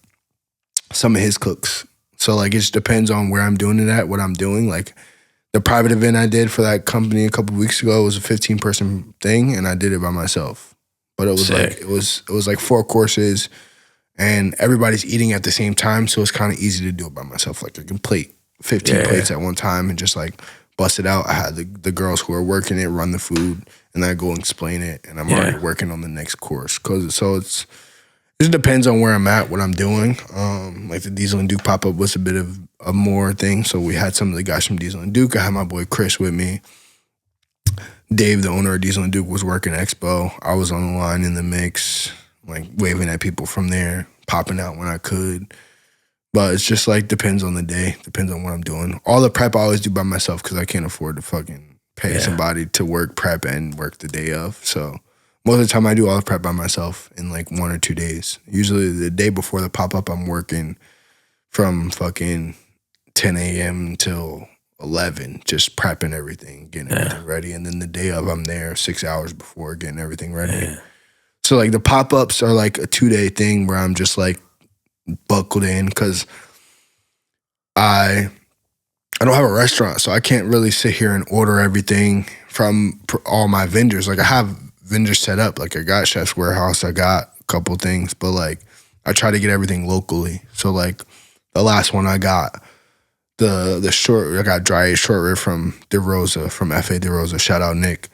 S2: some of his cooks. So like it just depends on where I'm doing it at, what I'm doing. Like The private event I did for that company a couple weeks ago was a 15-person thing, and I did it by myself. But it was
S1: Sick.
S2: it was like 4 courses, and everybody's eating at the same time, so it's kind of easy to do it by myself. Like I can plate 15 plates at one time and just like bust it out. I had the girls who are working it run the food, and I go and explain it, and I'm already working on the next course. It just depends on where I'm at, what I'm doing. Like the Diesel and Duke pop-up was a bit of a more thing. So we had some of the guys from Diesel and Duke. I had my boy Chris with me. Dave, the owner of Diesel and Duke, was working Expo. I was on the line in the mix, like waving at people from there, popping out when I could. But it's just like depends on the day, depends on what I'm doing. All the prep I always do by myself because I can't afford to fucking pay somebody to work prep and work the day of. So most of the time I do all the prep by myself in like 1 or 2 days. Usually the day before the pop-up, I'm working from fucking 10 a.m. until 11, just prepping everything, getting everything ready. And then the day of, I'm there 6 hours before getting everything ready. Yeah. So like the pop-ups are like a 2-day thing where I'm just like buckled in because I don't have a restaurant, so I can't really sit here and order everything from all my vendors. Like I have vendors set up, like I got Chef's Warehouse, I got a couple things, but like I try to get everything locally. So like the last one I got, I got dry aged short rib from DeRosa, from F.A. DeRosa, shout out Nick,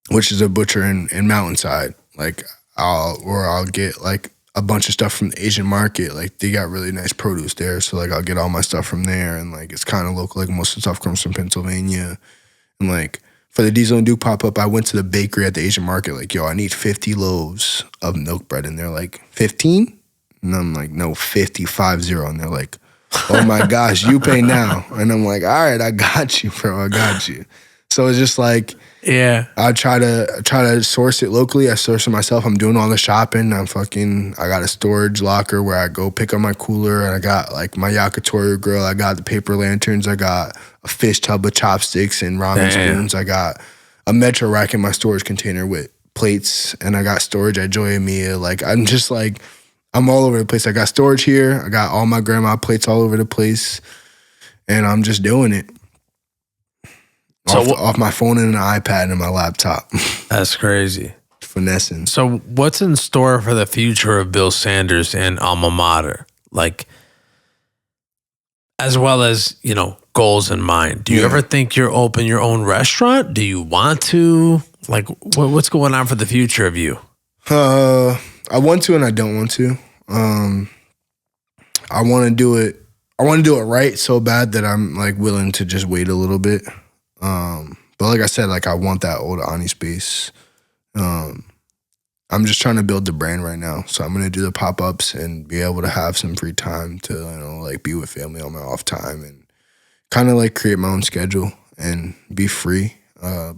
S2: which is a butcher in Mountainside. Like I'll get like a bunch of stuff from the Asian market. Like they got really nice produce there. So like I'll get all my stuff from there, and like it's kind of local. Like most of the stuff comes from Pennsylvania. And like for the Diesel and Duke pop-up, I went to the bakery at the Asian market, like, yo, I need 50 loaves of milk bread. And they're like, 15? And I'm like, no, 50, 50. And they're like, oh my gosh, you pay now. And I'm like, all right, I got you, bro, I got you. So it's just like, I try to source it locally. I source it myself. I'm doing all the shopping. I got a storage locker where I go pick up my cooler, and I got like my yakitori grill. I got the paper lanterns. I got a fish tub of chopsticks and ramen spoons. I got a Metro rack in my storage container with plates, and I got storage at Joya Mia. Like I'm just like, I'm all over the place. I got storage here. I got all my grandma plates all over the place, and I'm just doing it. So off my phone and an iPad and my laptop.
S1: That's crazy.
S2: Finessing.
S1: So what's in store for the future of Bill Sanders and Alma Mater? Like, as well as, you know, goals in mind. Do you ever think you'll open your own restaurant? Do you want to? Like, what's going on for the future of you?
S2: I want to and I don't want to. I want to do it. I want to do it right so bad that I'm like willing to just wait a little bit. But like I said, like I want that old Ani space. I'm just trying to build the brand right now. So I'm going to do the pop-ups and be able to have some free time to, you know, like be with family on my off time and kind of like create my own schedule and be free.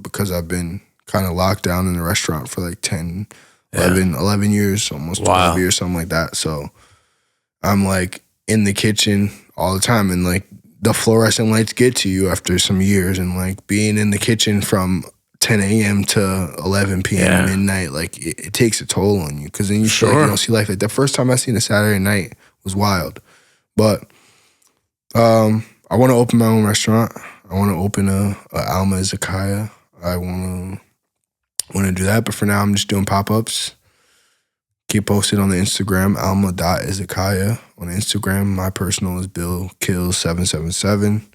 S2: Because I've been kind of locked down in the restaurant for like 10, 11 years, almost 12 years, something like that. So I'm like in the kitchen all the time, and like the fluorescent lights get to you after some years, and like being in the kitchen from 10 a.m. to 11 p.m. midnight, like it takes a toll on you, because then you feel like you don't see life. Like the first time I seen a Saturday night was wild. But I want to open my own restaurant. I want to open a Alma Izakaya. I want to do that, but for now I'm just doing pop-ups. Keep posted on the Instagram, alma.izakaya. On Instagram, my personal is Bill Kills 777.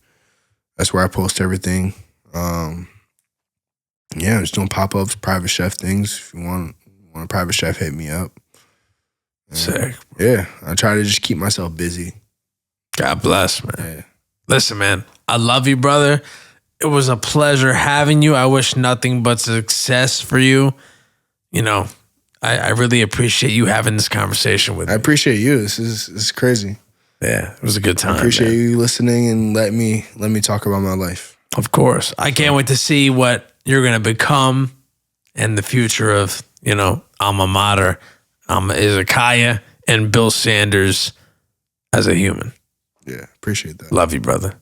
S2: That's where I post everything. Just doing pop-ups, private chef things. If you want a private chef, hit me up.
S1: Sick.
S2: Yeah, I try to just keep myself busy.
S1: God bless, man. Yeah. Listen, man, I love you, brother. It was a pleasure having you. I wish nothing but success for you. You know, I really appreciate you having this conversation with me.
S2: I appreciate you. This is crazy.
S1: Yeah, it was a good time.
S2: I appreciate you listening and let me talk about my life.
S1: Of course. I can't wait to see what you're going to become and the future of, you know, Alma Mater, Alma Izakaya, and Bill Sanders as a human.
S2: Yeah, appreciate that.
S1: Love you, brother.